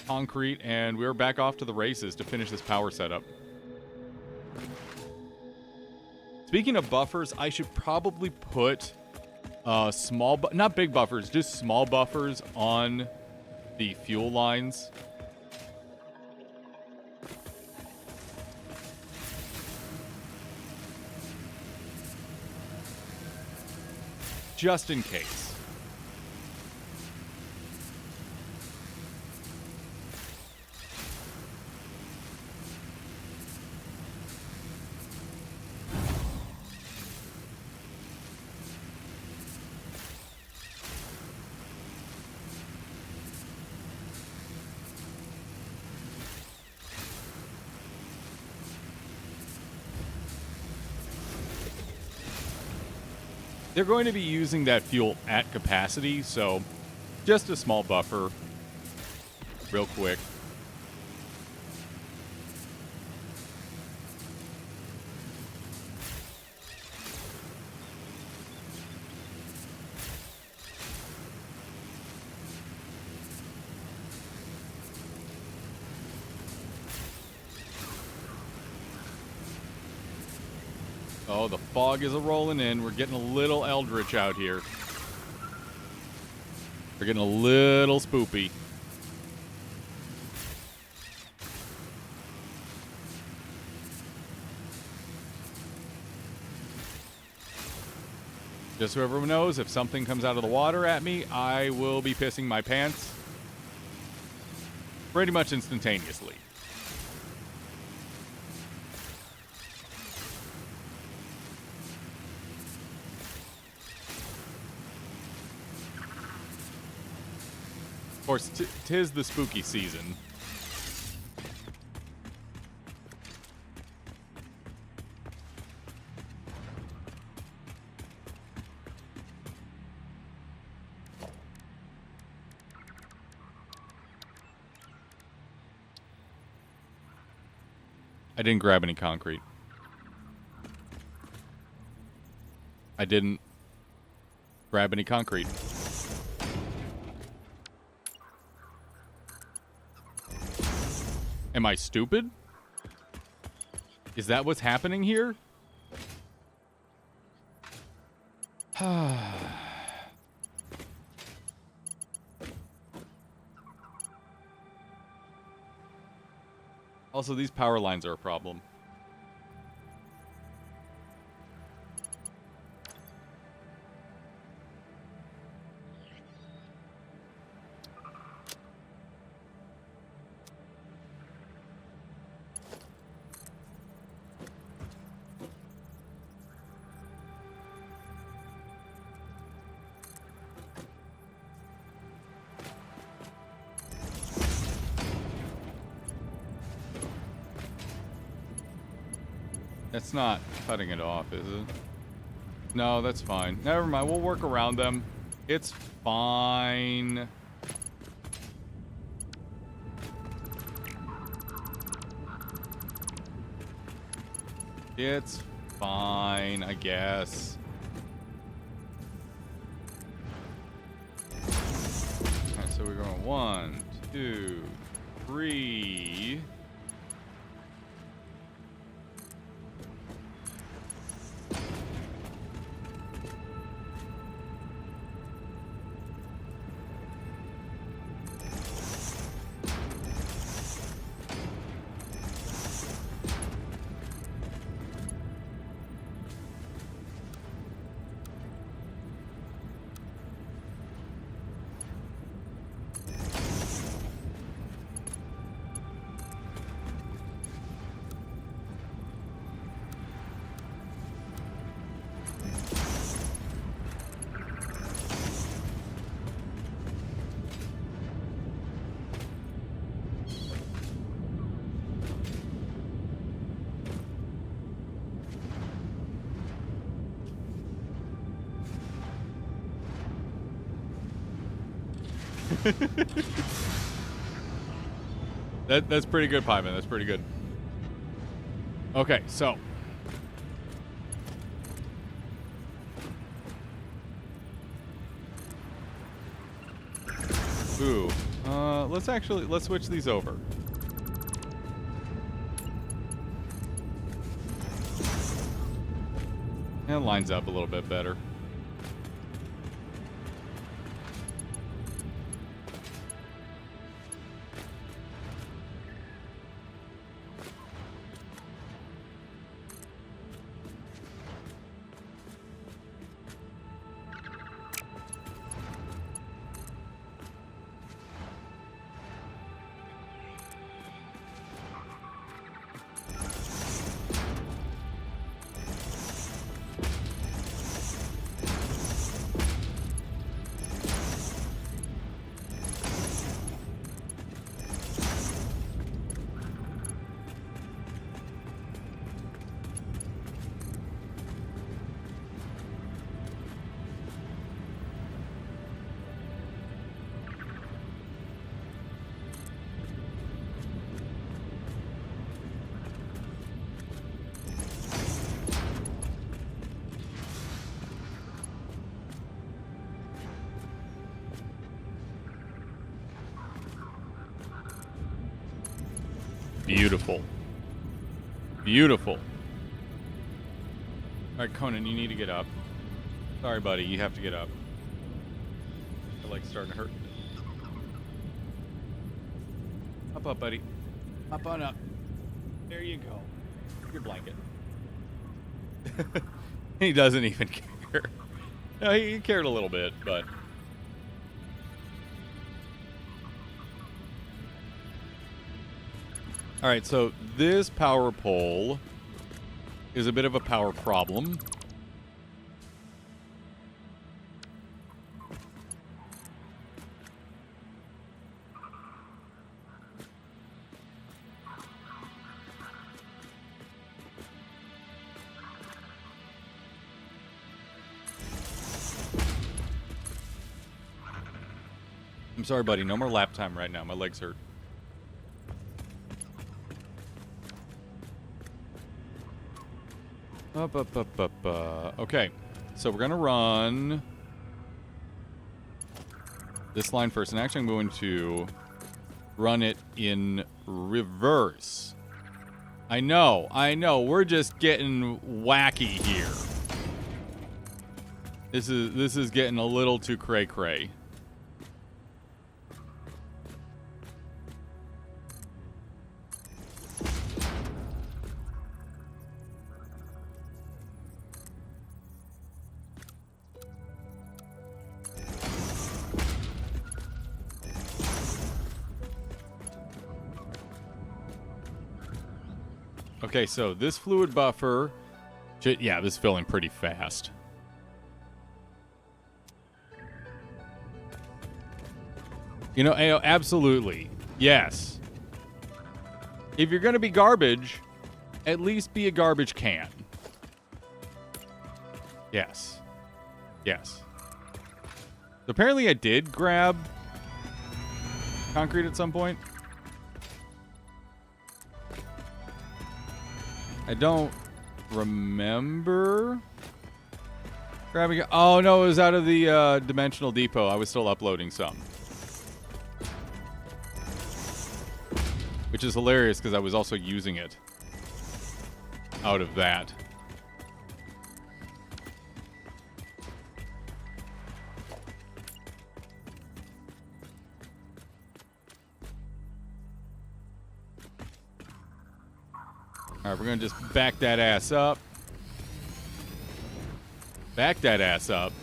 concrete, and we're back off to the races to finish this power setup. Speaking of buffers, I should probably put not big buffers, just small buffers on the fuel lines. Just in case. They're going to be using that fuel at capacity, so just a small buffer, real quick. Oh, the fog is a-rolling in. We're getting a little eldritch out here. We're getting a little spoopy. Just so everyone knows, if something comes out of the water at me, I will be pissing my pants pretty much instantaneously. Of course, tis the spooky season. I didn't grab any concrete. I didn't grab any concrete. Am I stupid? Is that what's happening here? Also, these power lines are a problem. That's not cutting it off, is it? No, that's fine. Never mind. We'll work around them. It's fine. It's fine, I guess. Alright, so we're going 1, 2, 3. That's pretty good, Pieman. That's pretty good. Okay, so. Ooh. Let's switch these over. And it lines up a little bit better. Beautiful. Beautiful. All right, Conan, you need to get up. Sorry, buddy, you have to get up. My leg's starting to hurt. Up, buddy. Up on up. There you go. Your blanket. He doesn't even care. No, he cared a little bit, but... All right, so this power pole is a bit of a power problem. I'm sorry, buddy. No more lap time right now. My legs hurt. Okay, so we're gonna run this line first, and actually I'm going to run it in reverse. I know, we're just getting wacky here. This is getting a little too cray-cray. Okay, so this fluid buffer, yeah, this is filling pretty fast. You know, Ayo, absolutely. Yes. If you're going to be garbage at least be a garbage can. Yes. Yes. So apparently I did grab concrete at some point. I don't remember grabbing it. Oh, no, it was out of the Dimensional Depot. I was still uploading some. Which is hilarious because I was also using it out of that. All right, we're going to just back that ass up. Back that ass up.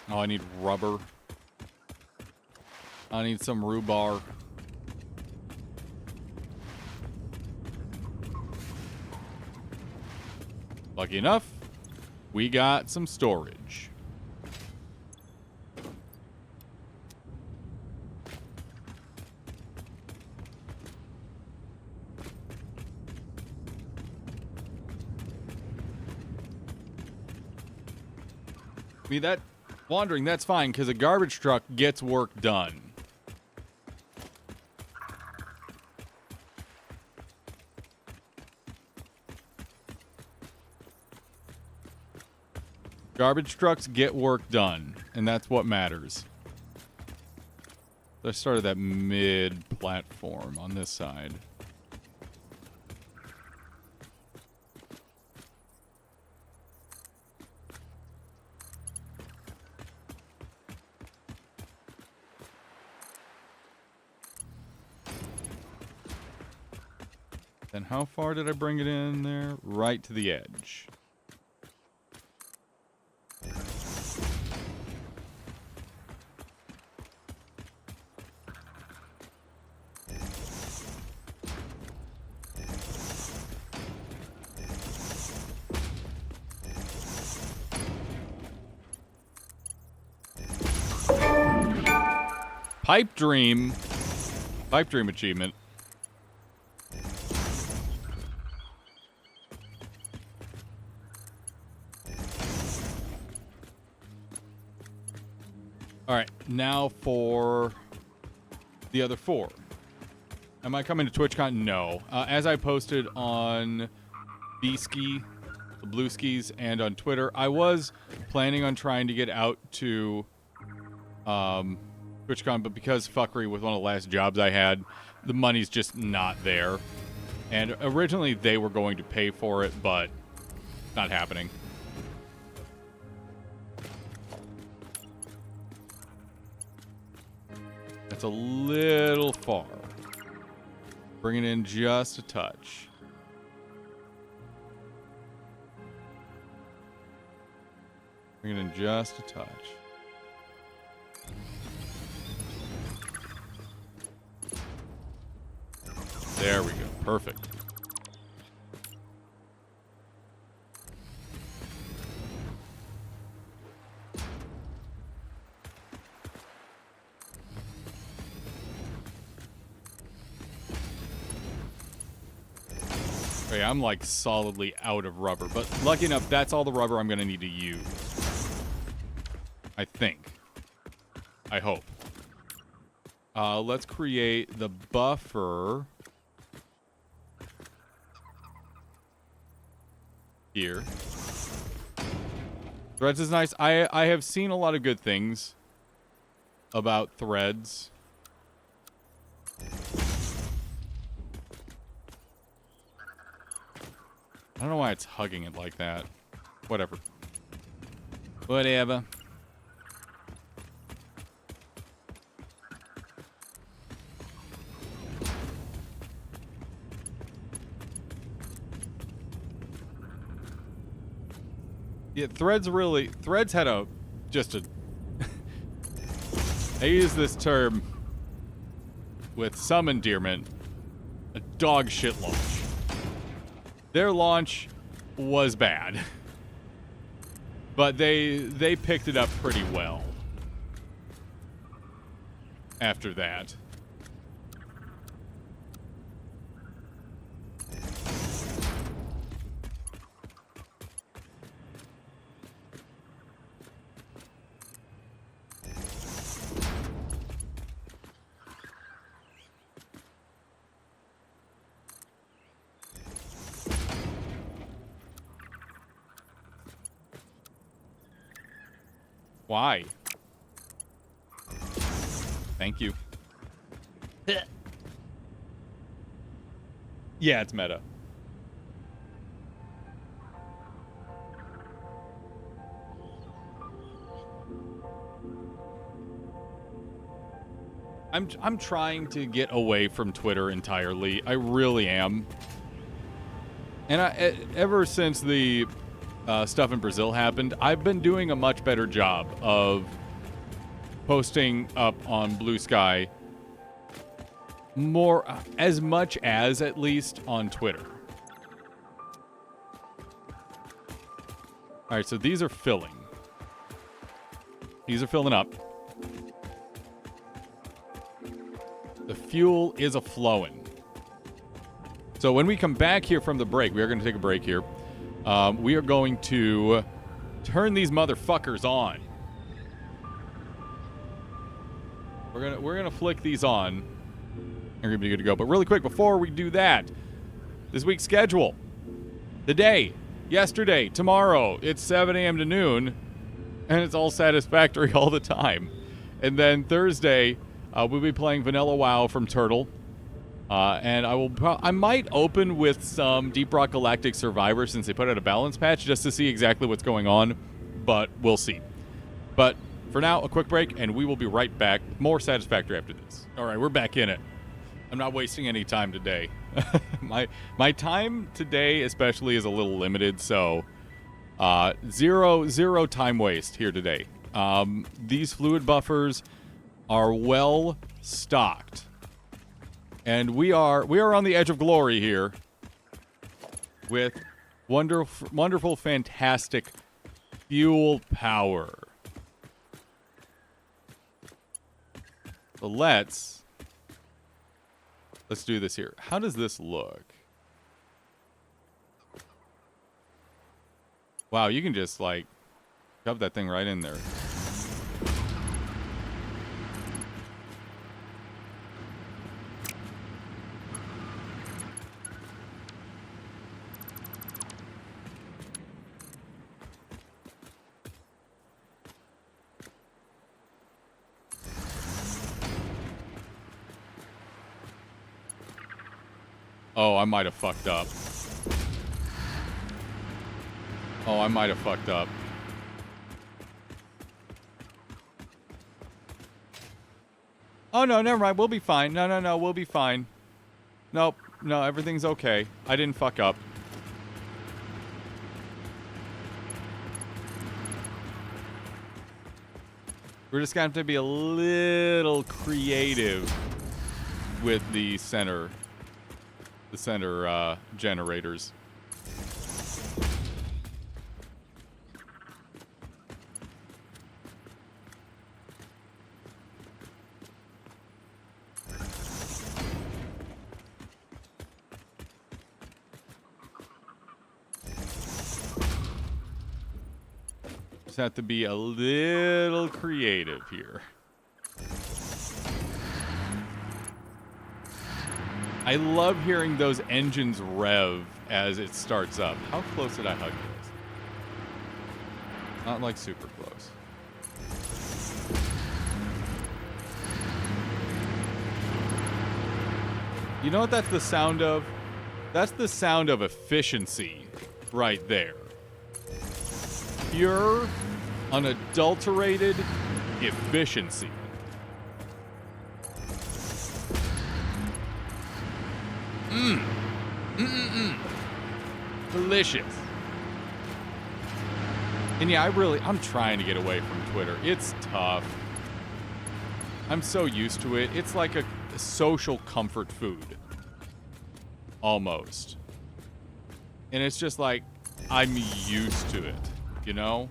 Oh, I need rubber. I need some rhubarb. Lucky enough, we got some storage. I mean, that wandering, that's fine, because a garbage truck gets work done. Garbage trucks get work done, and that's what matters. I started that mid-platform on this side. Then how far did I bring it in there? Right to the edge. Pipe Dream achievement. All right, now for the other 4. Am I coming to TwitchCon? No. As I posted on B-Ski, the Blue Skis, and on Twitter, I was planning on trying to get out to TwitchCon, but because fuckery was one of the last jobs I had, the money's just not there. And originally they were going to pay for it, but not happening. That's a little far. Bring it in just a touch. Bring it in just a touch. There we go. Perfect. Okay, I'm like solidly out of rubber, but lucky enough, that's all the rubber I'm going to need to use. I think. I hope. Let's create the buffer here. Threads is nice. I have seen a lot of good things about Threads. I don't know why it's hugging it like that. Whatever. Whatever. Yeah, Threads had a I use this term with some endearment, a dog shit launch. Their launch was bad, but they picked it up pretty well after that. Why? Thank you. Yeah, it's meta. I'm trying to get away from Twitter entirely. I really am. And ever since the stuff in Brazil happened, I've been doing a much better job of posting up on Blue Sky more, as much as at least on Twitter. All right, so these are filling. These are filling up. The fuel is a-flowing. So when we come back here from the break, we are going to take a break here. We are going to turn these motherfuckers on. We're gonna flick these on. We're gonna be good to go. But really quick, before we do that, this week's schedule. The day, yesterday, tomorrow, it's 7 a.m. to noon, and it's all Satisfactory all the time. And then Thursday, we'll be playing Vanilla WoW from Turtle. And I might open with some Deep Rock Galactic Survivor since they put out a balance patch just to see exactly what's going on, but we'll see. But for now, a quick break, and we will be right back. More Satisfactory after this. All right, we're back in it. I'm not wasting any time today. my time today especially is a little limited, so zero time waste here today. These fluid buffers are well stocked. And we are on the edge of glory here with wonderful, fantastic fuel power. So let's do this here. How does this look? Wow, you can just like shove that thing right in there. Oh, I might have fucked up. Oh, I might have fucked up. Oh, no, never mind. We'll be fine. No, we'll be fine. Nope. No, everything's okay. I didn't fuck up. We're just going to have to be a little creative with the center generators. Just have to be a little creative here. I love hearing those engines rev as it starts up. How close did I hug this? Not like super close. You know what that's the sound of? That's the sound of efficiency right there. Pure, unadulterated efficiency. Delicious. And yeah, I'm trying to get away from Twitter. It's tough. I'm so used to it. It's like a social comfort food. Almost. And it's just like, I'm used to it, you know?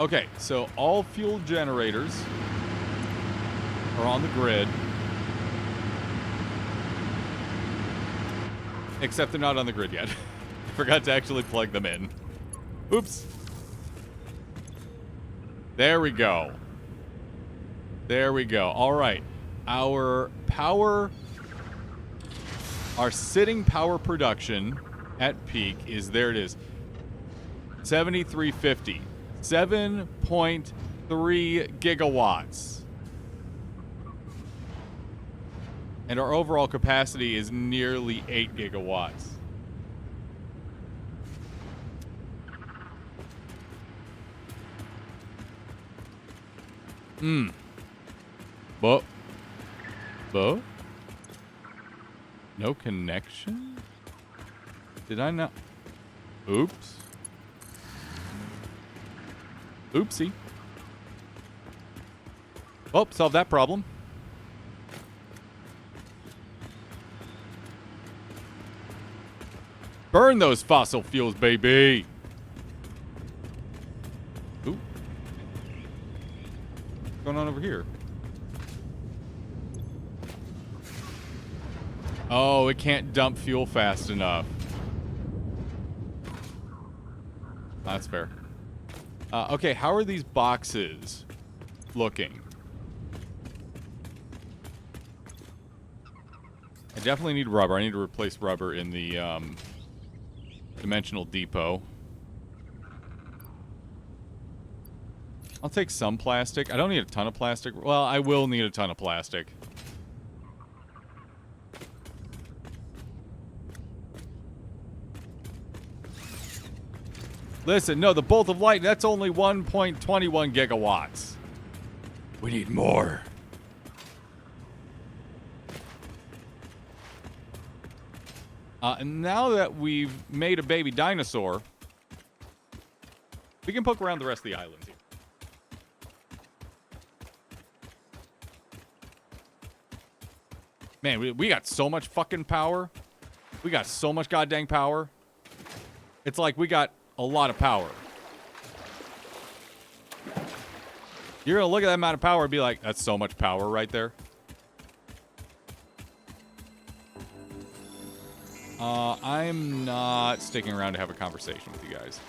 Okay, so all fuel generators are on the grid. Except they're not on the grid yet. Forgot to actually plug them in. Oops. There we go. There we go. All right. Our power, our sitting power production at peak is, there it is, 7,350. 7.3 gigawatts. And our overall capacity is nearly 8 gigawatts. Bo? No connection? Did I not? Oops. Oopsie. Oh, solved that problem. Burn those fossil fuels, baby. Ooh. What's going on over here? Oh, it can't dump fuel fast enough. That's fair. Okay, how are these boxes looking? I definitely need rubber. I need to replace rubber in the dimensional depot. I'll take some plastic. I don't need a ton of plastic. Well, I will need a ton of plastic. Listen, no, the bolt of light, that's only 1.21 gigawatts. We need more. And now that we've made a baby dinosaur, we can poke around the rest of the islands here. Man, we got so much fucking power. We got so much goddamn power. It's like we got a lot of power. You're gonna look at that amount of power and be like, that's so much power right there. I'm not sticking around to have a conversation with you guys.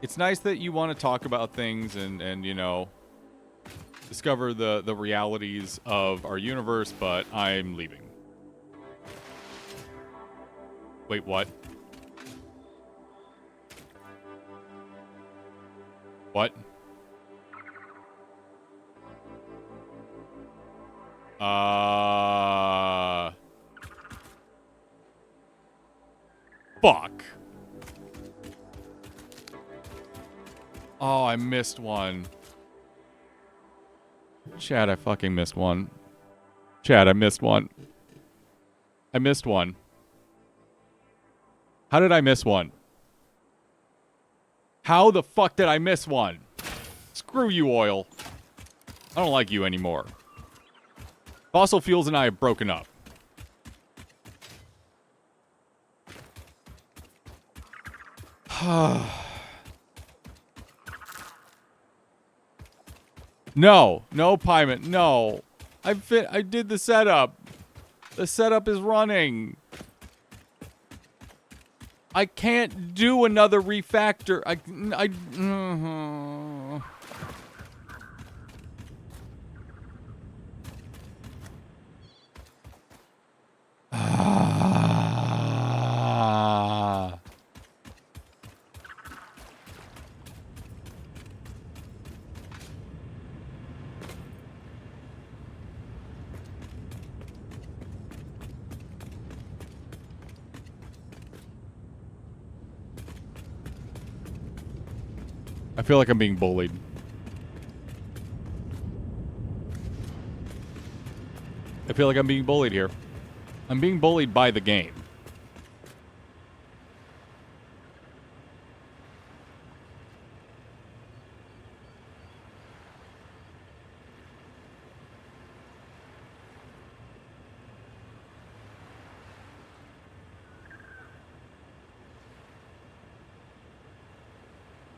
It's nice that you want to talk about things and you know, discover the realities of our universe, but I'm leaving. Wait, what? What? Fuck. Oh, I missed one. Chad, I fucking missed one. Chad, I missed one. I missed one. How did I miss one? How the fuck did I miss one? Screw you, oil. I don't like you anymore. Fossil fuels and I have broken up. No, no, Pyman, no. I did the setup. The setup is running. I can't do another refactor. I feel like I'm being bullied. I feel like I'm being bullied here. I'm being bullied by the game.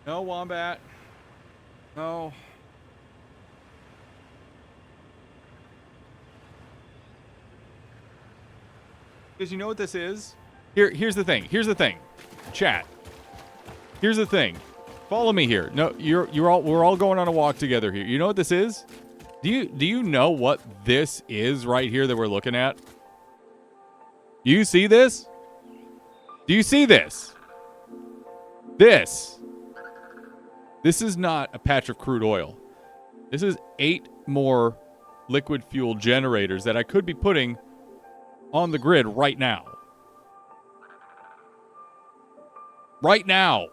No, Wombat. No. Because you know what this is? Here's the thing. Here's the thing. Chat. Here's the thing. Follow me here. No, we're all going on a walk together here. You know what this is? Do you know what this is right here that we're looking at? Do you see this? Do you see this? This is not a patch of crude oil. This is 8 more liquid fuel generators that I could be putting on the grid right now. Right now.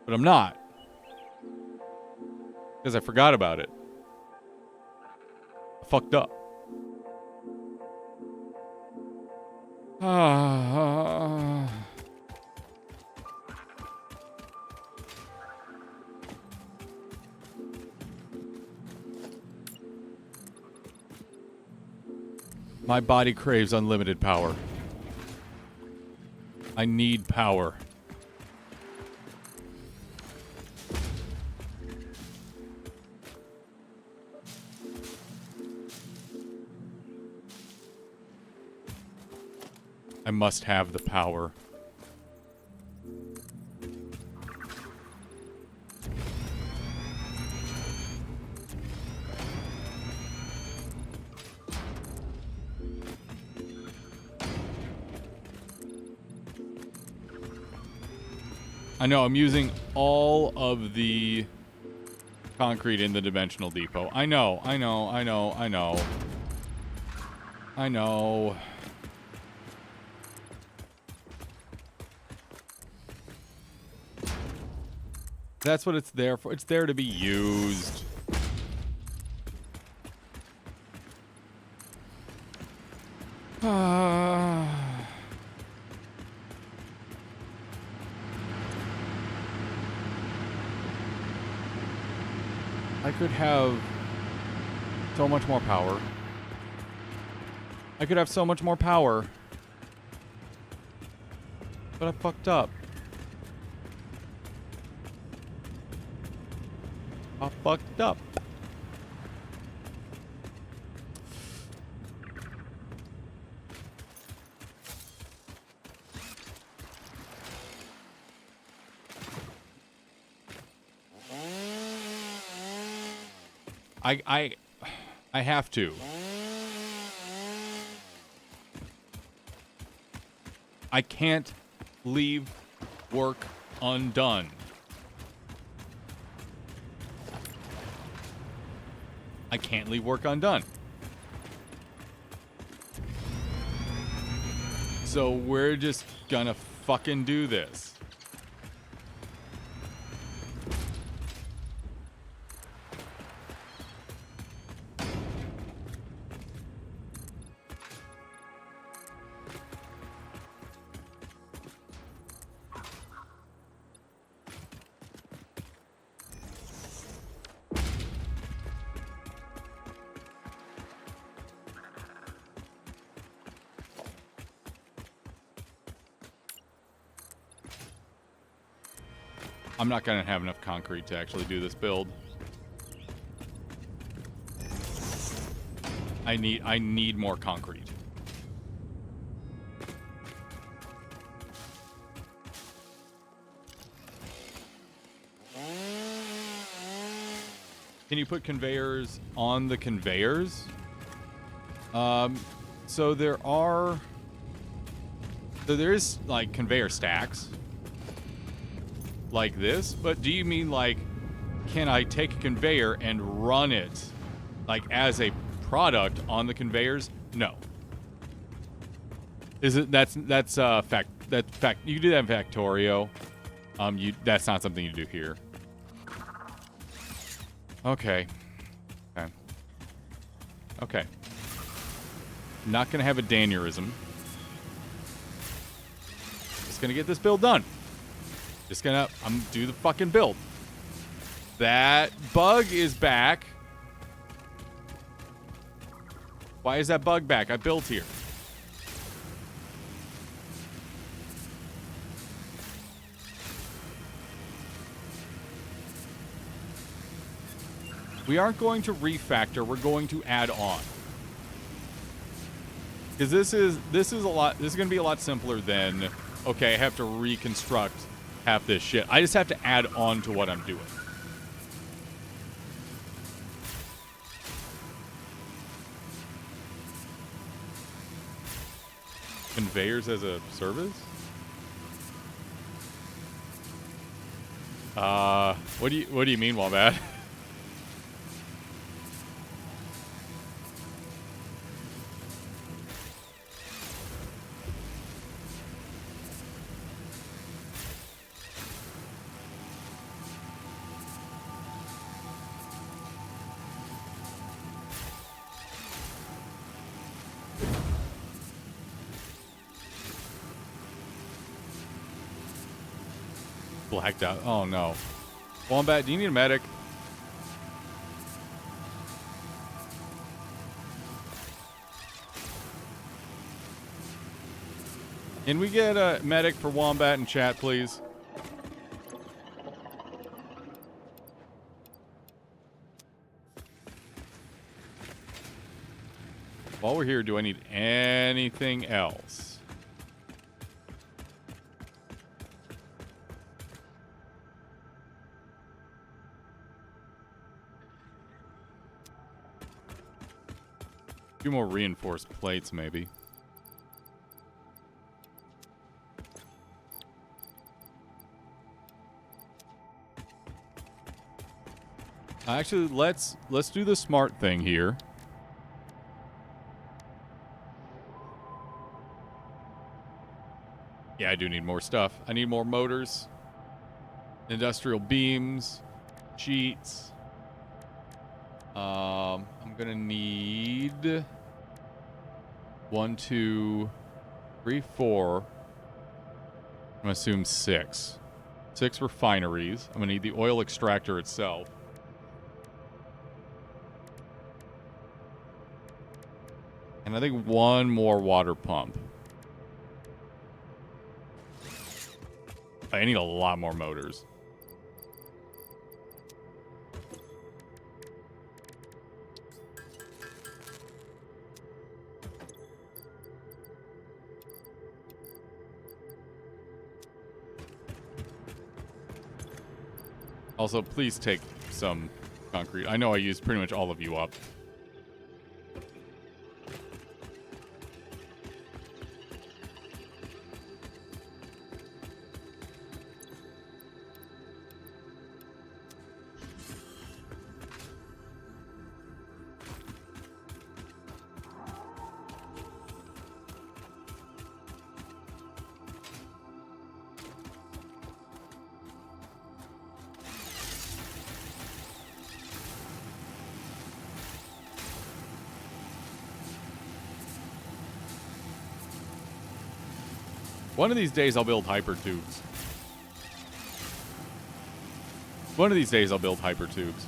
But I'm not. Because I forgot about it. I fucked up. My body craves unlimited power. I need power. I must have the power. I know, I'm using all of the concrete in the dimensional depot. I know. I know. That's what it's there for. It's there to be used. I could have so much more power. I could have so much more power. But I fucked up. I fucked up. I have to. I can't leave work undone. I can't leave work undone. So we're just gonna fucking do this. I'm not going to have enough concrete to actually do this build. I need more concrete. Can you put conveyors on the conveyors? So there is like conveyor stacks. Like this, but do you mean like, can I take a conveyor and run it like as a product on the conveyors? No. Is it that's you can do that in Factorio. That's not something you do here. Okay. Not gonna have a Danierism. Just gonna get this build done. I'm do the fucking build. That bug is back. Why is that bug back? I built here. We aren't going to refactor. We're going to add on. Because this is going to be a lot simpler than, okay, I have to reconstruct half this shit. I just have to add on to what I'm doing. Conveyors as a service? What do you mean, Wombat? Blacked out. Oh no. Wombat, do you need a medic? Can we get a medic for Wombat in chat, please? While we're here, do I need anything else? A few more reinforced plates, maybe. Actually, let's do the smart thing here. Yeah, I do need more stuff. I need more motors, industrial beams, sheets. I'm gonna need 1, 2, 3, 4. I'm gonna assume 6. 6 refineries. I'm gonna need the oil extractor itself. And I think 1 more water pump. I need a lot more motors. Also, please take some concrete. I know I used pretty much all of you up. One of these days I'll build hyper tubes. One of these days I'll build hyper tubes.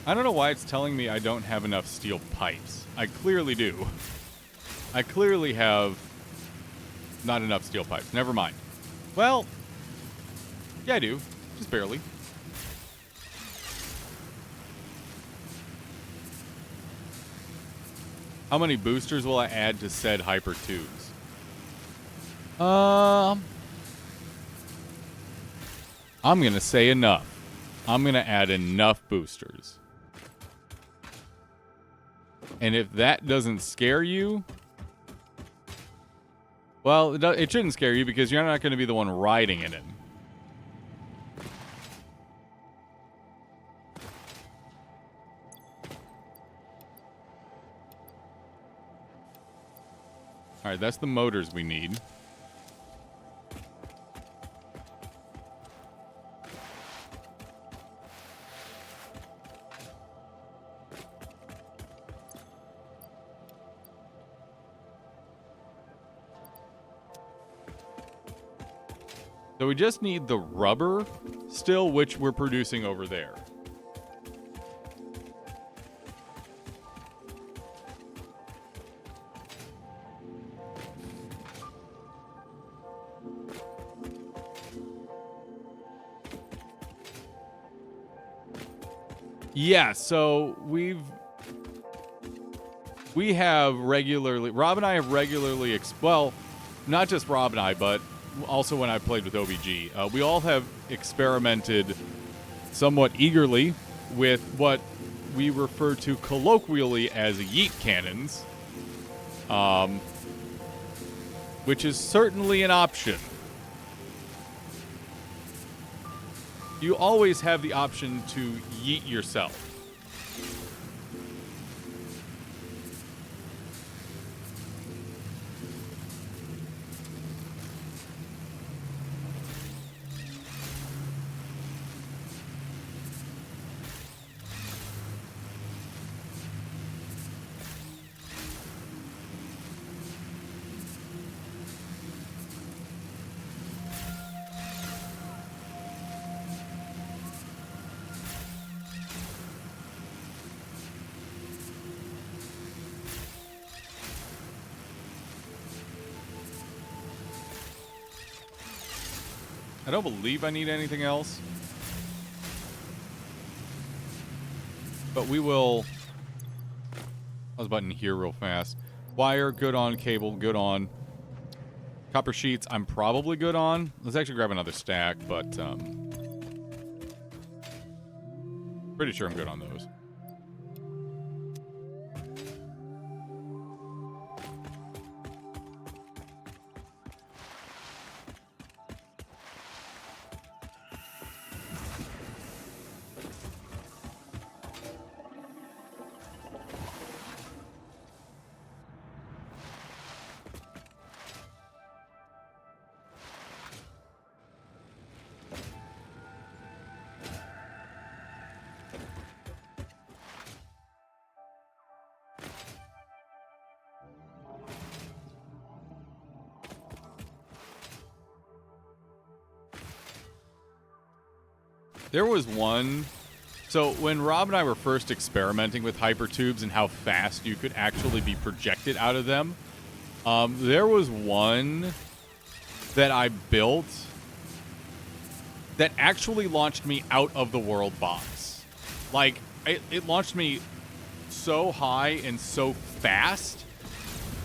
I don't know why it's telling me I don't have enough steel pipes. I clearly do. I clearly have not enough steel pipes. Never mind. Well, yeah, I do. Just barely. How many boosters will I add to said hyper tubes? I'm gonna say enough. I'm gonna add enough boosters. And if that doesn't scare you, well, it shouldn't scare you because you're not going to be the one riding in it. All right, that's the motors we need. So we just need the rubber still, which we're producing over there. Yeah, so we have regularly, Rob and I have regularly, well, not just Rob and I, but also when I played with OBG, we all have experimented somewhat eagerly with what we refer to colloquially as yeet cannons, which is certainly an option. You always have the option to yeet yourself. I don't believe I need anything else. But we will... I was buttoning here real fast. Wire, good on. Cable, good on. Copper sheets, I'm probably good on. Let's actually grab another stack, but... pretty sure I'm good on those. There was one... So when Rob and I were first experimenting with hypertubes and how fast you could actually be projected out of them, there was one that I built that actually launched me out of the world box. Like, it launched me so high and so fast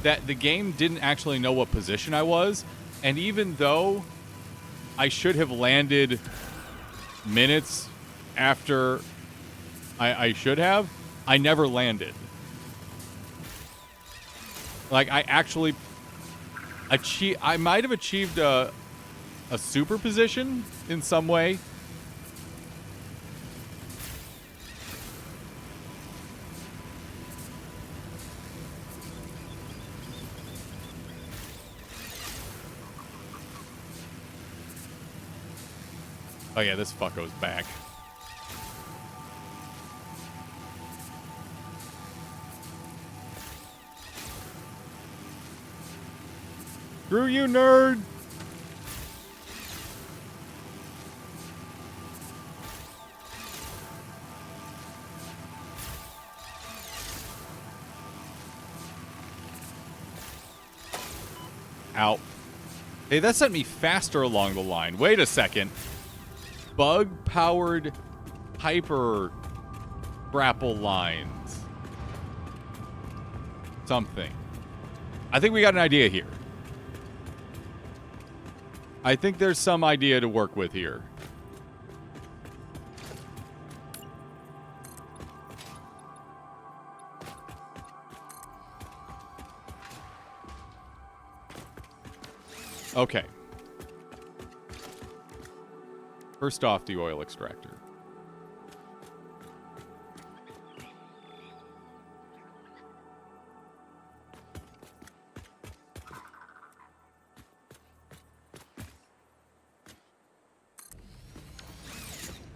that the game didn't actually know what position I was. And even though I should have landed minutes after I should have, I never landed. Like, I actually I might have achieved a super position in some way. Oh yeah, this fucko's back. Screw you, nerd! Ow. Hey, that sent me faster along the line. Wait a second. Bug-powered hyper grapple lines. Something. I think we got an idea here. I think there's some idea to work with here. Okay. First off, the oil extractor.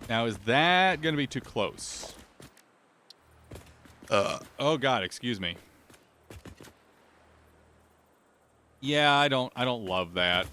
Now, is that going to be too close? Oh God, excuse me. Yeah, I don't love that.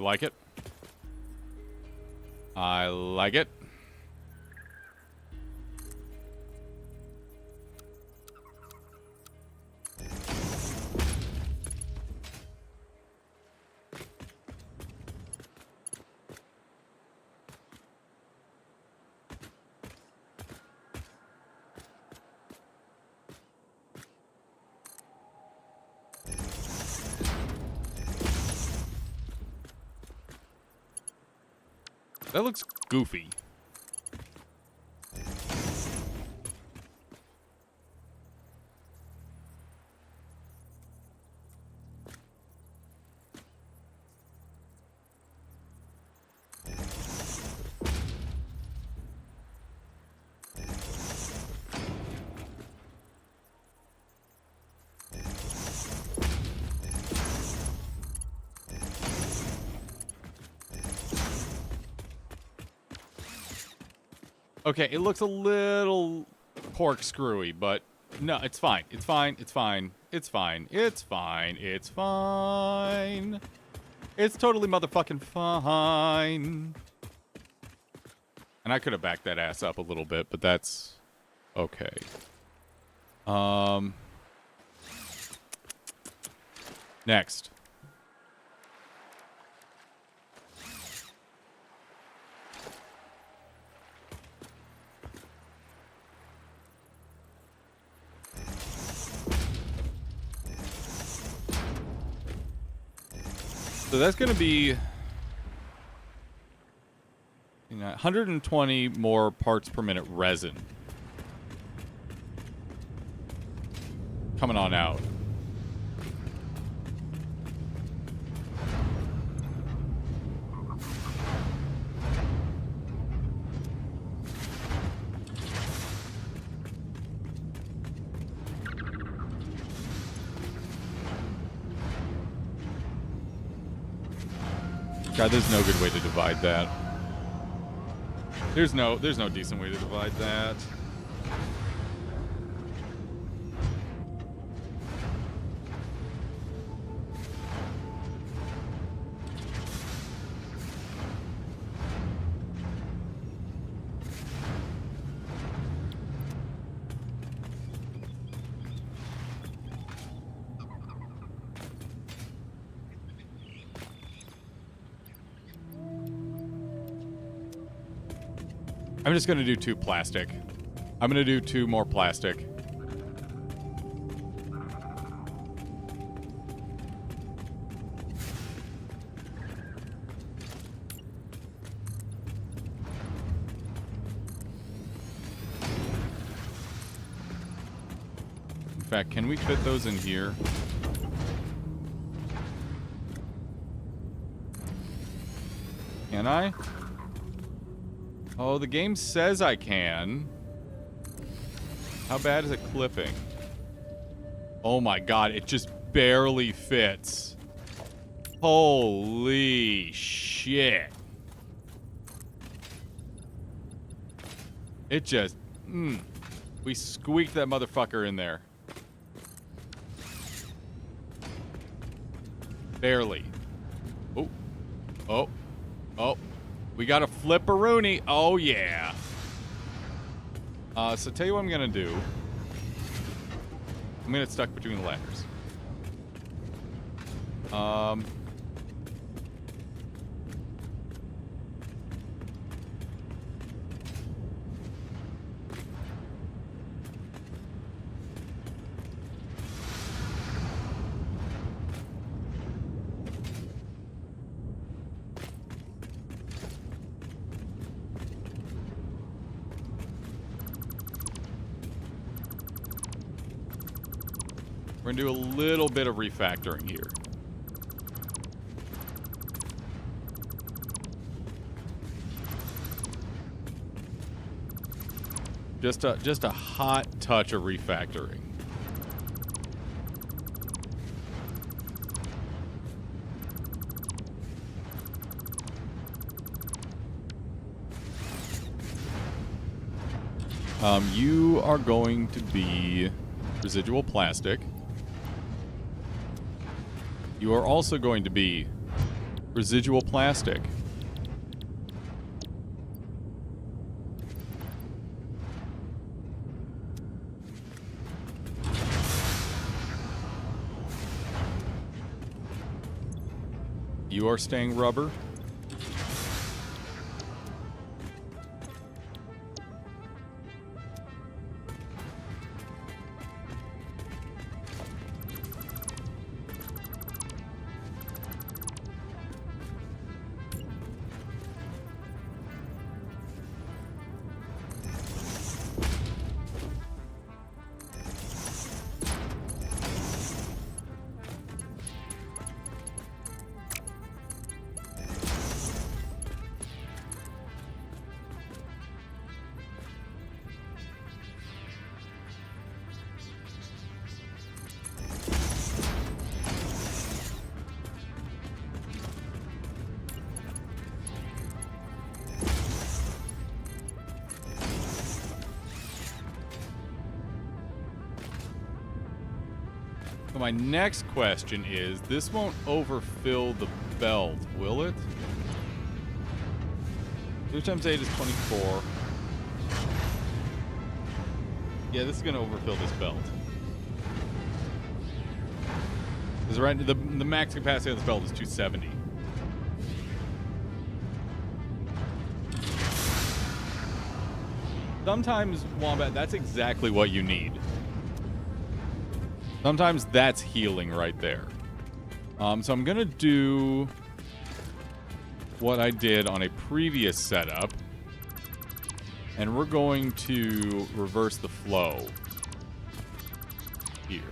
I like it. I like it. That looks goofy. Okay, it looks a little corkscrewy, but no, it's fine. It's fine. It's fine. It's fine. It's fine. It's fine. It's totally motherfucking fine. And I could have backed that ass up a little bit, but that's okay. Next. So that's going to be 120 more parts per minute resin coming on out. God, there's no good way to divide that. There's no decent way to divide that. I'm just going to do 2 plastic. I'm going to do 2 more plastic. In fact, can we fit those in here? Can I? Oh, the game says I can. How bad is it clipping? Oh my god, it just barely fits. Holy shit. It just... We squeaked that motherfucker in there. Barely. Oh. Oh. Oh. We got a flipperoonie. Oh, yeah. So tell you what I'm going to do. I'm going to get stuck between the ladders. We're going to do a little bit of refactoring here. Just a hot touch of refactoring. You are going to be residual plastic. You are also going to be Residual plastic. You are staying rubber. So my next question is, this won't overfill the belt, will it? 2 times 8 is 24. Yeah, this is going to overfill this belt. Because right, the max capacity of this belt is 270. Sometimes, Wombat, that's exactly what you need. Sometimes that's healing right there. So I'm going to do what I did on a previous setup. And we're going to reverse the flow here.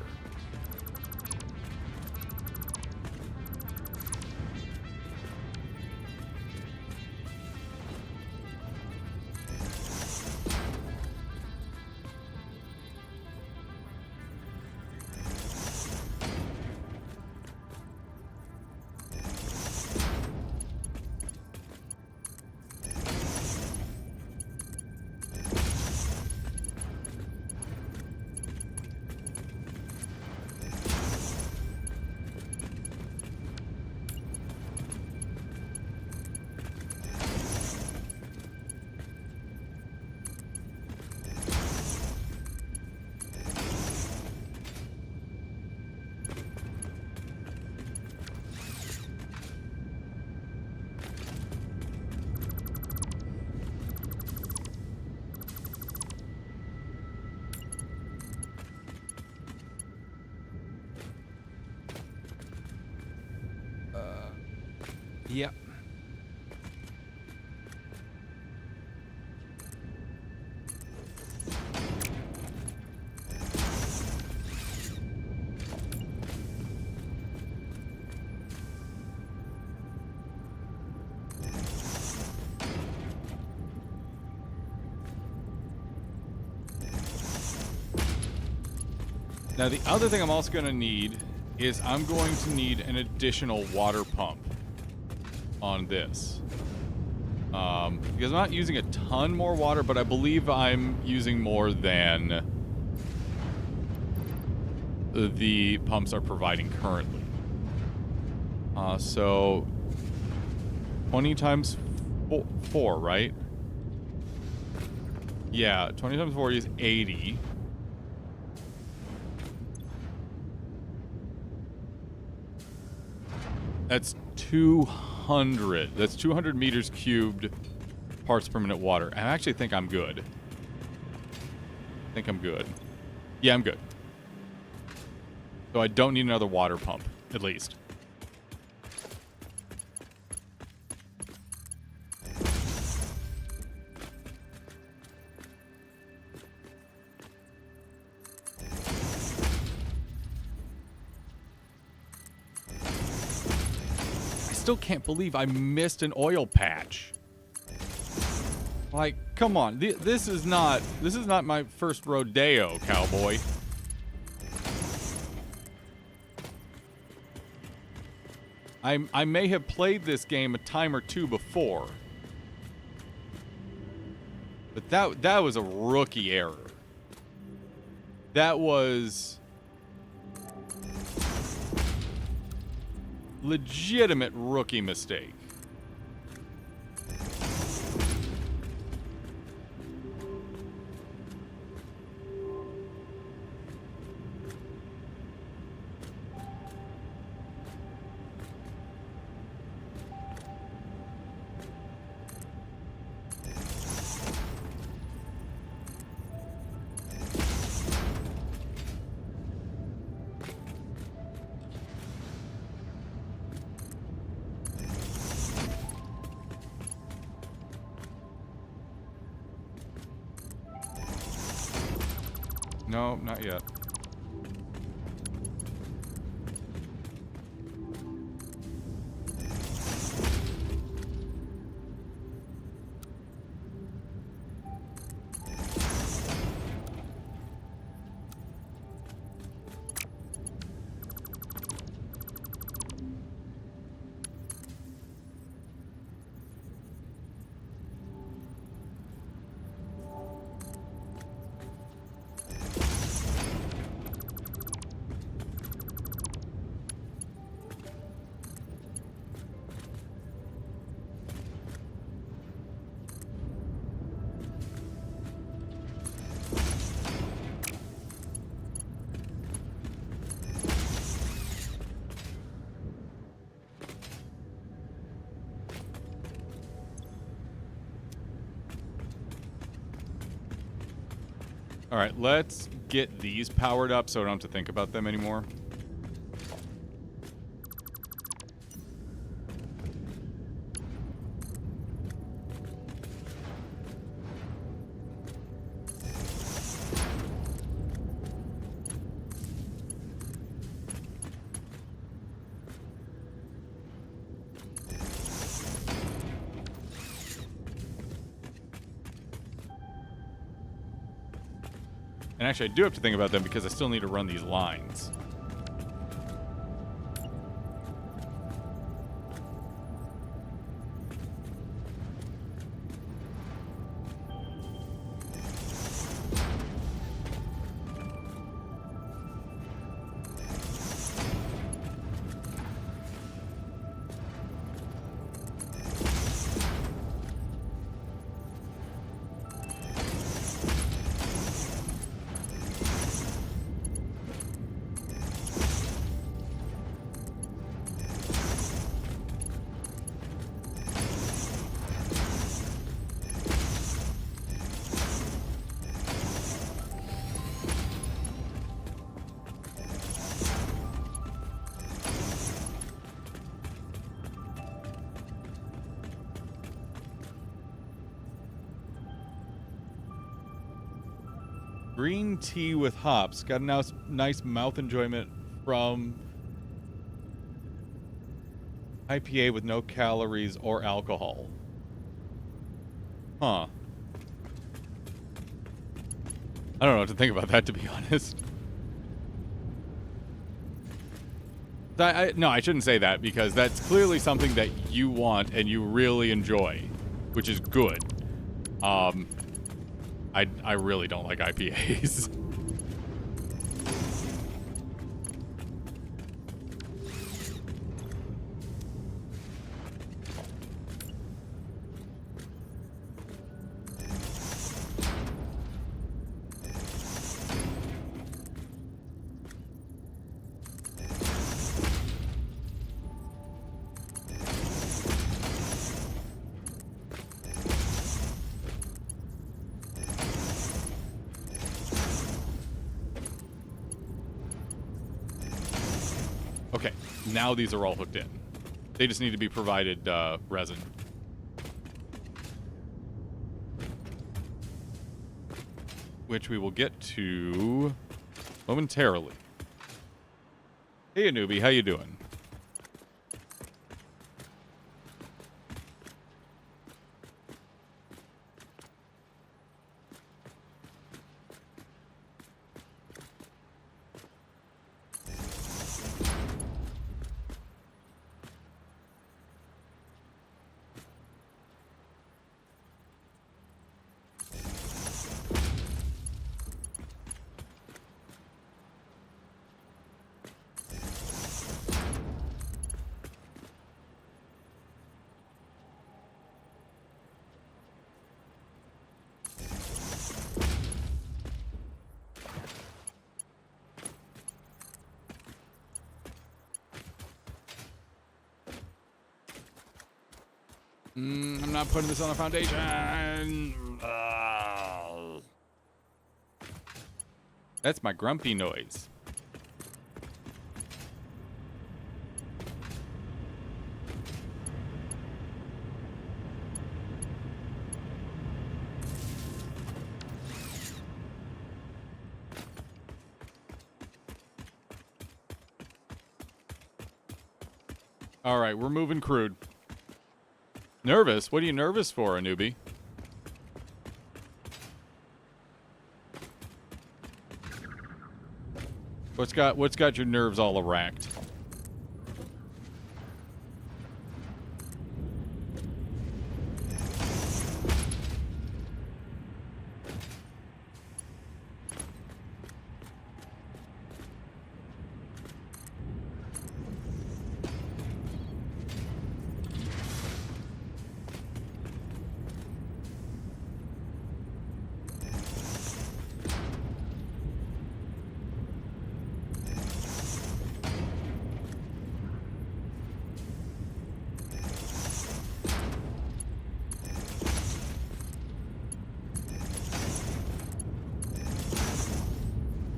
Yep. Now, the other thing I'm also going to need is I'm going to need an additional water pump on this. Because I'm not using a ton more water, but I believe I'm using more than the pumps are providing currently. So 20 times 4, right? Yeah, 20 times 4 is 80. That's 200. That's 200 meters cubed parts per minute water. I actually think I'm good. Yeah, I'm good. So I don't need another water pump, at least. Still can't believe I missed an oil patch. Like, come on. This is not my first rodeo, cowboy. I may have played this game a time or two before. But that was a rookie error. That was legitimate rookie mistake. No, not yet. All right, let's get these powered up so I don't have to think about them anymore. And actually, I do have to think about them because I still need to run these lines. Green tea with hops. Got a nice mouth enjoyment from IPA with no calories or alcohol. Huh. I don't know what to think about that, to be honest. No, I shouldn't say that because that's clearly something that you want and you really enjoy, which is good. I really don't like IPAs. Okay, now these are all hooked in. They just need to be provided resin. Which we will get to momentarily. Hey, Anubi, how you doing? I'm not putting this on a foundation. That's my grumpy noise. All right, we're moving crude. Nervous? What are you nervous for, a newbie? What's got your nerves all racked?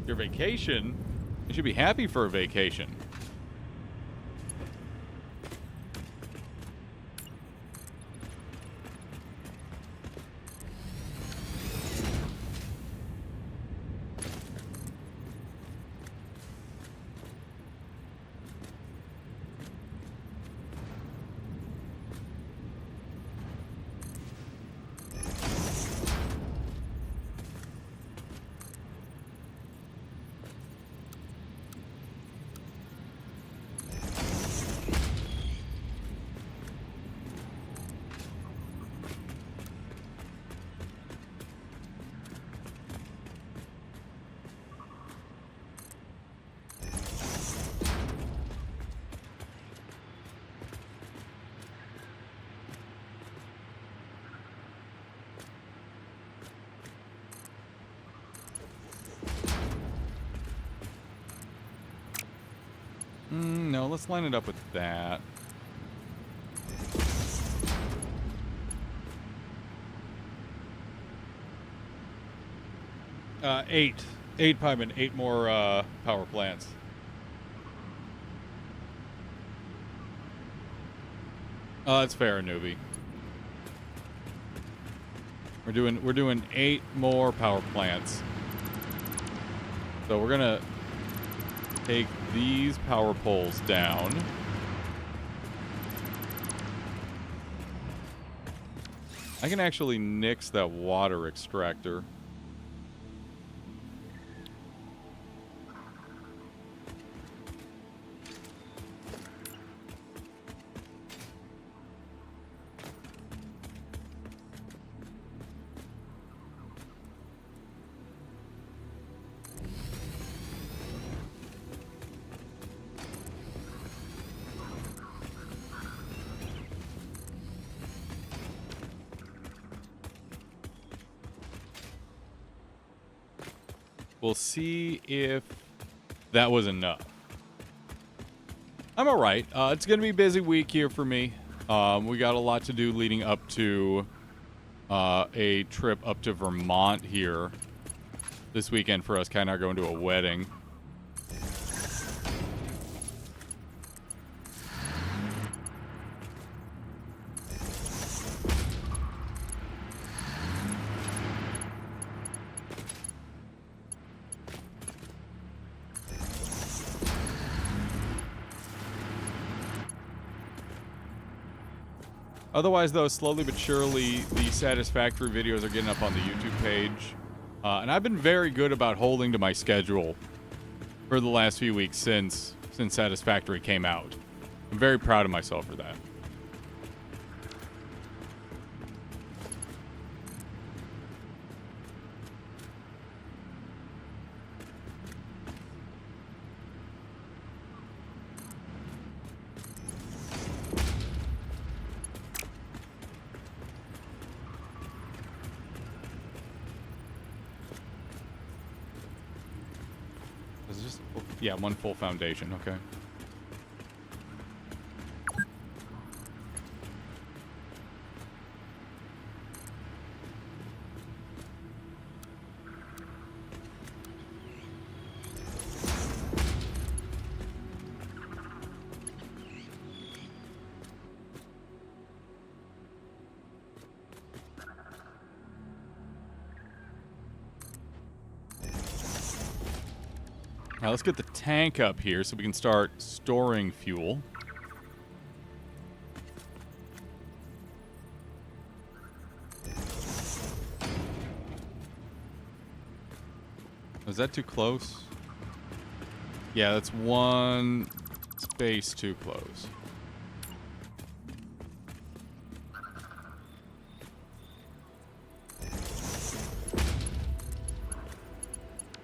Your vacation? You should be happy for a vacation. No, let's line it up with that. Eight pipemen, 8 more power plants. That's fair, newbie. We're doing 8 more power plants. So we're gonna take these power poles down. I can actually nix that water extractor. We'll see if that was enough. I'm all right. It's going to be a busy week here for me. We got a lot to do leading up to a trip up to Vermont here this weekend for us, kind of going to a wedding. Otherwise, though, slowly but surely, the Satisfactory videos are getting up on the YouTube page. And I've been very good about holding to my schedule for the last few weeks since Satisfactory came out. I'm very proud of myself for that. Yeah, 1 full foundation, okay. Now let's get the tank up here so we can start storing fuel. Is that too close? Yeah, that's one space too close.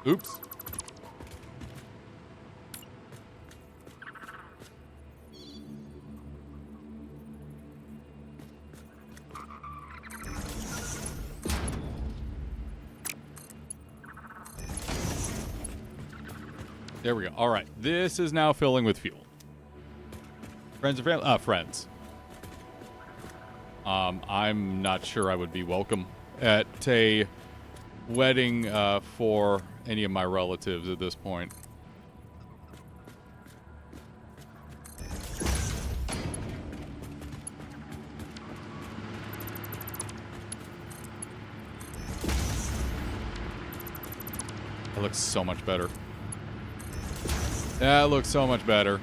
Oops. There we go. All right. This is now filling with fuel. Friends or family? Friends. I'm not sure I would be welcome at a wedding for any of my relatives at this point. That looks so much better. That looks so much better.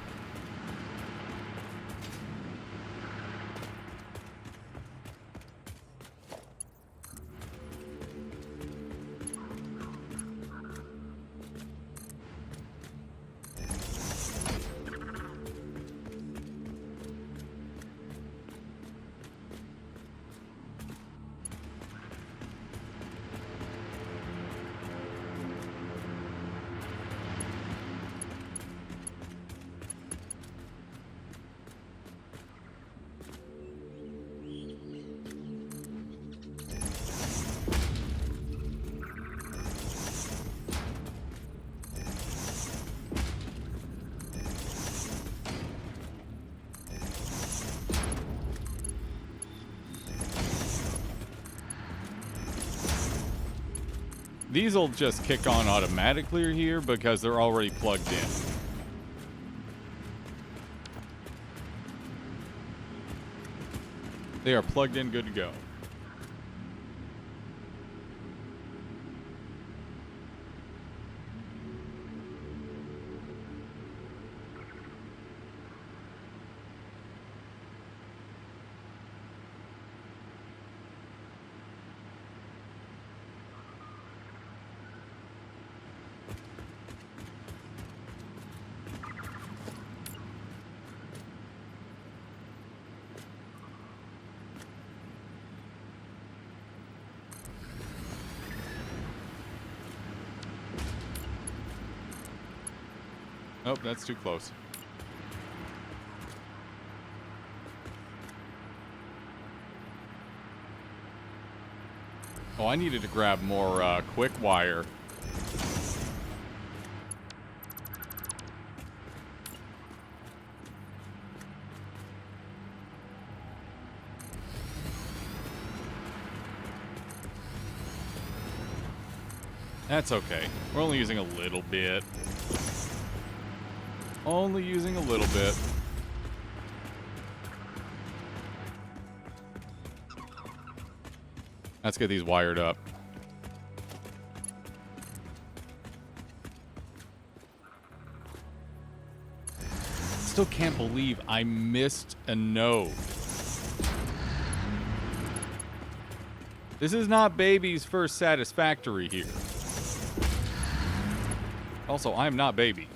These will just kick on automatically here because they're already plugged in. They are plugged in, good to go. Nope, that's too close. Oh, I needed to grab more quick wire. That's okay. We're only using a little bit. Only using a little bit. Let's get these wired up. Still can't believe I missed a node. This is not baby's first Satisfactory here. Also, I'm not baby.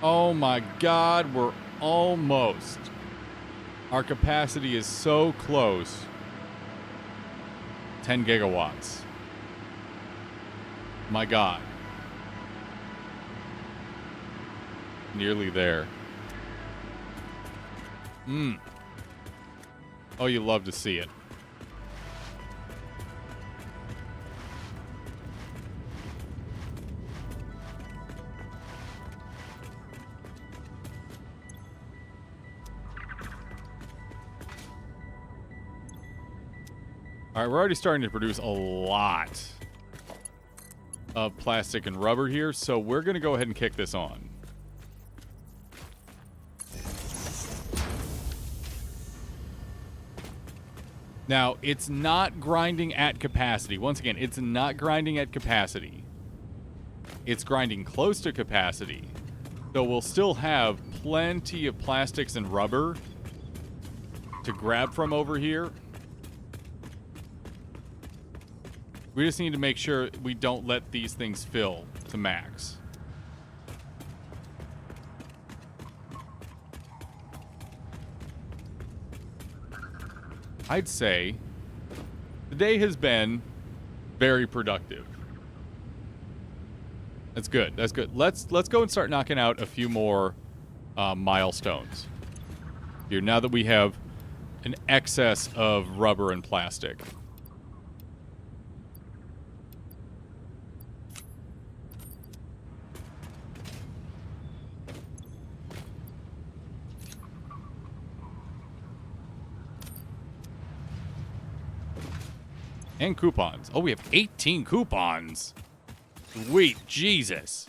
Oh my God, we're almost. Our capacity is so close. 10 gigawatts. My God. Nearly there. Oh, you love to see it. All right, we're already starting to produce a lot. of plastic and rubber here, so we're going to go ahead and kick this on. Now, it's not grinding at capacity. Once again, it's not grinding at capacity. It's grinding close to capacity. So we'll still have plenty of plastics and rubber to grab from over here. We just need to make sure we don't let these things fill to max. I'd say the day has been very productive. That's good. That's good. Let's go and start knocking out a few more milestones here now that we have an excess of rubber and plastic. And coupons. Oh, we have 18 coupons. Sweet Jesus.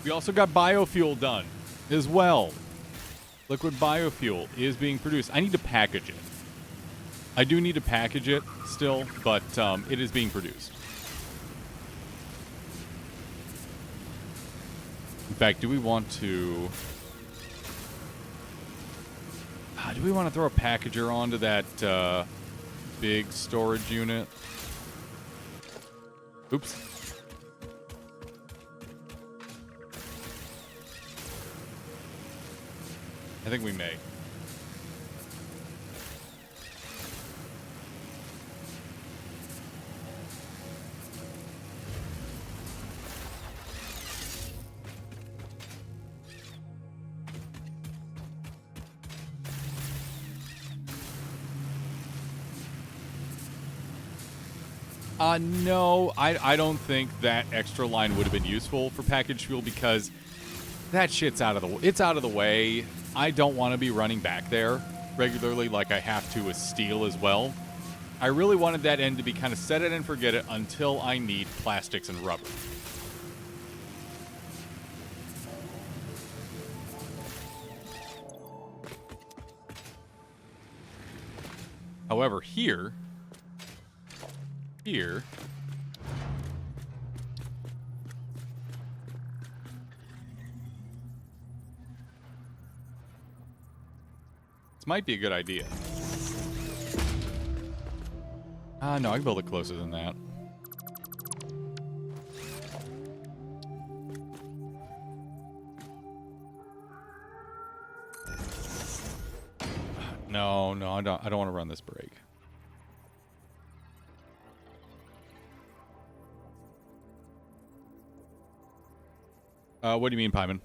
We also got biofuel done as well. Liquid biofuel is being produced. I need to package it. I do need to package it still, but it is being produced. In fact, do we want to... do we want to throw a packager onto that big storage unit? Oops. I think we may. No, I don't think that extra line would have been useful for packaged fuel because that shit's out of the way. I don't want to be running back there regularly like I have to with steel as well. I really wanted that end to be kind of set it and forget it until I need plastics and rubber. However, here... This might be a good idea. No, I can build it closer than that. No, I don't want to run this break. What do you mean, Pyman?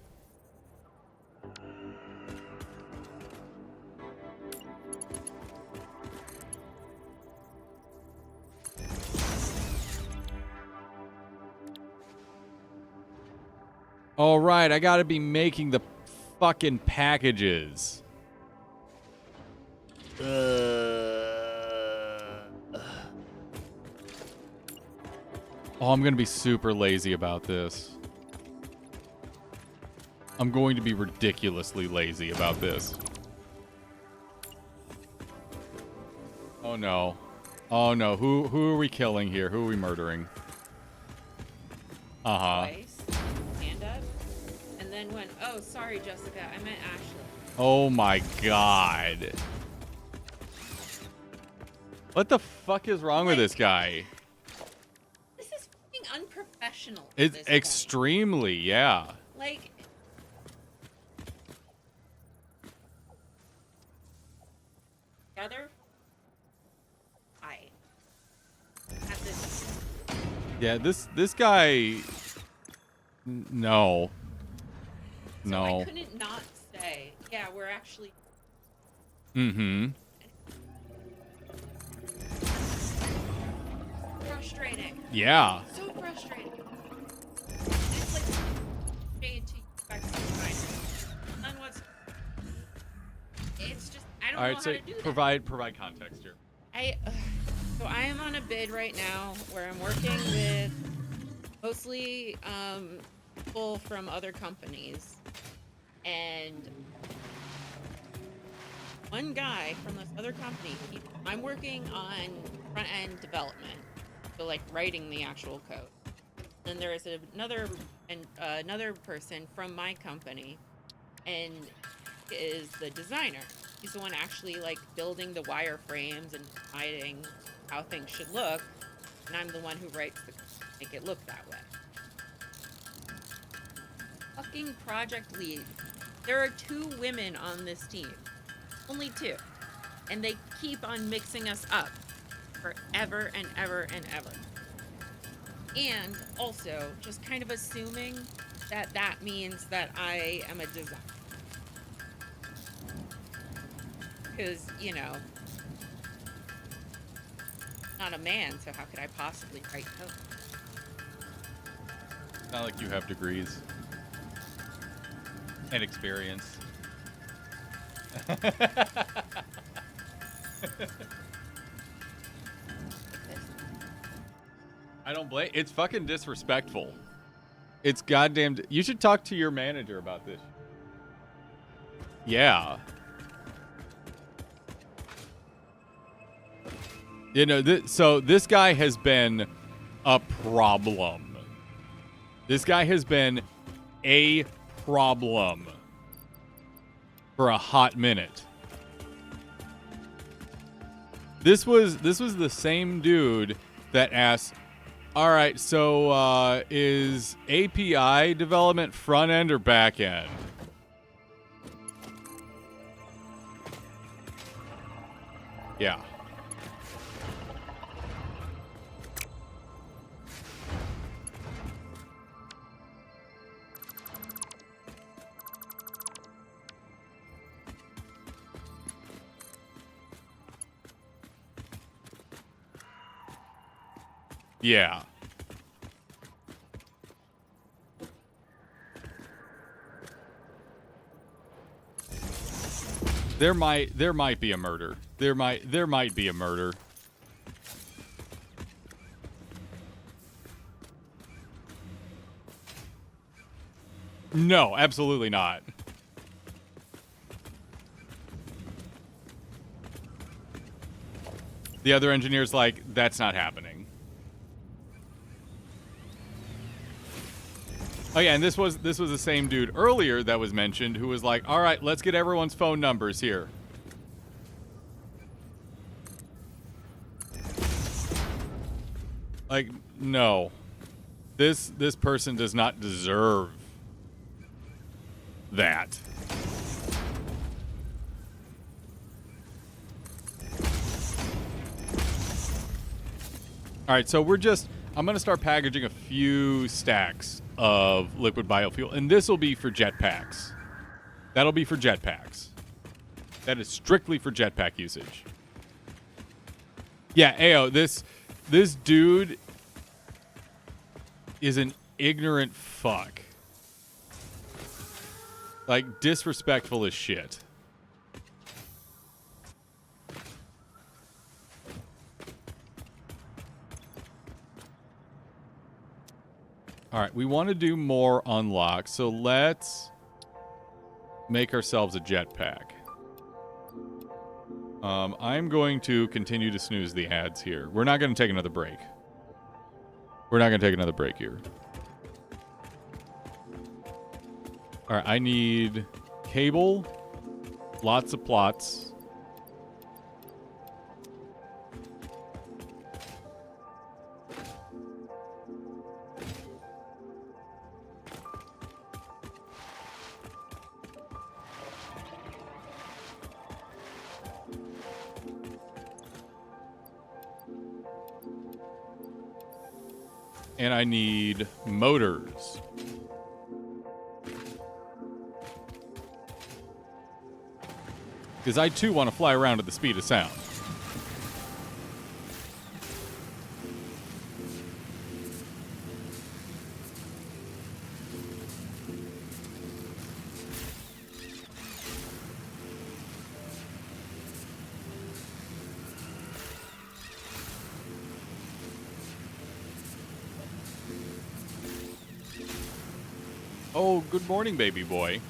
All right, I gotta be making the fucking packages. Oh, I'm gonna be super lazy about this. I'm going to be ridiculously lazy about this. Oh no. Oh no, who are we killing here? Who are we murdering? Twice. Stand up. And then went, oh, sorry, Jessica. I meant Ashley. Oh my god. What the fuck is wrong with this guy? This is fucking unprofessional. It's extremely, yeah. Like... Other... I... Have this... Yeah, this guy... No. So No. I couldn't not say, yeah, we're actually... Mm-hmm. Yeah. So frustrating. It's like shade to UX design. And what's it's just I don't All know right, how so to do that. provide context here. So I am on a bid right now where I'm working with mostly people from other companies, and one guy from this other company. I'm working on front end development, so like writing the actual code. Then there is another person from my company, and is the designer. He's the one actually like building the wireframes and deciding how things should look, and I'm the one who writes the make it look that way. Fucking project lead. There are 2 women on this team. Only 2. And they keep on mixing us up forever and ever and ever. And also just kind of assuming that that means that I am a designer. Because, you know, I'm not a man, so how could I possibly write code? It's not like you have degrees and experience. I don't blame. It's fucking disrespectful. It's goddamn. You should talk to your manager about this. Yeah. You know, so this guy has been a problem. This guy has been a problem for a hot minute. This was the same dude that asked, all right, so is API development front end or back end? Yeah. Yeah. There might be a murder. There might be a murder. No, absolutely not. The other engineer's like, that's not happening. Oh yeah, and this was the same dude earlier that was mentioned who was like, all right, let's get everyone's phone numbers here. Like, no. This person does not deserve that. All right, so I'm going to start packaging a few stacks of liquid biofuel, and this will be for jetpacks. That'll be for jetpacks. That is strictly for jetpack usage. Yeah, Ayo, this dude is an ignorant fuck. Like, disrespectful as shit. All right, we want to do more unlocks, so let's make ourselves a jetpack. I'm going to continue to snooze the ads here. We're not going to take another break. We're not going to take another break here. All right, I need cable, lots of plots. And I need motors. Because I too want to fly around at the speed of sound. Oh, good morning, baby boy.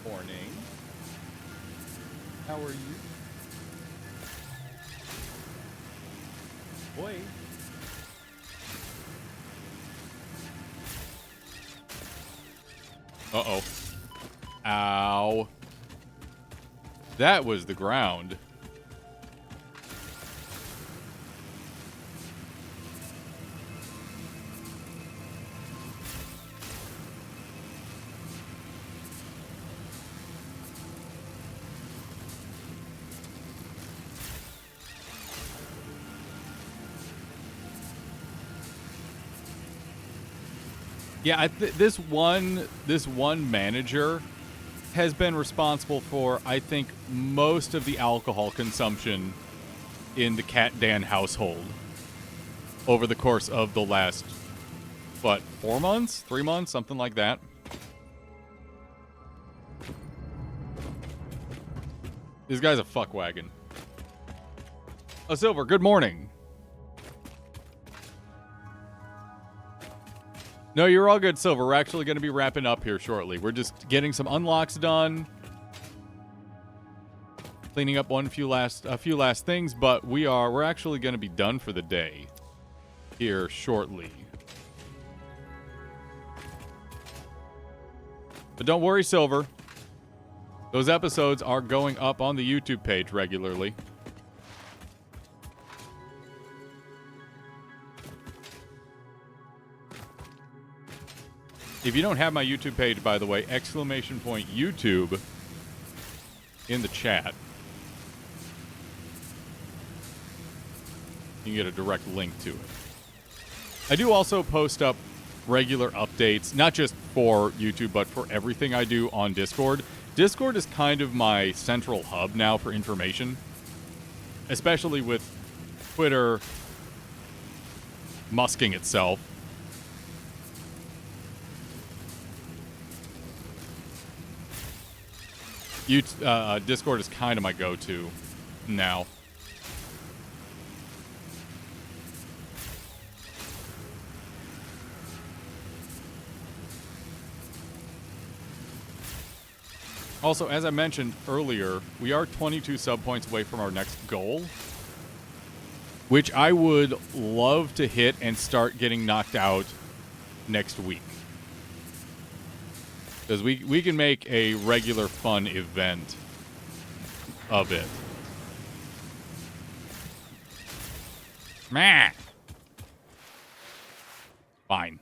Morning. How are you? Boy. Uh-oh. Ow. That was the ground. Yeah, this one manager has been responsible for, I think, most of the alcohol consumption in the Cat Dan household over the course of the last, what, 4 months? 3 months? Something like that. This guy's a fuckwagon. Oh, Silver, good morning. No, you're all good, Silver. We're actually going to be wrapping up here shortly. We're just getting some unlocks done, cleaning up a few last things, but we're actually going to be done for the day here shortly. But don't worry, Silver. Those episodes are going up on the YouTube page regularly. If you don't have my YouTube page, by the way, ! YouTube in the chat. You can get a direct link to it. I do also post up regular updates, not just for YouTube, but for everything I do on Discord. Discord is kind of my central hub now for information, especially with Twitter musking itself. Discord is kind of my go-to now. Also, as I mentioned earlier, we are 22 sub points away from our next goal, which I would love to hit and start getting knocked out next week. Because we can make a regular fun event of it. Meh. Fine.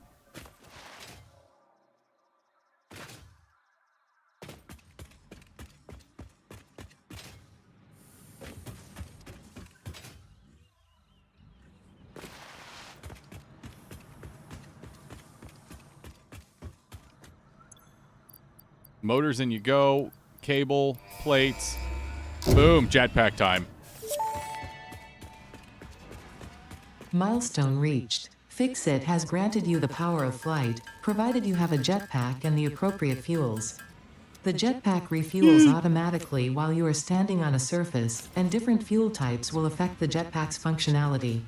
Motors in you go. Cable, plates. Boom, jetpack time. Milestone reached. Fixit has granted you the power of flight, provided you have a jetpack and the appropriate fuels. The jetpack refuels automatically while you are standing on a surface, and different fuel types will affect the jetpack's functionality.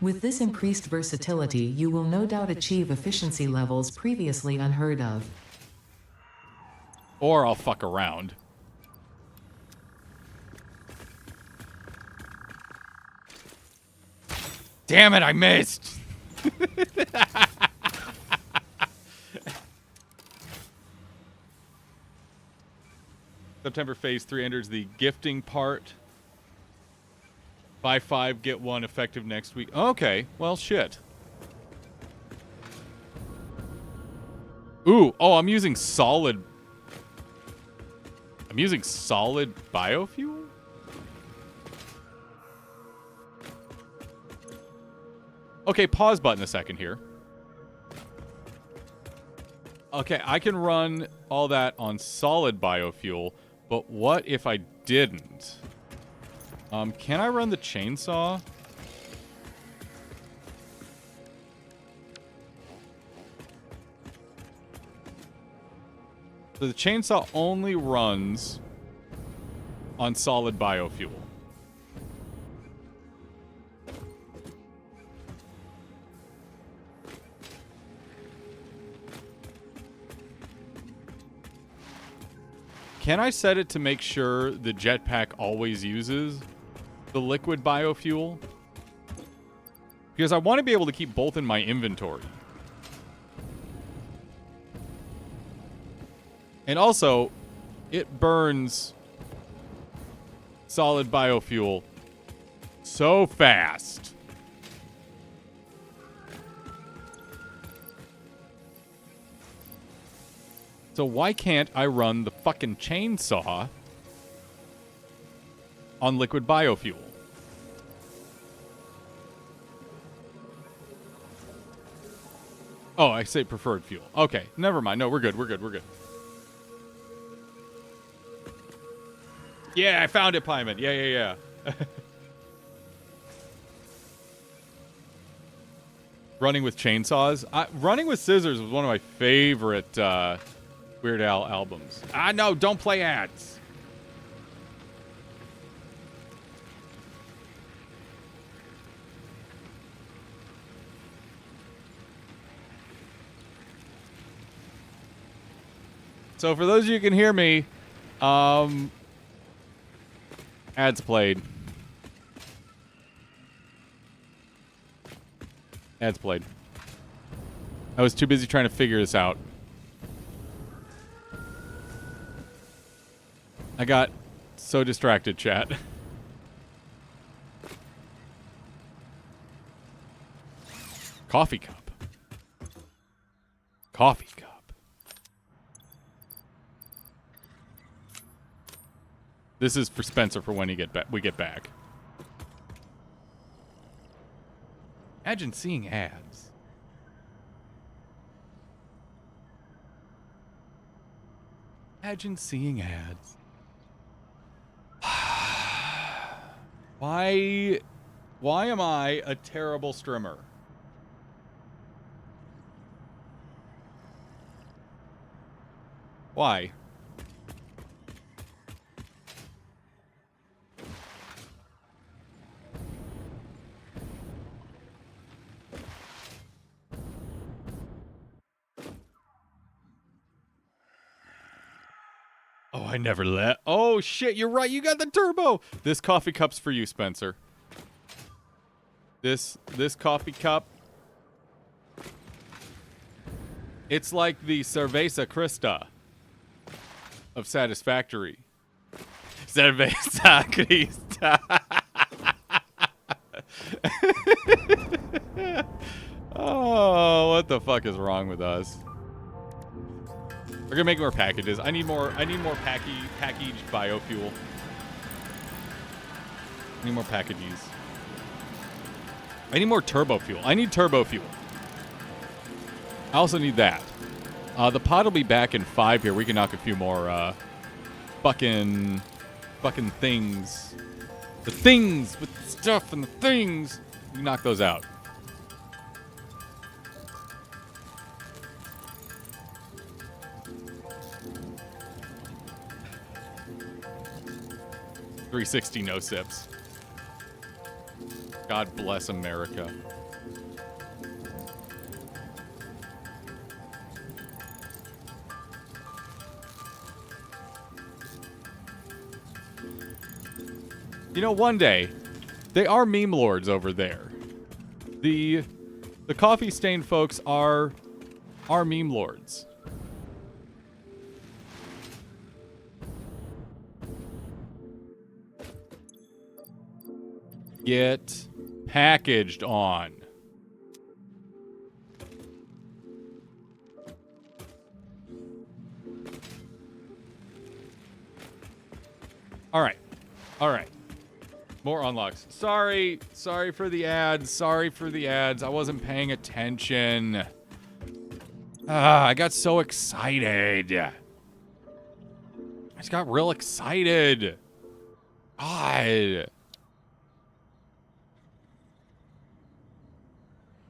With this increased versatility, you will no doubt achieve efficiency levels previously unheard of. Or I'll fuck around. Damn it, I missed! September Phase 3 enters the gifting part. Buy 5, get 1, effective next week. Okay, well, shit. Ooh, oh, I'm using solid biofuel? Okay, pause button a second here. Okay, I can run all that on solid biofuel, but what if I didn't? Can I run the chainsaw? So the chainsaw only runs on solid biofuel. Can I set it to make sure the jetpack always uses the liquid biofuel? Because I want to be able to keep both in my inventory. And also, it burns solid biofuel so fast. So why can't I run the fucking chainsaw on liquid biofuel? Oh, I say preferred fuel. Okay, never mind. No, we're good. We're good. We're good. Yeah, I found it, Pyman. Yeah. Running with chainsaws. Running with scissors was one of my favorite Weird Al albums. No, don't play ads. So for those of you who can hear me, ads played. Ads played. I was too busy trying to figure this out. I got so distracted, chat. Coffee cup. Coffee cup. This is for Spencer for when we get back. Imagine seeing ads. Imagine seeing ads. Why am I a terrible streamer? Why? Oh, I never let. Oh, shit, you're right. You got the turbo. This coffee cup's for you, Spencer. This coffee cup. It's like the Cerveza Crista of Satisfactory. Cerveza Crista. Oh, what the fuck is wrong with us? We're gonna make more packages. I need more packaged biofuel. I need more packages. I need more turbo fuel. I need turbo fuel. I also need that. The pod will be back in 5 here. We can knock a few more fucking things. The things with the stuff and the things. We can knock those out. $360 no sips. God bless America. You know, one day, they are meme lords over there. The coffee stain folks are meme lords. Get packaged on. All right. More unlocks. Sorry for the ads. I wasn't paying attention. I got so excited. I just got real excited. God.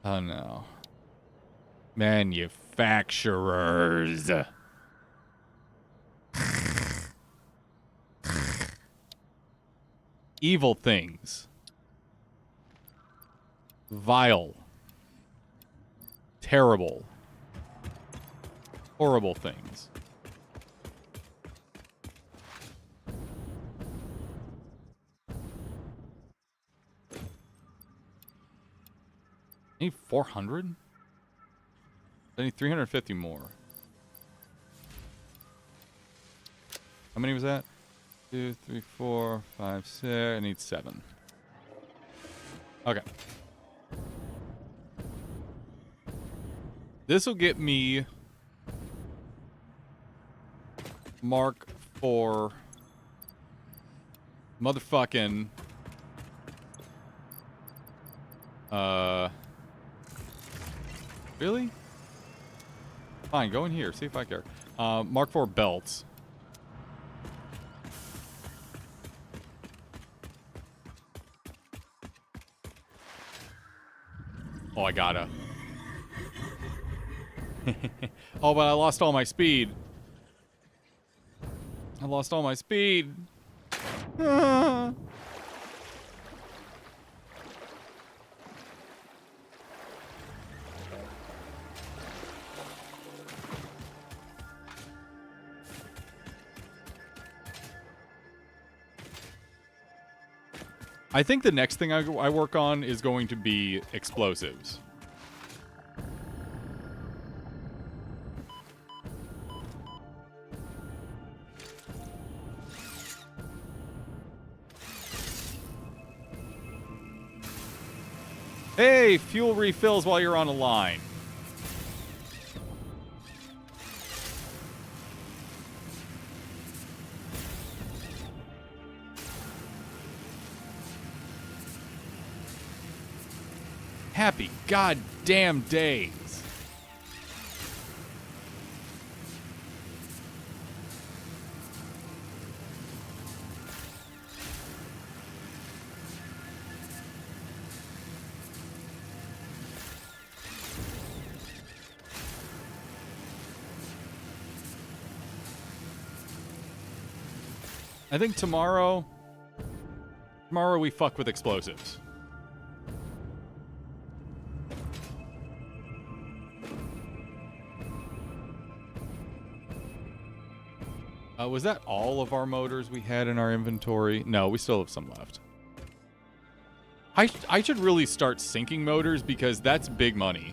Oh no. Manufacturers. Evil things. Vile. Terrible. Horrible things. I need 400? I need 350 more. How many was that? 2, 3, 4, 5, 6. I need 7. Okay. This will get me Mark for motherfucking really? Fine, go in here, see if I care. Mark 4 belts. Oh, I gotta. Oh, but I lost all my speed. I lost all my speed. Ah. I think the next thing I work on is going to be explosives. Hey, fuel refills while you're on a line. Happy goddamn days. I think tomorrow we fuck with explosives. Was that all of our motors we had in our inventory? No, we still have some left. I should really start sinking motors because that's big money.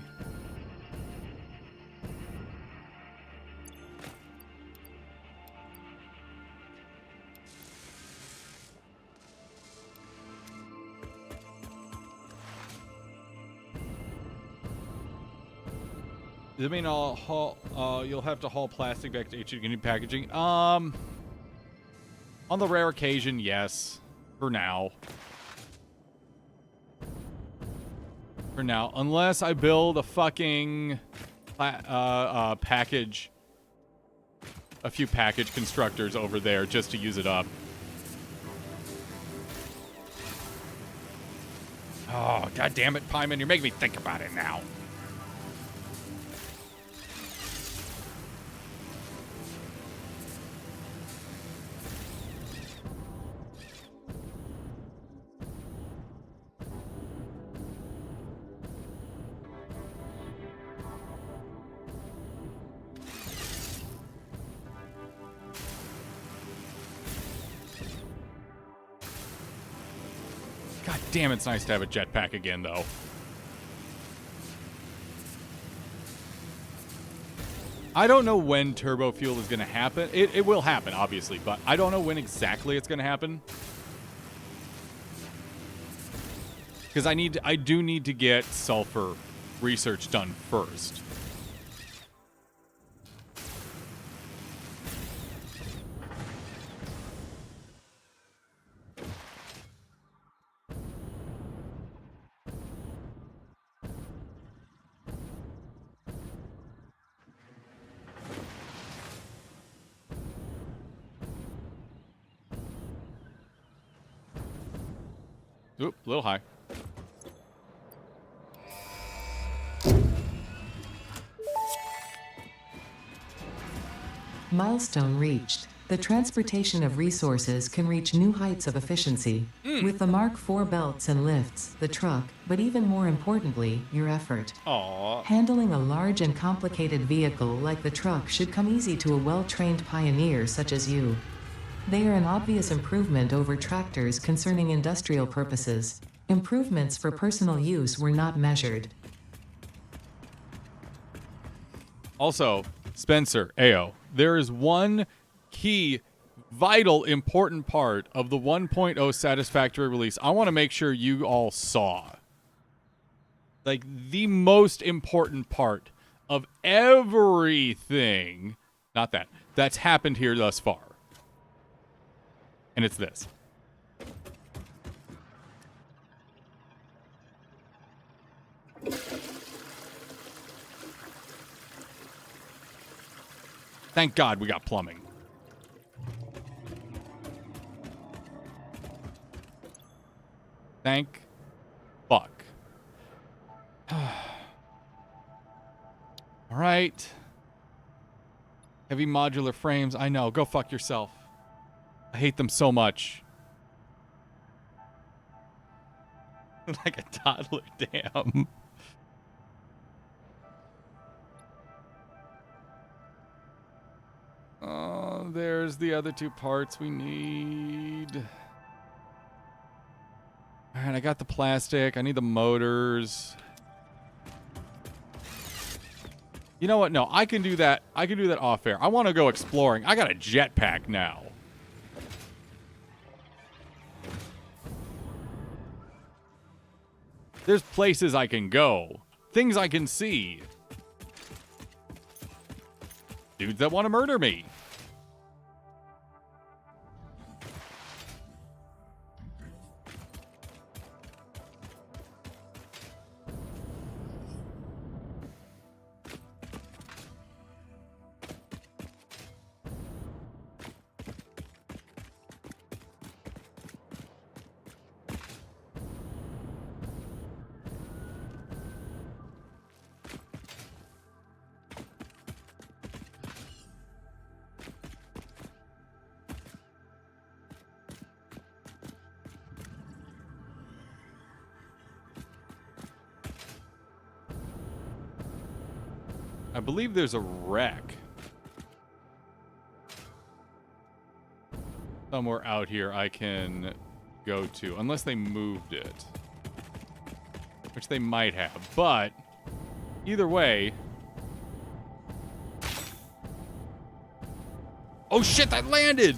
Does it mean I'll haul? You'll have to haul plastic back to HQ packaging. On the rare occasion, yes. For now. For now, unless I build a fucking package, a few package constructors over there just to use it up. Oh, god damn it, Pyman, you're making me think about it now. God damn, it's nice to have a jetpack again, though. I don't know when turbo fuel is going to happen. It will happen, obviously, but I don't know when exactly it's going to happen. Because I do need to get sulfur research done first. Oop, a little high. Milestone reached. The transportation of resources can reach new heights of efficiency. With the Mark IV belts and lifts, the truck, but even more importantly, your effort. Aww. Handling a large and complicated vehicle like the truck should come easy to a well-trained pioneer such as you. They are an obvious improvement over tractors concerning industrial purposes. Improvements for personal use were not measured. Also, Spencer, Ao, there is one key, vital, important part of the 1.0 Satisfactory release I want to make sure you all saw. Like, the most important part of everything, not that, that's happened here thus far. And it's this. Thank God we got plumbing. Thank fuck. All right. Heavy modular frames. I know. Go fuck yourself. I hate them so much. Like a toddler, damn. Oh, there's the other two parts we need. All right, I got the plastic. I need the motors. You know what? No, I can do that. I can do that off air. I want to go exploring. I got a jetpack now. There's places I can go. Things I can see. Dudes that want to murder me. I believe there's a wreck somewhere out here I can go to, unless they moved it, which they might have. But either way, oh shit, that landed.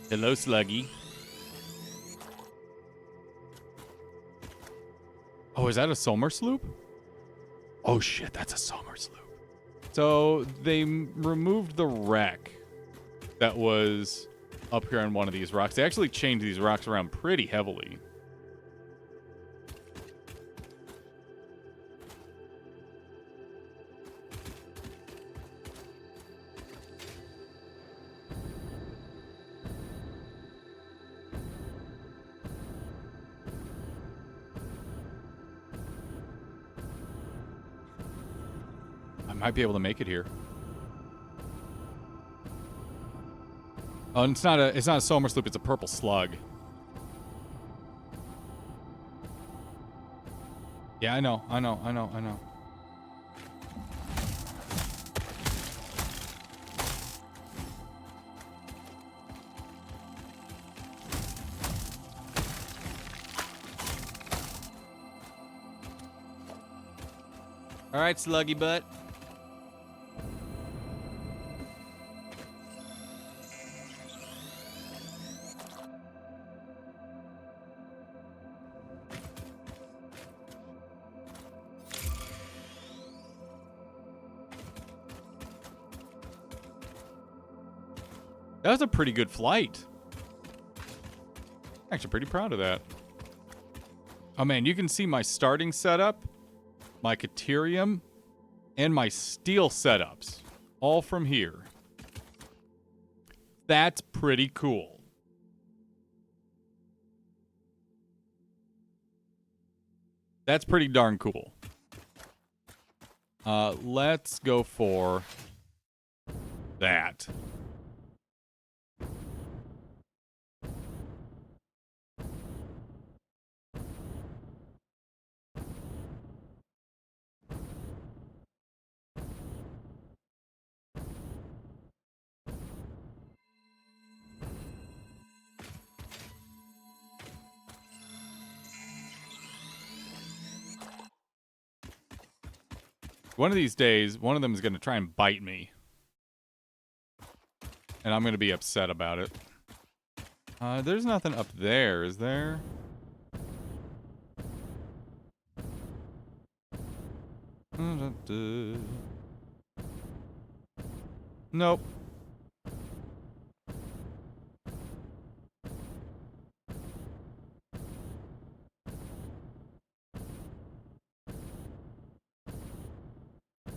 Hello, Sluggy. Oh, is that a Somer sloop? Oh shit, that's a Somer sloop. So they removed the wreck that was up here on one of these rocks. They actually changed these rocks around pretty heavily. Might be able to make it here. Oh, and it's not a Somer sloop, it's a purple slug. Yeah, I know. All right, sluggy butt. That was a pretty good flight. Actually, pretty proud of that. Oh man, you can see my starting setup, my Caterium, and my steel setups, all from here. That's pretty cool. That's pretty darn cool. Let's go for that. One of these days, one of them is going to try and bite me. And I'm going to be upset about it. There's nothing up there, is there? Nope.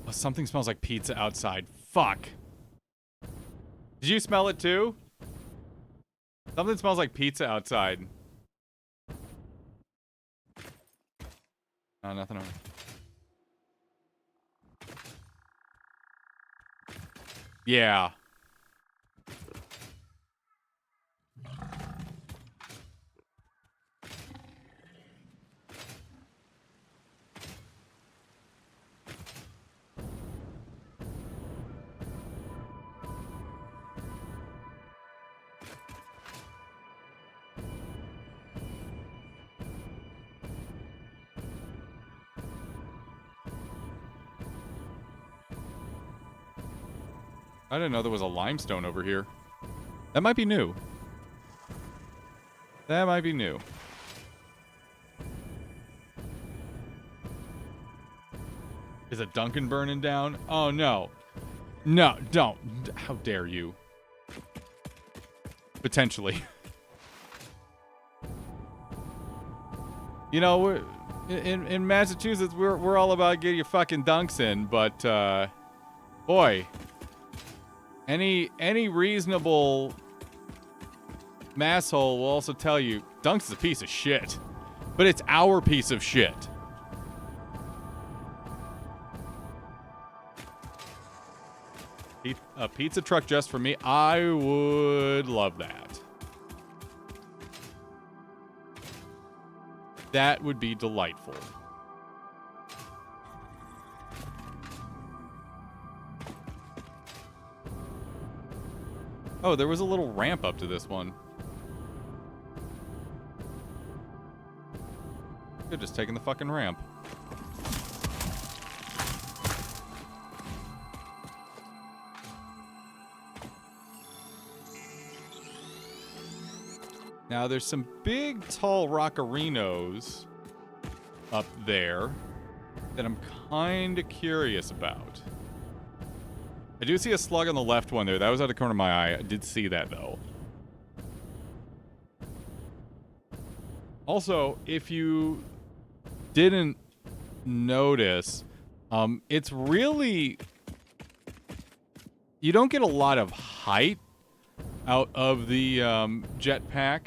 Oh, something smells like pizza outside. Fuck. Did you smell it too? Something smells like pizza outside. Oh, nothing over. Yeah. I didn't know there was a limestone over here. That might be new. That might be new. Is a Duncan burning down? Oh, no. No, don't. How dare you? Potentially. You know, we're, in Massachusetts, we're all about getting your fucking dunks in, but, boy, any reasonable masshole will also tell you, dunks is a piece of shit. But it's our piece of shit. A pizza truck just for me? I would love that. That would be delightful. Oh, there was a little ramp up to this one. Could just taken the fucking ramp. Now, there's some big, tall rockarinos up there that I'm kind of curious about. I do see a slug on the left one there. That was out of the corner of my eye. I did see that, though. Also, if you didn't notice, it's really... You don't get a lot of height out of the jetpack.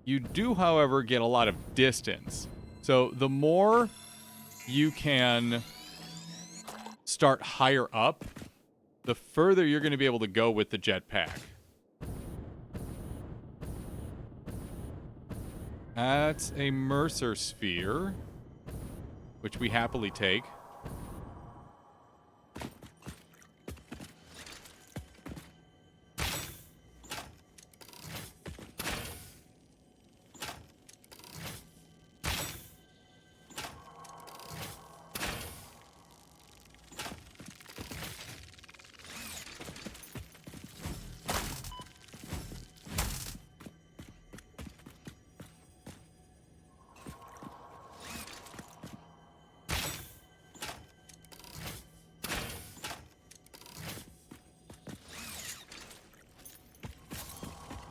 You do, however, get a lot of distance. So the more you can start higher up, the further you're going to be able to go with the jetpack. That's a Mercer sphere, which we happily take.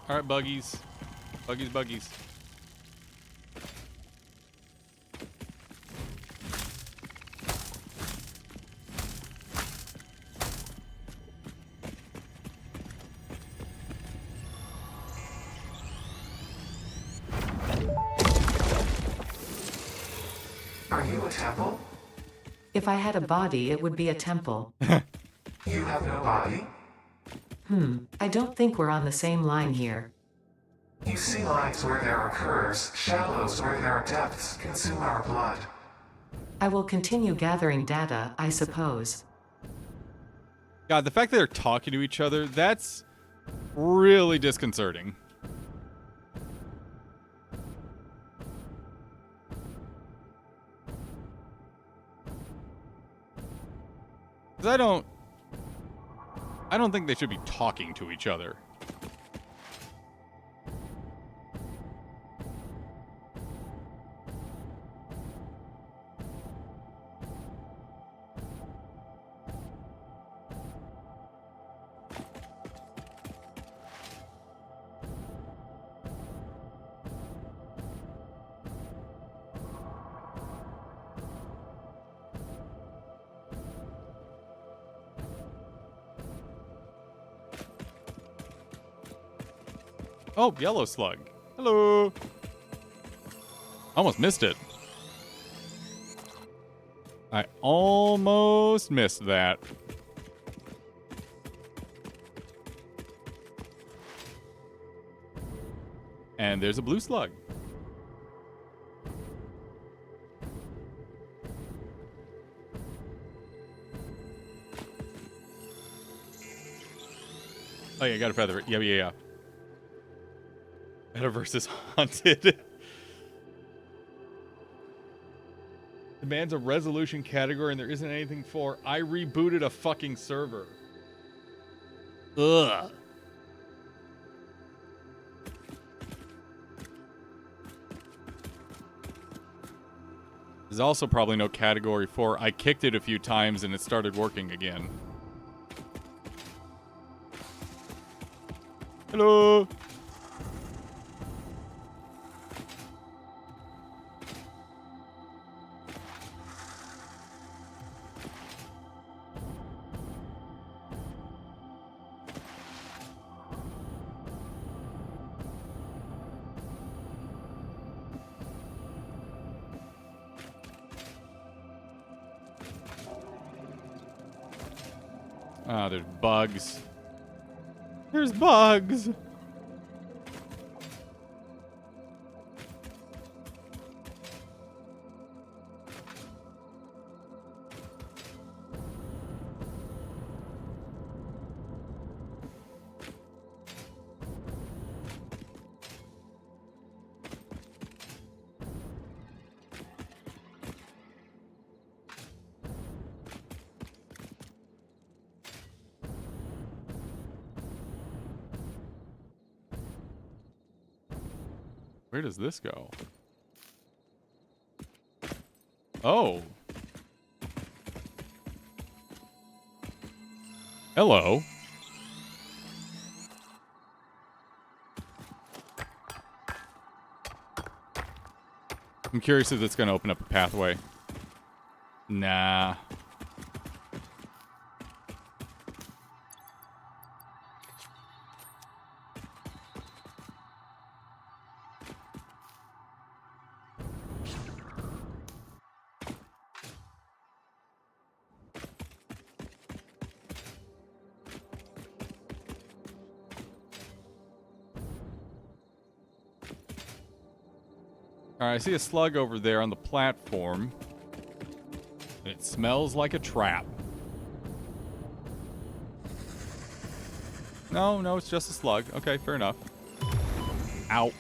All right, buggies. Buggies. Are you a temple? If I had a body, it would be a temple. You have no body? I don't think we're on the same line here. You see lines where there are curves, shallows where there are depths, consume our blood. I will continue gathering data, I suppose. God, the fact that they're talking to each other, that's really disconcerting. Because I don't think they should be talking to each other. Oh, yellow slug. Hello. Almost missed it. I almost missed that. And there's a blue slug. Oh yeah, got a feather. Yeah. Metaverse is haunted. Demands a resolution category and there isn't anything for. I rebooted a fucking server. Ugh. There's also probably no category for. I kicked it a few times and it started working again. Hello. Ah, there's bugs. There's bugs. Where does this go? Oh. Hello. I'm curious if it's going to open up a pathway. Nah. All right, I see a slug over there on the platform. It smells like a trap. No, it's just a slug. Okay, fair enough. Ow.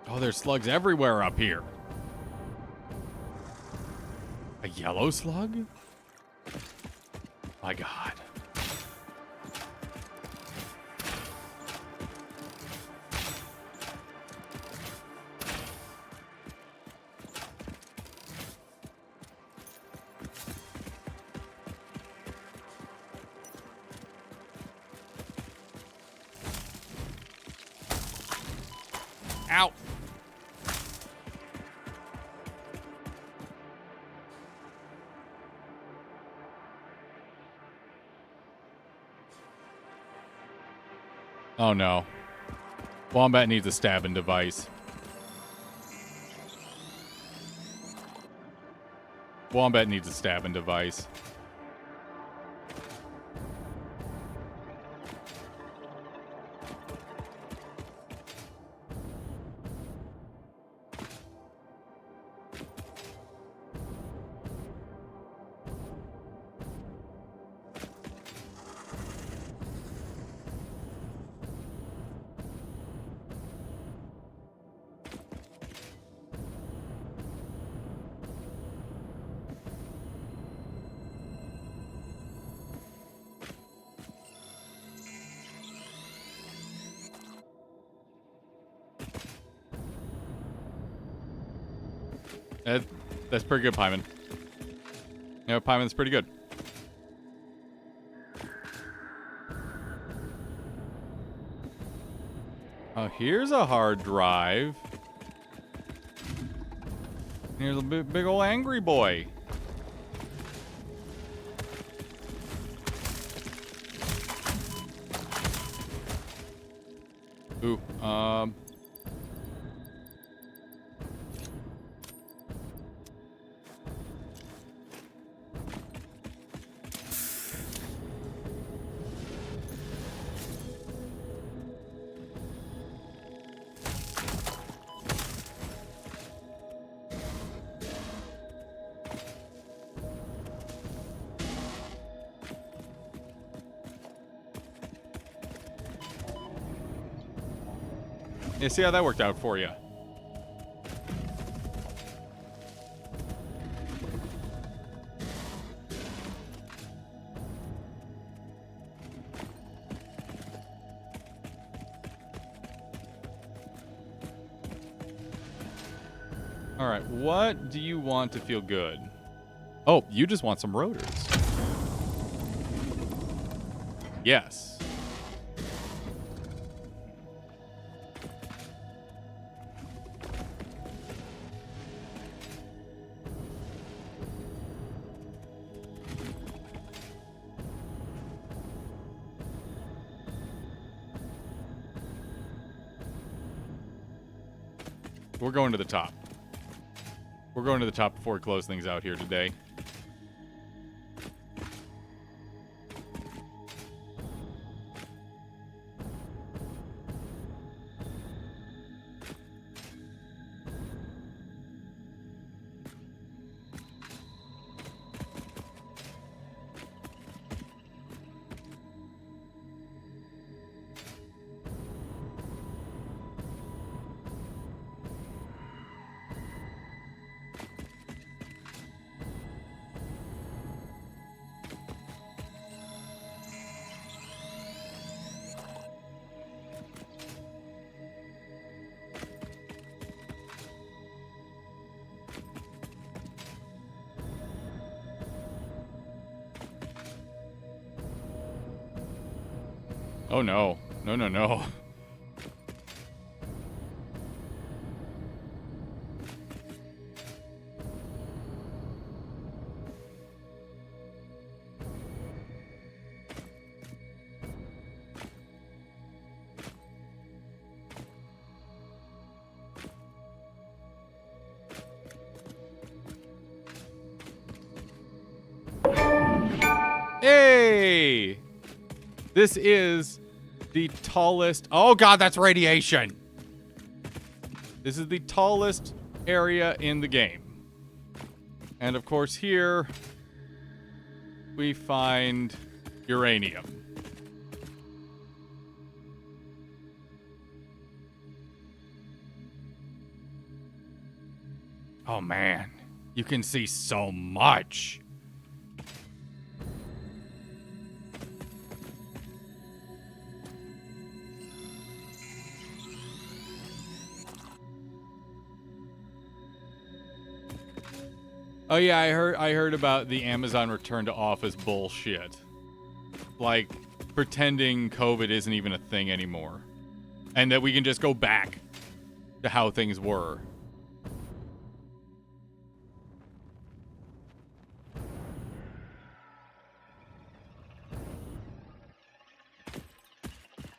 Oh, there's slugs everywhere up here. A yellow slug? My God. Ow. Oh no. Wombat needs a stabbing device. Wombat needs a stabbing device. That's pretty good, Pyman. Yeah, Pyman's pretty good. Oh, here's a hard drive. Here's a big old angry boy. Ooh, yeah, see how that worked out for you. All right, what do you want to feel good? Oh, you just want some rotors. Yes. We're going to the top. We're going to the top before we close things out here today. Oh no. No, no, no. Hey! This is the tallest... Oh god, that's radiation! This is the tallest area in the game. And of course here, we find uranium. Oh man, you can see so much. Oh yeah, I heard about the Amazon return to office bullshit. Like pretending COVID isn't even a thing anymore. And that we can just go back. to how things were.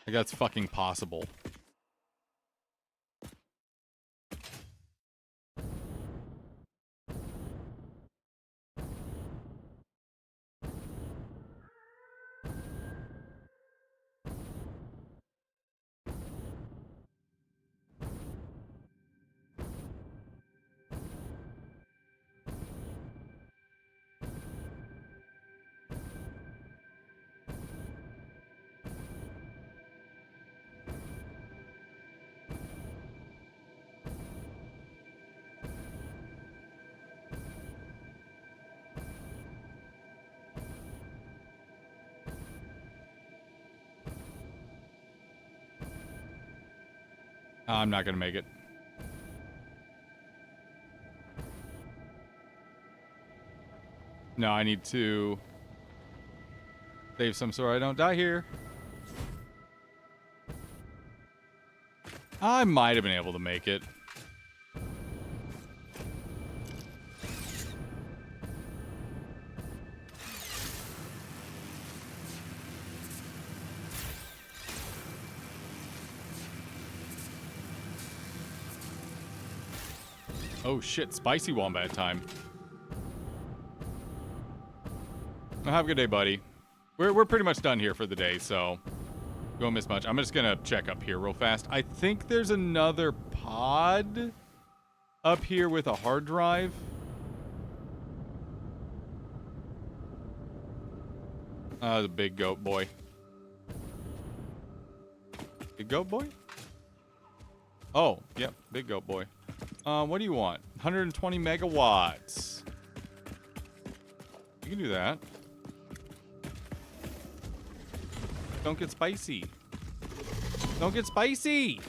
Like, that's fucking possible. I'm not gonna make it. No, I need to save some so I don't die here. I might have been able to make it. Oh shit, spicy wombat time. Well, have a good day, buddy. We're pretty much done here for the day, so you won't miss much. I'm just gonna check up here real fast. I think there's another pod up here with a hard drive. The big goat boy. Big goat boy? Oh, yep, big goat boy. What do you want? 120 megawatts. You can do that. Don't get spicy. Don't get spicy!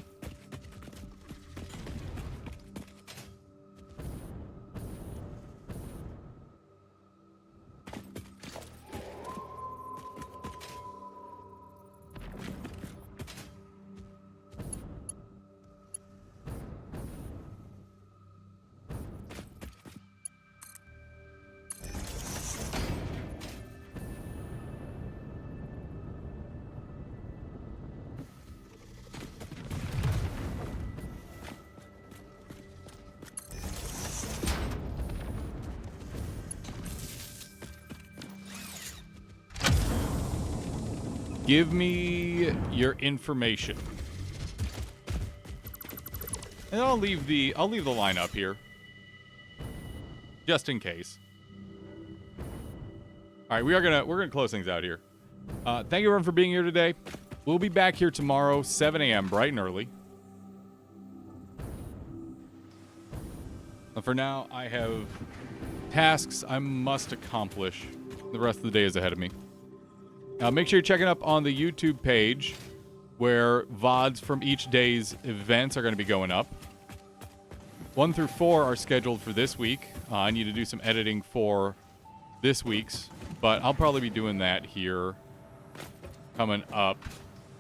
Give me your information. And I'll leave the line up here. Just in case. Alright, we're gonna close things out here. Thank you everyone for being here today. We'll be back here tomorrow, 7 a.m. bright and early. But for now, I have tasks I must accomplish. The rest of the day is ahead of me. Make sure you're checking up on the YouTube page where VODs from each day's events are going to be going up. 1 through 4 are scheduled for this week. I need to do some editing for this week's, but I'll probably be doing that here coming up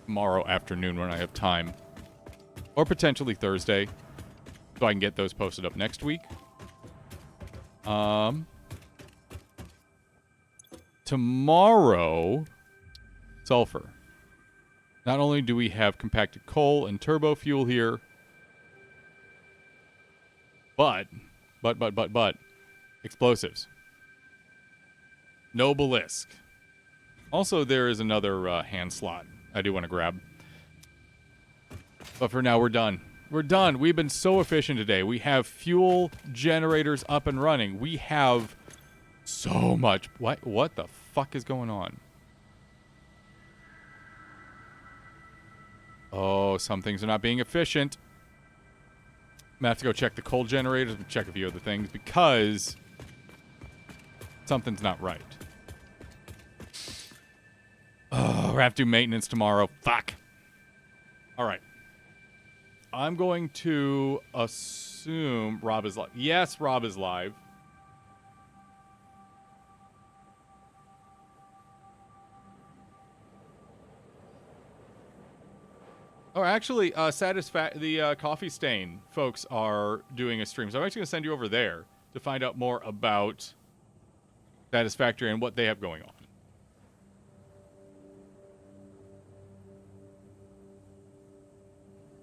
tomorrow afternoon when I have time. Or potentially Thursday, so I can get those posted up next week. Tomorrow... sulfur. Not only do we have compacted coal and turbo fuel here, but explosives. No obelisk. Also, there is another hand slot I do want to grab. But for now, we're done. We're done. We've been so efficient today. We have fuel generators up and running. We have so much. What the fuck is going on? Oh, some things are not being efficient. I'm gonna have to go check the coal generators and check a few other things because something's not right. Oh, we're have to do maintenance tomorrow. Fuck. All right. I'm going to assume Rob is live. Yes, Rob is live. Oh, actually, the Coffee Stain folks are doing a stream, so I'm actually going to send you over there to find out more about Satisfactory and what they have going on.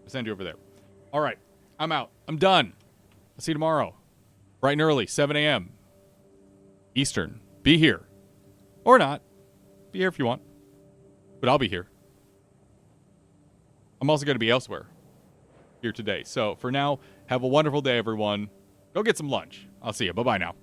I'll send you over there. All right, I'm out. I'm done. I'll see you tomorrow, bright and early, 7 a.m. Eastern. Be here. Or not. Be here if you want. But I'll be here. I'm also going to be elsewhere here today. So for now, have a wonderful day, everyone. Go get some lunch. I'll see you. Bye-bye now.